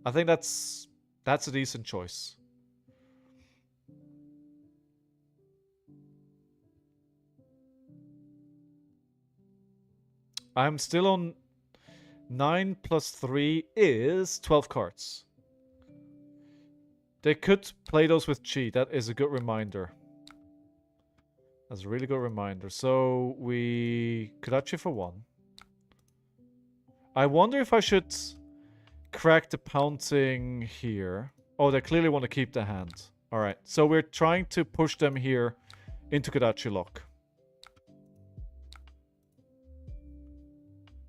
I think that's a decent choice. I'm still on 9 plus 3 is 12 cards. They could play those with chi. That is a good reminder. That's a really good reminder. So we could actually for 1. I wonder if I should crack the pouncing here. Oh, they clearly want to keep the hand. Alright, so we're trying to push them here into Kodachi lock.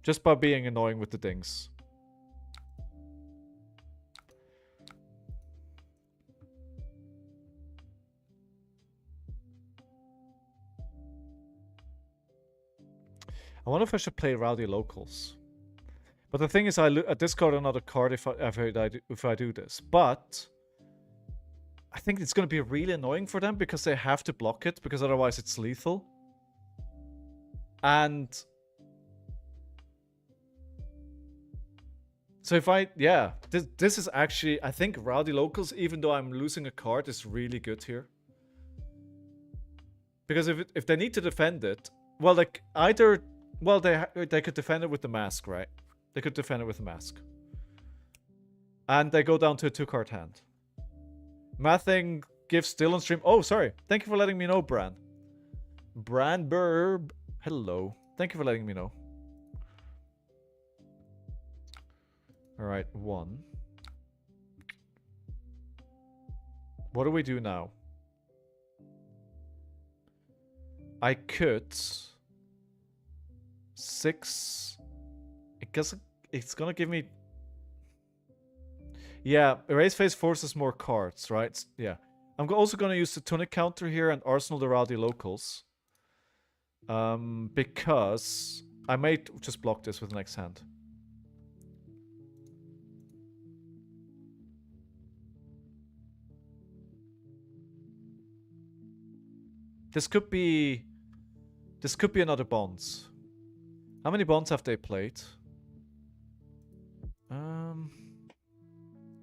Just by being annoying with the dings. I wonder if I should play Rowdy Locals. But the thing is, I discard another card if I do this. But I think it's going to be really annoying for them because they have to block it, because otherwise it's lethal. And so if this is actually, I think Rowdy Locals, even though I'm losing a card, is really good here. Because if they need to defend it, well, like either, well, they could defend it with the mask, right? They could defend it with a mask. And they go down to a 2-card hand. Mathing gives still on stream. Oh, sorry. Thank you for letting me know, Bran. Bran Burb. Hello. Thank you for letting me know. Alright, 1. What do we do now? I could 6. It's gonna give me... Yeah, Erase Phase forces more cards, right? Yeah. I'm also gonna use the Tunic counter here and Arsenal the Rowdy Locals. Because I might just block this with the next hand. This could be another Bonds. How many Bonds have they played?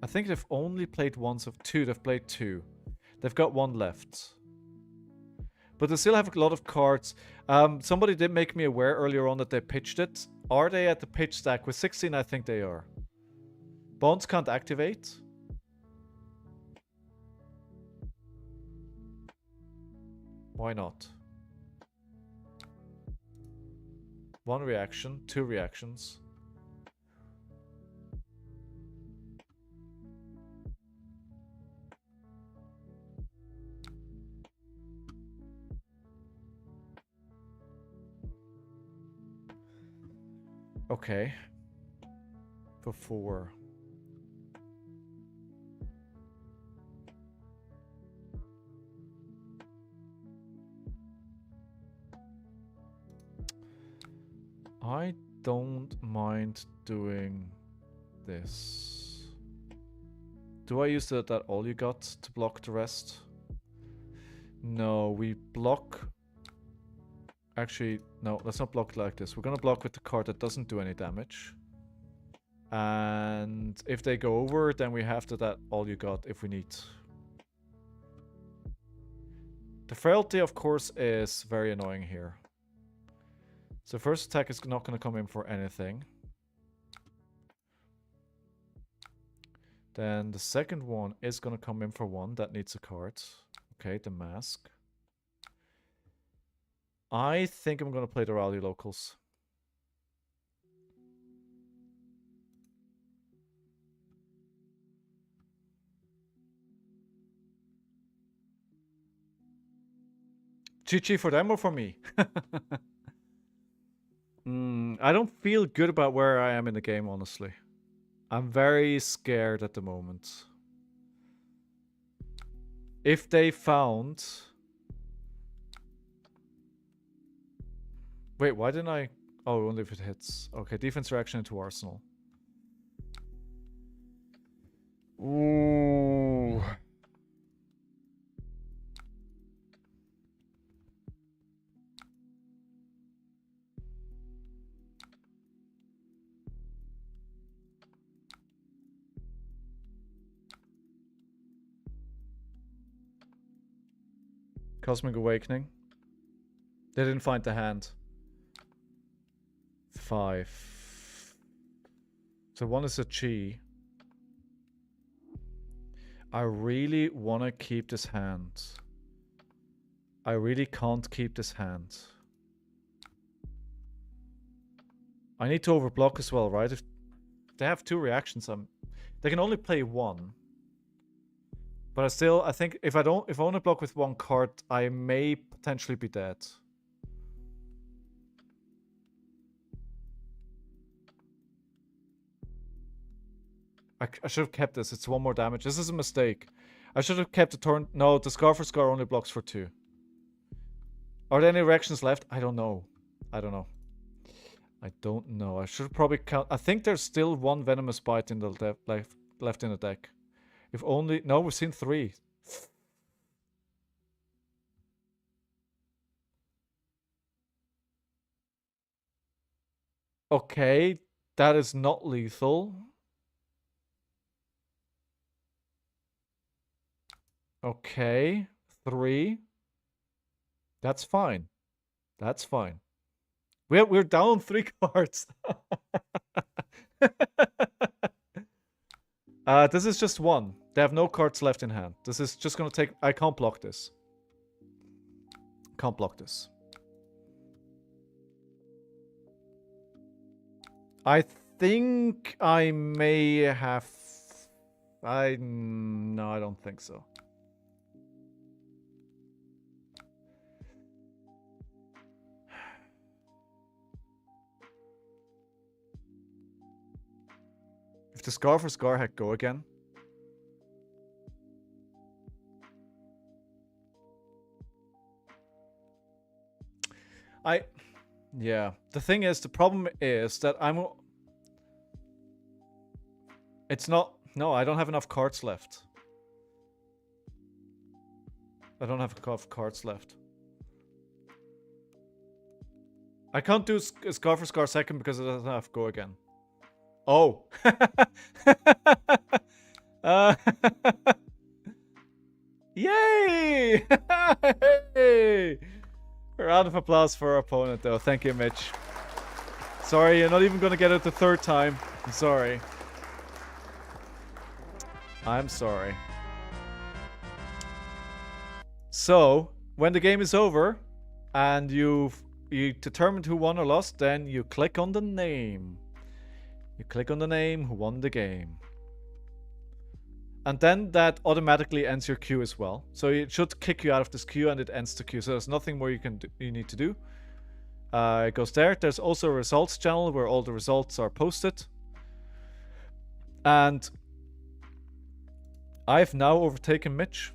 I think they've only played once of 2. They've played 2. They've got 1 left. But they still have a lot of cards. Somebody did make me aware earlier on that they pitched it. Are they at the pitch stack? With 16, I think they are. Bonds can't activate. Why not? 1 reaction, 2 reactions. Okay. for 4. I don't mind doing this. Do I use that all you got to block the rest? No, we block... Actually, no, let's not block like this. We're gonna block with the card that doesn't do any damage. And if they go over, then we have that all you got if we need. The frailty, of course, is very annoying here. So first attack is not going to come in for anything. Then the second one is going to come in for 1. That needs a card. Okay, the mask. I think I'm going to play the rally locals. GG for them or for me? I don't feel good about where I am in the game, honestly. I'm very scared at the moment. If they found... Wait, why didn't I... Oh, only if it hits. Okay, defense reaction into Arsenal. Ooh... Cosmic Awakening. They didn't find the hand. 5. So 1 is a chi. I really want to keep this hand. I really can't keep this hand. I need to overblock as well, right? If they have 2 reactions, they can only play 1. But I think if I only block with 1 card, I may potentially be dead. I should have kept this. It's 1 more damage. This is a mistake. I should have kept the turn. No, the Scar for Scar only blocks for 2. Are there any reactions left? I don't know. I don't know. I don't know. I should probably count. I think there's still 1 Venomous Bite in the left in the deck. If only... No, we've seen 3. Okay, that is not lethal. Okay, 3. That's fine. That's fine. We're down 3 cards. This is just 1. They have no cards left in hand. This is just gonna take... I can't block this. Can't block this. I think I may have... No, I don't think so. If the Scar for Scar had go again. Yeah. The thing is, the problem is that it's not... No, I don't have enough cards left. I don't have enough cards left. I can't do Scar for Scar second because it doesn't have go again. Oh. Yay! Hey! Round of applause for our opponent, though. Thank you, Mitch. Sorry, you're not even going to get it the 3rd time. I'm sorry. I'm sorry. So, when the game is over, and you determined who won or lost, then you click on the name. You click on the name who won the game. And then that automatically ends your queue as well. So it should kick you out of this queue and it ends the queue. So there's nothing more you need to do. It goes there. There's also a results channel where all the results are posted. And I've now overtaken Mitch.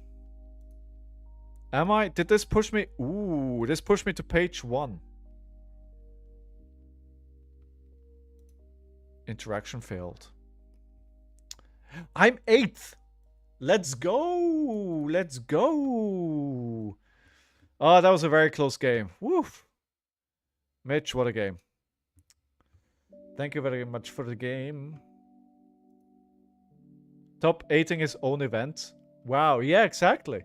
Am I? Did this push me? Ooh, this pushed me to page 1. Interaction failed. I'm 8th. Let's go. Let's go. Oh, that was a very close game. Woof. Mitch, what a game. Thank you very much for the game. Top 8ing his own event. Wow, yeah, exactly.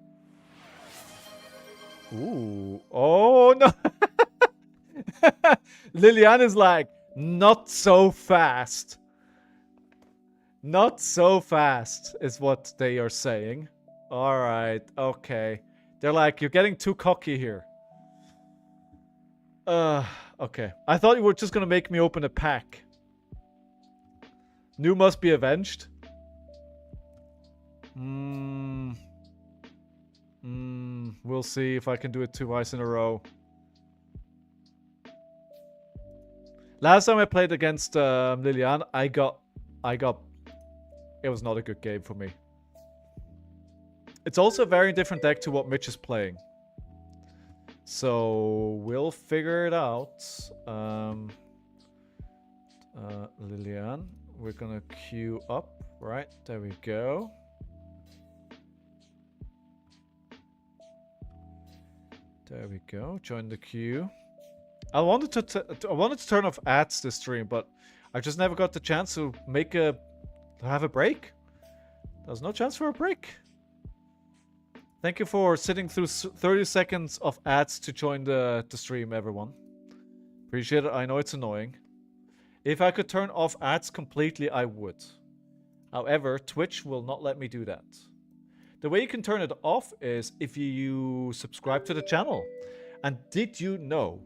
Ooh. Oh, no. Liliane is like, not so fast. Not so fast is what they are saying. Alright, okay. They're like, you're getting too cocky here. Okay. I thought you were just gonna make me open a pack. New must be avenged. We'll see if I can do it twice in a row. Last time I played against Liliane, I got... It was not a good game for me. It's also a very different deck to what Mitch is playing. So, we'll figure it out. Liliane, we're gonna queue up. Right, there we go. There we go. Join the queue. I wanted to turn off ads this stream, but I just never got the chance to have a break. There's no chance for a break. Thank you for sitting through 30 seconds of ads to join the stream, everyone. Appreciate it. I know it's annoying. If I could turn off ads completely, I would. However, Twitch will not let me do that. The way you can turn it off is if you subscribe to the channel. And did you know,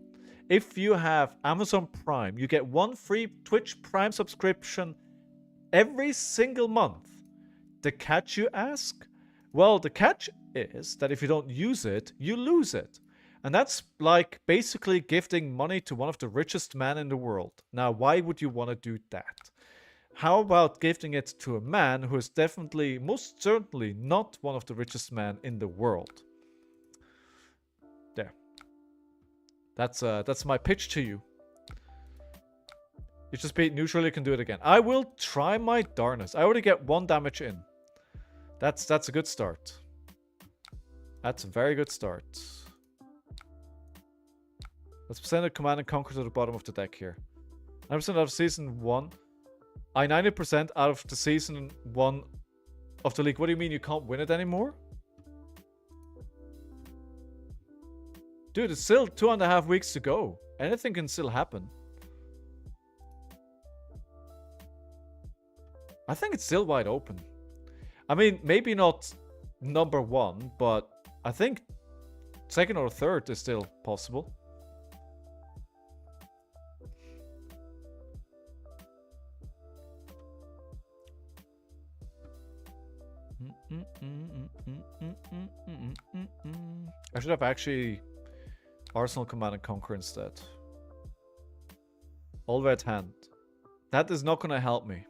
if you have Amazon Prime, you get 1 free Twitch Prime subscription every single month. The catch, you ask? Well, the catch is that if you don't use it, you lose it. And that's like basically gifting money to one of the richest men in the world. Now, why would you want to do that? How about gifting it to a man who is definitely, most certainly, not one of the richest men in the world? There. That's my pitch to you. You just beat neutral, you can do it again. I will try my darnest. I already get 1 damage in. That's a good start. That's a very good start. Let's send a Command and Conquer to the bottom of the deck here. 90% out of season 1. 90% out of the season 1 of the league. What do you mean you can't win it anymore? Dude, it's still 2.5 weeks to go. Anything can still happen. I think it's still wide open. I mean, maybe not number 1, but I think 2nd or 3rd is still possible. I should have actually Arsenal Command and Conquer instead. All red hand. That is not going to help me.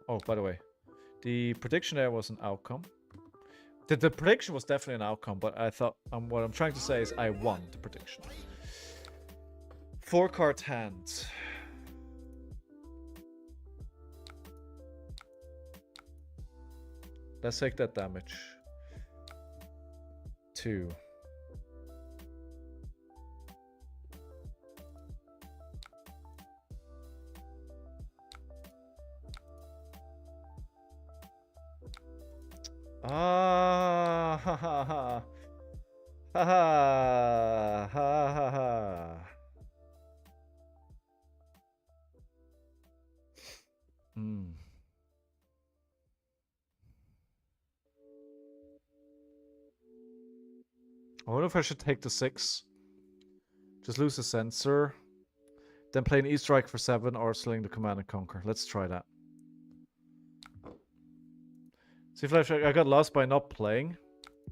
Oh, by the way, the prediction there was an outcome. The prediction was definitely an outcome, but I thought what I'm trying to say is I won the prediction. 4-card hand. Let's take that damage. 2. Ah, ha ha ha. Ha ha. Ha ha ha. I wonder if I should take the 6. Just lose the sensor. Then play an E-Strike for 7 or sling the Command and Conquer. Let's try that. See if I got lost by not playing.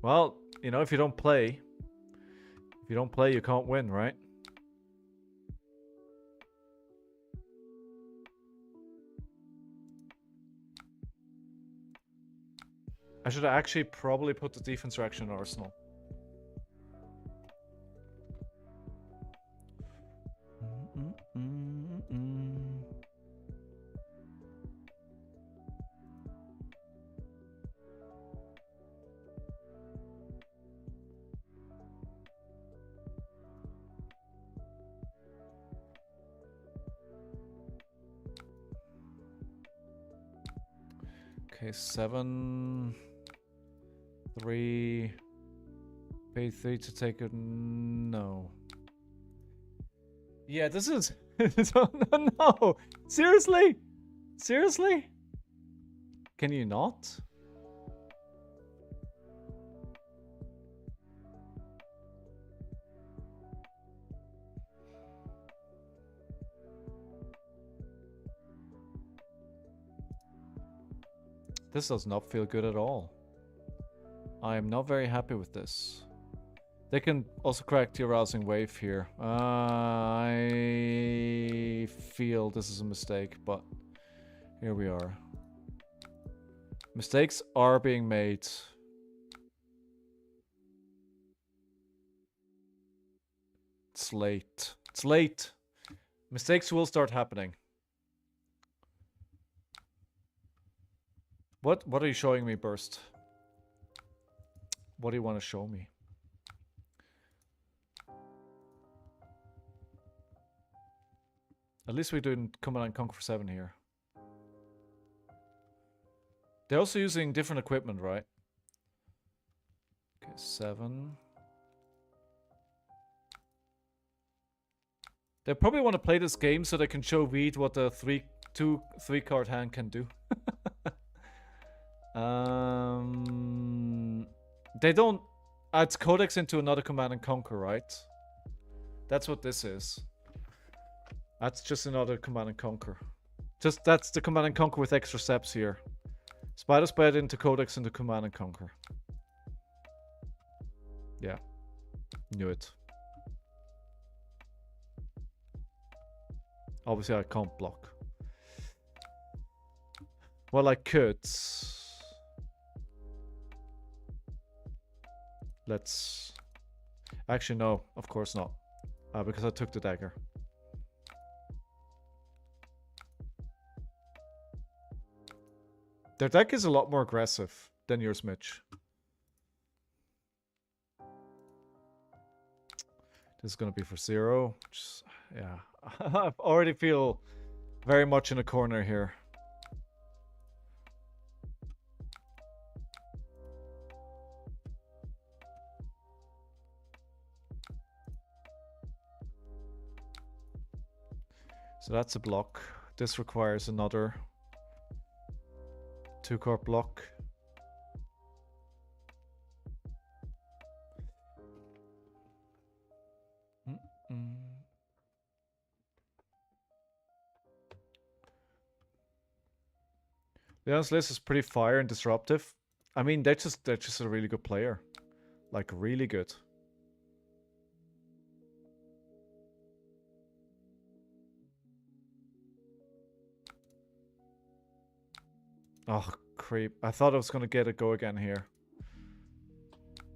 Well, you know, if you don't play, you can't win, right? I should actually probably put the defense reaction in Arsenal. Okay, 7, 3, pay 3 to take it. No. Yeah, this is. No. Seriously? Seriously? Can you not? This does not feel good at all. I am not very happy with this. They can also correct your rousing wave here. I feel this is a mistake, but here we are. Mistakes are being made. It's late. It's late. Mistakes will start happening. What are you showing me, Burst? What do you want to show me? At least we didn't Command and Conquer 7 here. They're also using different equipment, right? Okay, 7. They probably want to play this game so they can show Veed what the 3 card hand can do. They don't add Codex into another Command and Conquer, right? That's what this is. That's just another Command and Conquer. That's the Command and Conquer with extra steps here. Spider Sped into Codex into Command and Conquer. Yeah. Knew it. Obviously I can't block. Well, I could. Let's... Actually, no. Of course not. Because I took the dagger. Their deck is a lot more aggressive than yours, Mitch. This is going to be for 0. Just, yeah. I already feel very much in a corner here. So that's a block. This requires another 2-card block. Leon's list is pretty fire and disruptive. I mean, they're just a really good player. Like, really good. Oh, creep. I thought I was going to get a go again here.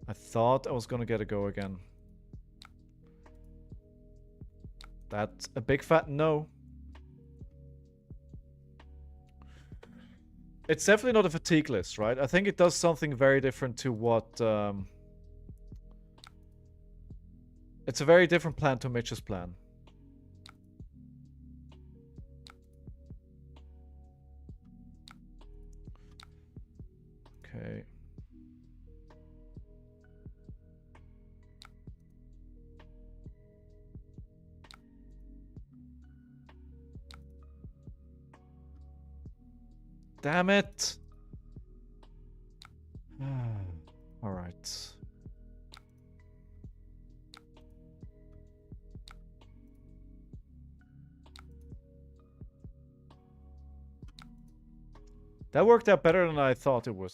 I thought I was going to get a go again. That's a big fat no. It's definitely not a fatigue list, right? I think it does something very different to what... It's a very different plan to Mitch's plan. Okay. Damn it! All right. That worked out better than I thought it would.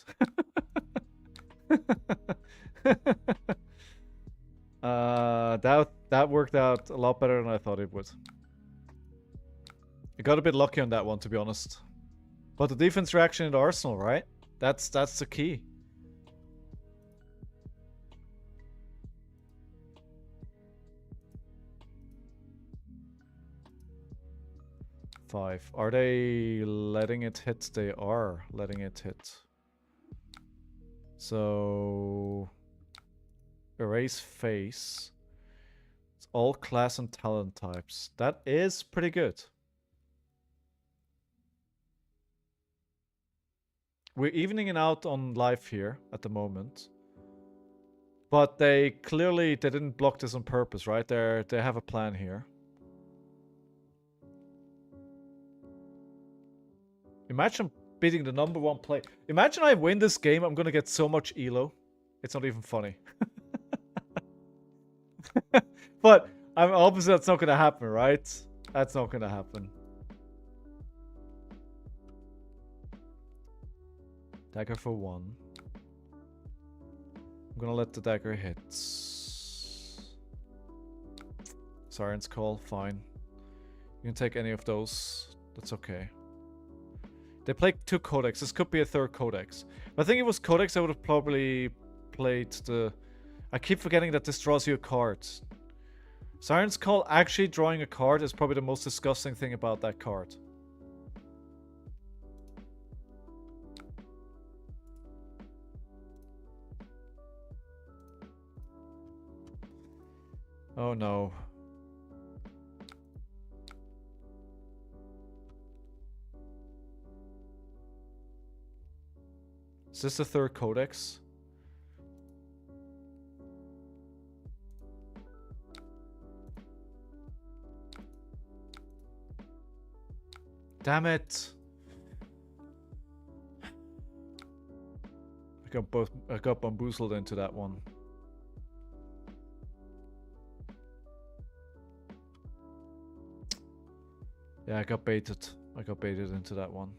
That worked out a lot better than I thought it would. I got a bit lucky on that one, to be honest. But the defense reaction in Arsenal, right? That's the key. 5. Are they letting it hit? They are letting it hit. So erase face. It's all class and talent types. That is pretty good. We're evening it out on life here at the moment. But they didn't block this on purpose, right? They have a plan here. Imagine beating the #1 play. Imagine I win this game, I'm gonna get so much elo. It's not even funny. But I'm obviously that's not gonna happen, right? That's not gonna happen. Dagger for 1. I'm gonna let the dagger hit. Siren's Call, fine. You can take any of those. That's okay. They played 2 codex. This could be a 3rd codex. But I think if it was codex, I would have probably played the... I keep forgetting that this draws you a card. Siren's Call actually drawing a card is probably the most disgusting thing about that card. Oh no. Is this the 3rd codex? Damn it. I got bamboozled into that one. Yeah, I got baited. I got baited into that one.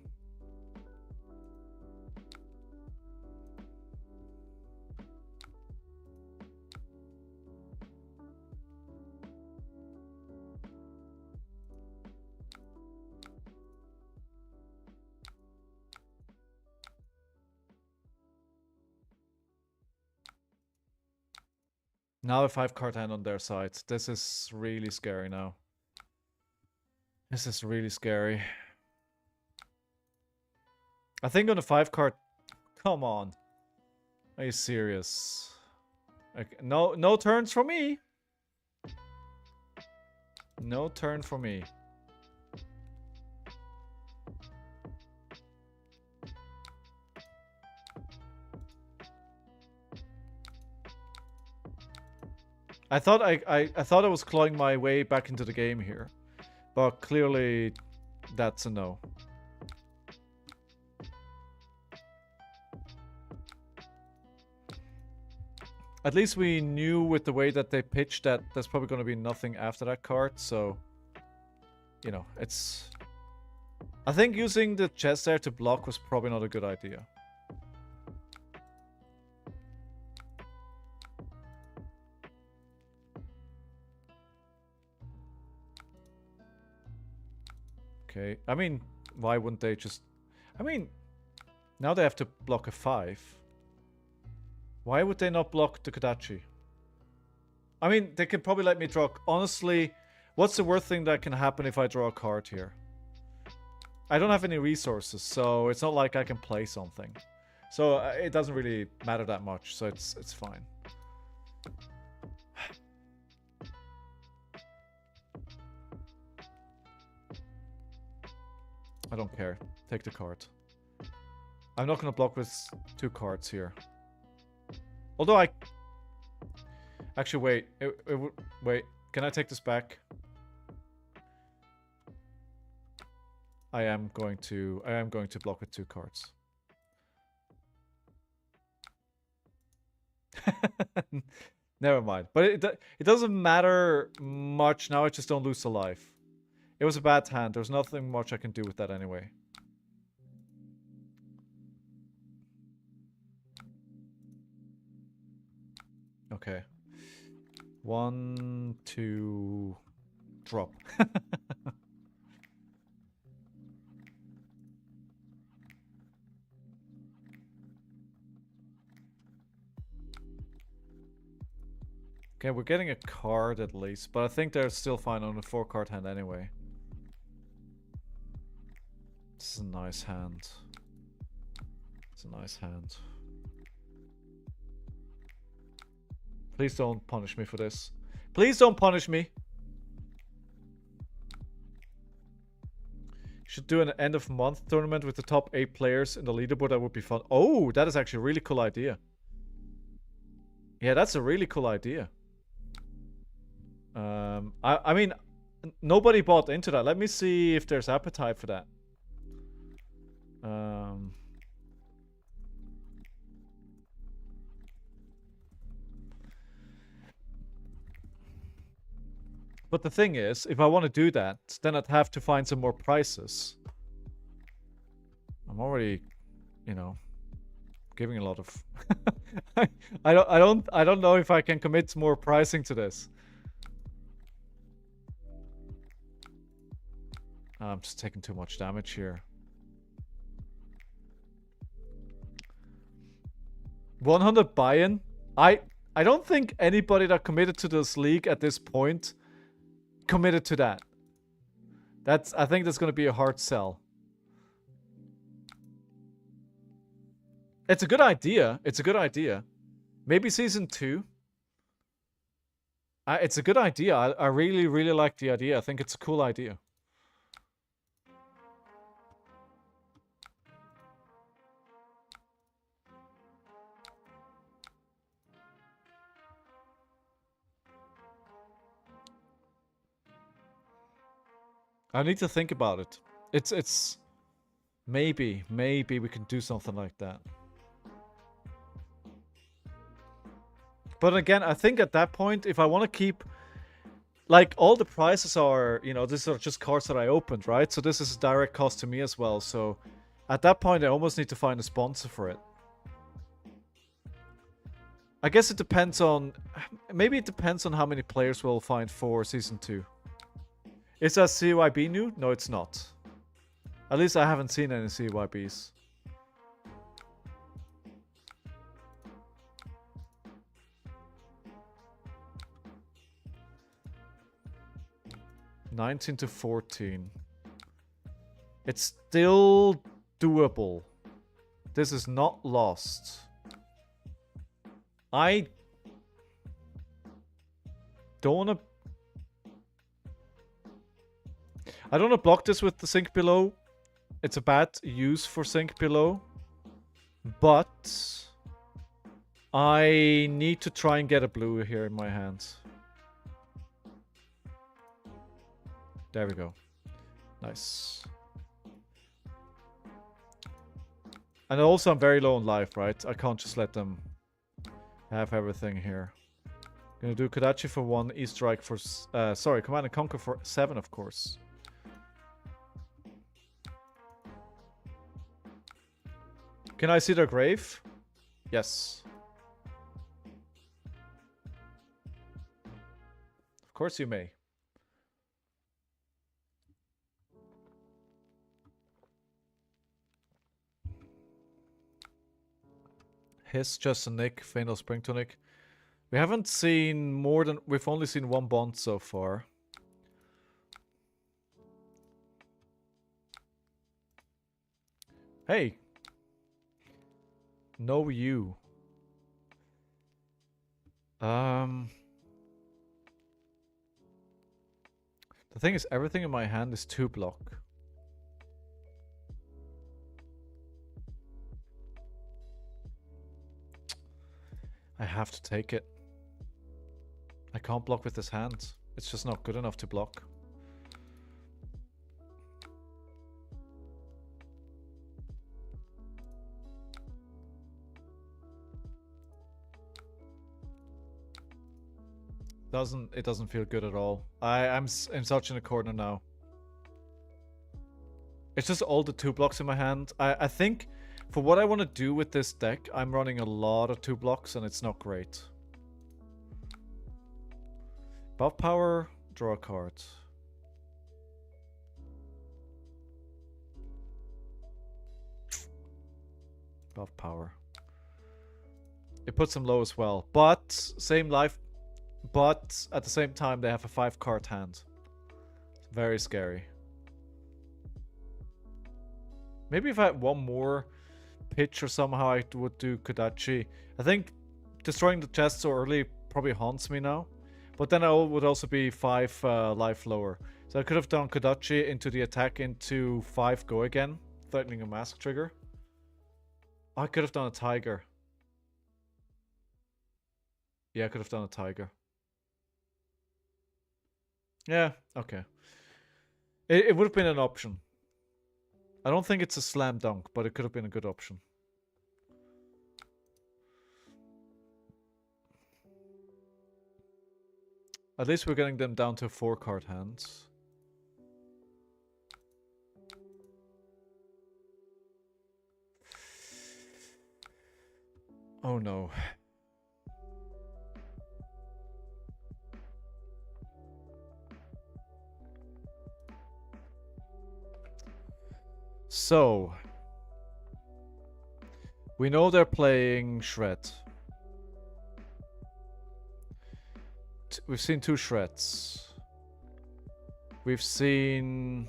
Now a 5-card hand on their side. This is really scary now. This is really scary. I think on the 5-card... Come on. Are you serious? Okay, no turns for me. No turn for me. I thought I was clawing my way back into the game here, but clearly that's a no. At least we knew with the way that they pitched that there's probably going to be nothing after that card, so you know, it's... I think using the chest there to block was probably not a good idea. Okay, I mean, why wouldn't they just... I mean, now they have to block a 5. Why would they not block the Kodachi? I mean, they could probably let me draw... Honestly, what's the worst thing that can happen if I draw a card here? I don't have any resources, so it's not like I can play something. So it doesn't really matter that much, so it's fine. I don't care. Take the card. I'm not gonna block with 2 cards here. Although I... Actually, wait. Wait. Can I take this back? I am going to block with 2 cards. Never mind. But it doesn't matter much now. I just don't lose a life. It was a bad hand. There's nothing much I can do with that anyway. Okay. 1, 2, drop. Okay, we're getting a card at least, but I think they're still fine on a 4-card hand anyway. This is a nice hand. It's a nice hand. Please don't punish me for this. Please don't punish me. Should do an end of month tournament with the top 8 players in the leaderboard. That would be fun. Oh, that is actually a really cool idea. Yeah, that's a really cool idea. I mean, nobody bought into that. Let me see if there's appetite for that. But the thing is, if I want to do that, then I'd have to find some more prices. I'm already, you know, giving a lot of. I don't know if I can commit more pricing to this. I'm just taking too much damage here. 100 buy-in. I don't think anybody that committed to this league at this point committed to that. I think that's going to be a hard sell. It's a good idea. It's a good idea. Maybe season 2. It's a good idea. I really, really like the idea. I think it's a cool idea. I need to think about it. It's maybe we can do something like that. But again, I think at that point, if I want to keep, like, all the prices are, you know, these are just cards that I opened, right? So this is a direct cost to me as well. So at that point, I almost need to find a sponsor for it. I guess it depends on, maybe it depends on how many players we'll find for season 2. Is that CYB new? No, it's not. At least I haven't seen any CYBs. $19 to $14. It's still doable. This is not lost. I don't want to... I don't want to block this with the Sink Below. It's a bad use for Sink Below. But I need to try and get a blue here in my hands. There we go. Nice. And also I'm very low on life, right? I can't just let them have everything here. Gonna do Kodachi for 1, E-Strike for... sorry, Command and Conquer for 7, of course. Can I see their grave? Yes. Of course you may. His just a Nick, Fatal Spring Tonic. We haven't seen more than... We've only seen 1 bond so far. Hey. No you. The thing is, everything in my hand is 2 block. I have to take it. I can't block with this hand. It's just not good enough to block. It doesn't feel good at all. I'm such in a corner now. It's just all the 2 blocks in my hand. I think for what I want to do with this deck, I'm running a lot of 2 blocks and it's not great. Buff power, draw a card. Buff power. It puts them low as well, but same life. But at the same time, they have a 5-card hand. Very scary. Maybe if I had one more pitch or somehow I would do Kodachi. I think destroying the chest so early probably haunts me now. But then I would also be 5 life lower. So I could have done Kodachi into the attack into 5 go again, threatening a mask trigger. I could have done a tiger. Yeah, I could have done a tiger. Yeah, okay. It would have been an option. I don't think it's a slam dunk, but it could have been a good option. At least we're getting them down to 4 card hands. Oh no. So, we know they're playing Shred. We've seen 2 Shreds. We've seen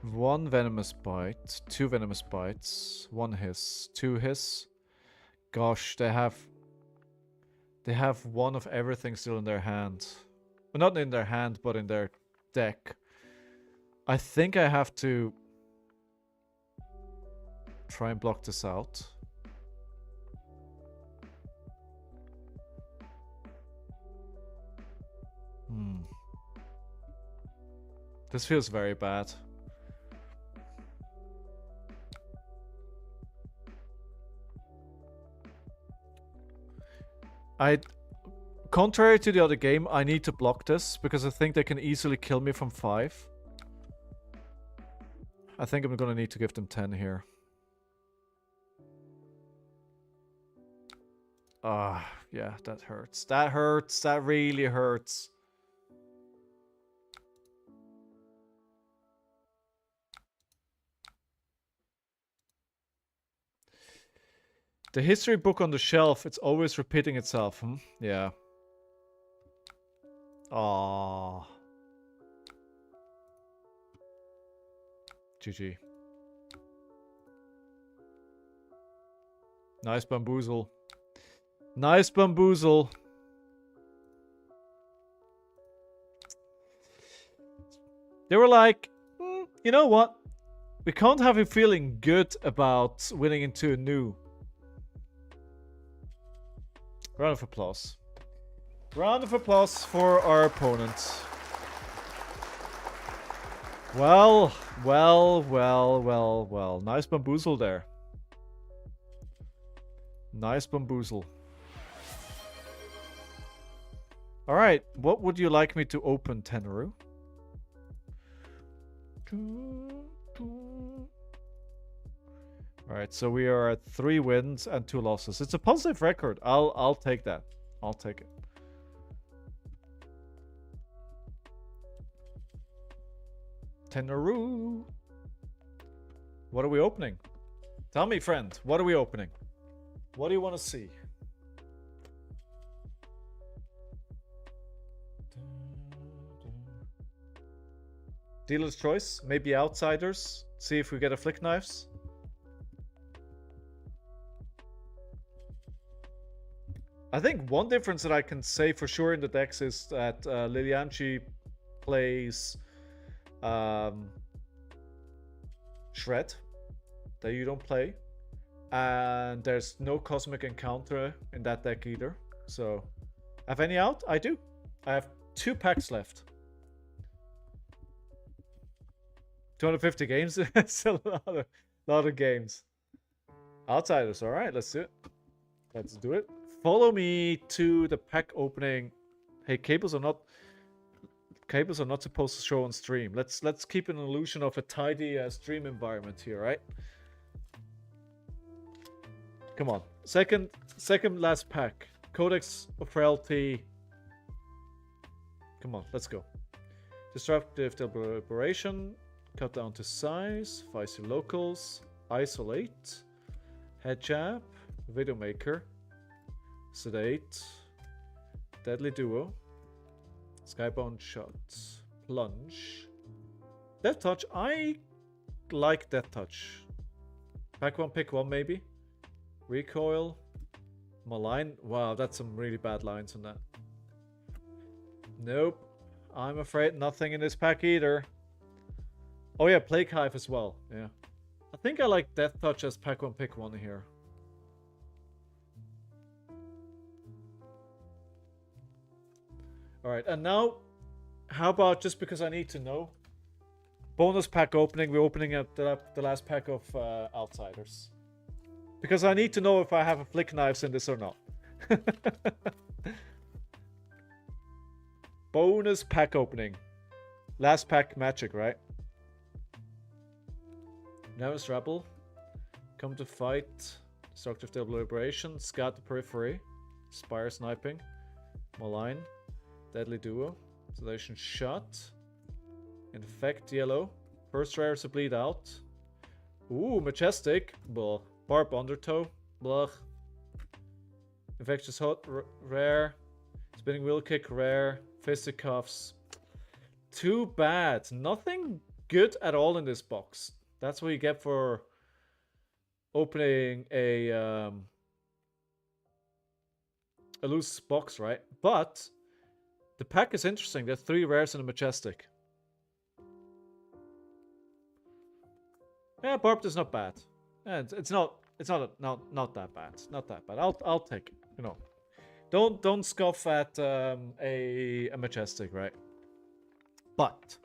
1 Venomous Bite, 2 Venomous Bites, 1 Hiss, 2 Hiss. Gosh, they have 1 of everything still in their hand. Well, not in their hand, but in their deck. I think I have to try and block this out. This feels very bad. Contrary to the other game, I need to block this because I think they can easily kill me from 5. I think I'm gonna need to give them 10 here. Ah, yeah, that hurts. That hurts. That really hurts. The history book on the shelf, it's always repeating itself, hmm? Yeah. Aww. GG. Nice bamboozle. Nice bamboozle. They were like, you know what? We can't have you feeling good about winning into a new. Round of applause. Round of applause for our opponent. Well. Nice bamboozle there. Nice bamboozle. Alright, what would you like me to open, Tenru? Alright, so we are at 3 wins and 2 losses. It's a positive record. I'll take that. I'll take it. Tenru. What are we opening? Tell me, friend, what are we opening? What do you want to see? Dealer's choice, maybe outsiders. See if we get a flick knives. I think one difference that I can say for sure in the decks is that Lilianchi plays Shred that you don't play, and there's no Cosmic Encounter in that deck either. So, have any out? I do. I have 2 packs left. 250 games. It's a lot of games. Outsiders. All right, let's do it. Let's do it. Follow me to the pack opening. Hey, cables are not supposed to show on stream. Let's keep an illusion of a tidy stream environment here, right? Come on. Second last pack. Codex of Frailty. Come on, let's go. Disruptive Deliberation. Cut down to size. Vice locals. Isolate. Head jab. Widowmaker. Sedate. Deadly Duo. Skybound Shot. Plunge. Death Touch. I like Death Touch. Pack one, pick one, maybe. Recoil. Malign. Wow, that's some really bad lines on that. Nope. I'm afraid nothing in this pack either. Oh yeah, Plague Hive as well. Yeah. I think I like Death Touch as pack one, pick one here. Alright, and now, how about just because I need to know? Bonus pack opening. We're opening up the last pack of Outsiders. Because I need to know if I have a Flick Knives in this or not. Bonus pack opening. Last pack magic, right? Nevis Rebel. Come to fight. Destructive Deliberation. Scout the Periphery. Spire Sniping. Malign. Deadly Duo. Sedation Shot. Infect Yellow. First rare to bleed out. Ooh, Majestic. Blah. Barb Undertow. Blah. Infectious Hot. Rare. Spinning Wheel Kick. Rare. Fisticuffs. Too bad. Nothing good at all in this box. That's what you get for opening a loose box, right? But the pack is interesting. There's 3 rares and a Majestic. Yeah, Barbed is not bad. Yeah, it's not that bad. Not that bad. I'll take it. You know, don't scoff at a Majestic, right? But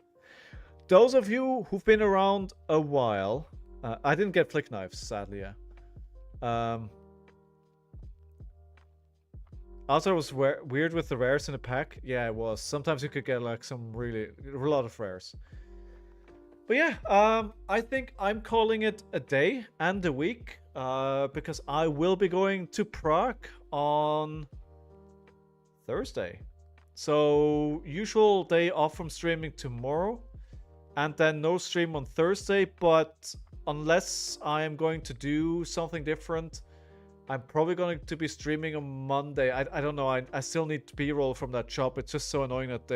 those of you who've been around a while, I didn't get Flick Knives, sadly. Yeah. Also, it was weird with the rares in the pack. Yeah, it was. Sometimes you could get like a lot of rares. But yeah, I think I'm calling it a day and a week because I will be going to Prague on Thursday. So, usual day off from streaming tomorrow. And then no stream on Thursday. But unless I am going to do something different, I'm probably going to be streaming on Monday. I don't know. I still need B-roll from that shop. It's just so annoying that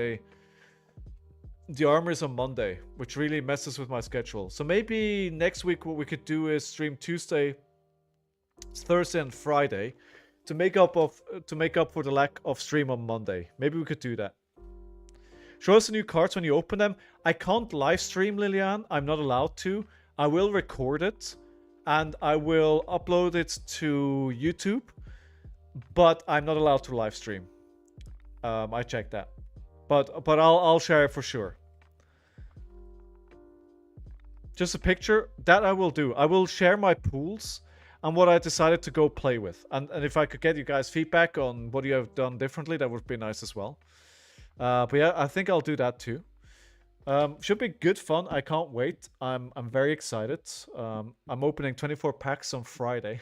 the armor is on Monday, which really messes with my schedule. So maybe next week what we could do is stream Tuesday, Thursday, and Friday to make up for the lack of stream on Monday. Maybe we could do that. Show us the new cards when you open them. I can't live stream, Lilian. I'm not allowed to. I will record it and I will upload it to YouTube, but I'm not allowed to live stream. I checked that. But I'll share it for sure. Just a picture that I will do. I will share my pools and what I decided to go play with. And if I could get you guys feedback on what you have done differently, that would be nice as well. But yeah, I think I'll do that too. Should be good fun. I can't wait. I'm very excited. I'm opening 24 packs on Friday.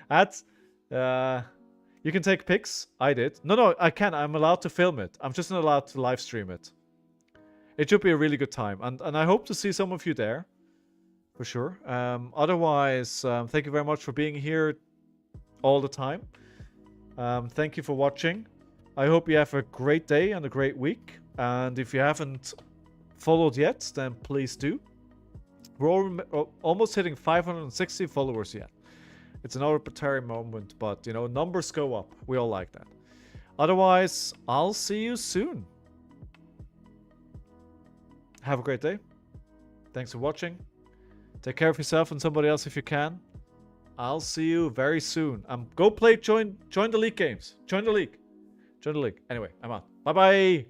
That's you can take pics. I did. No, I can. I'm allowed to film it. I'm just not allowed to live stream it. It should be a really good time. And I hope to see some of you there. For sure. Otherwise, thank you very much for being here all the time. Thank you for watching. I hope you have a great day and a great week. And if you haven't followed yet, then please do. We're almost hitting 560 followers yet. It's an arbitrary moment, but, you know, numbers go up. We all like that. Otherwise, I'll see you soon. Have a great day. Thanks for watching. Take care of yourself and somebody else if you can. I'll see you very soon. Go play, join the league games. Join the league. Join the league. Anyway, I'm out. Bye-bye.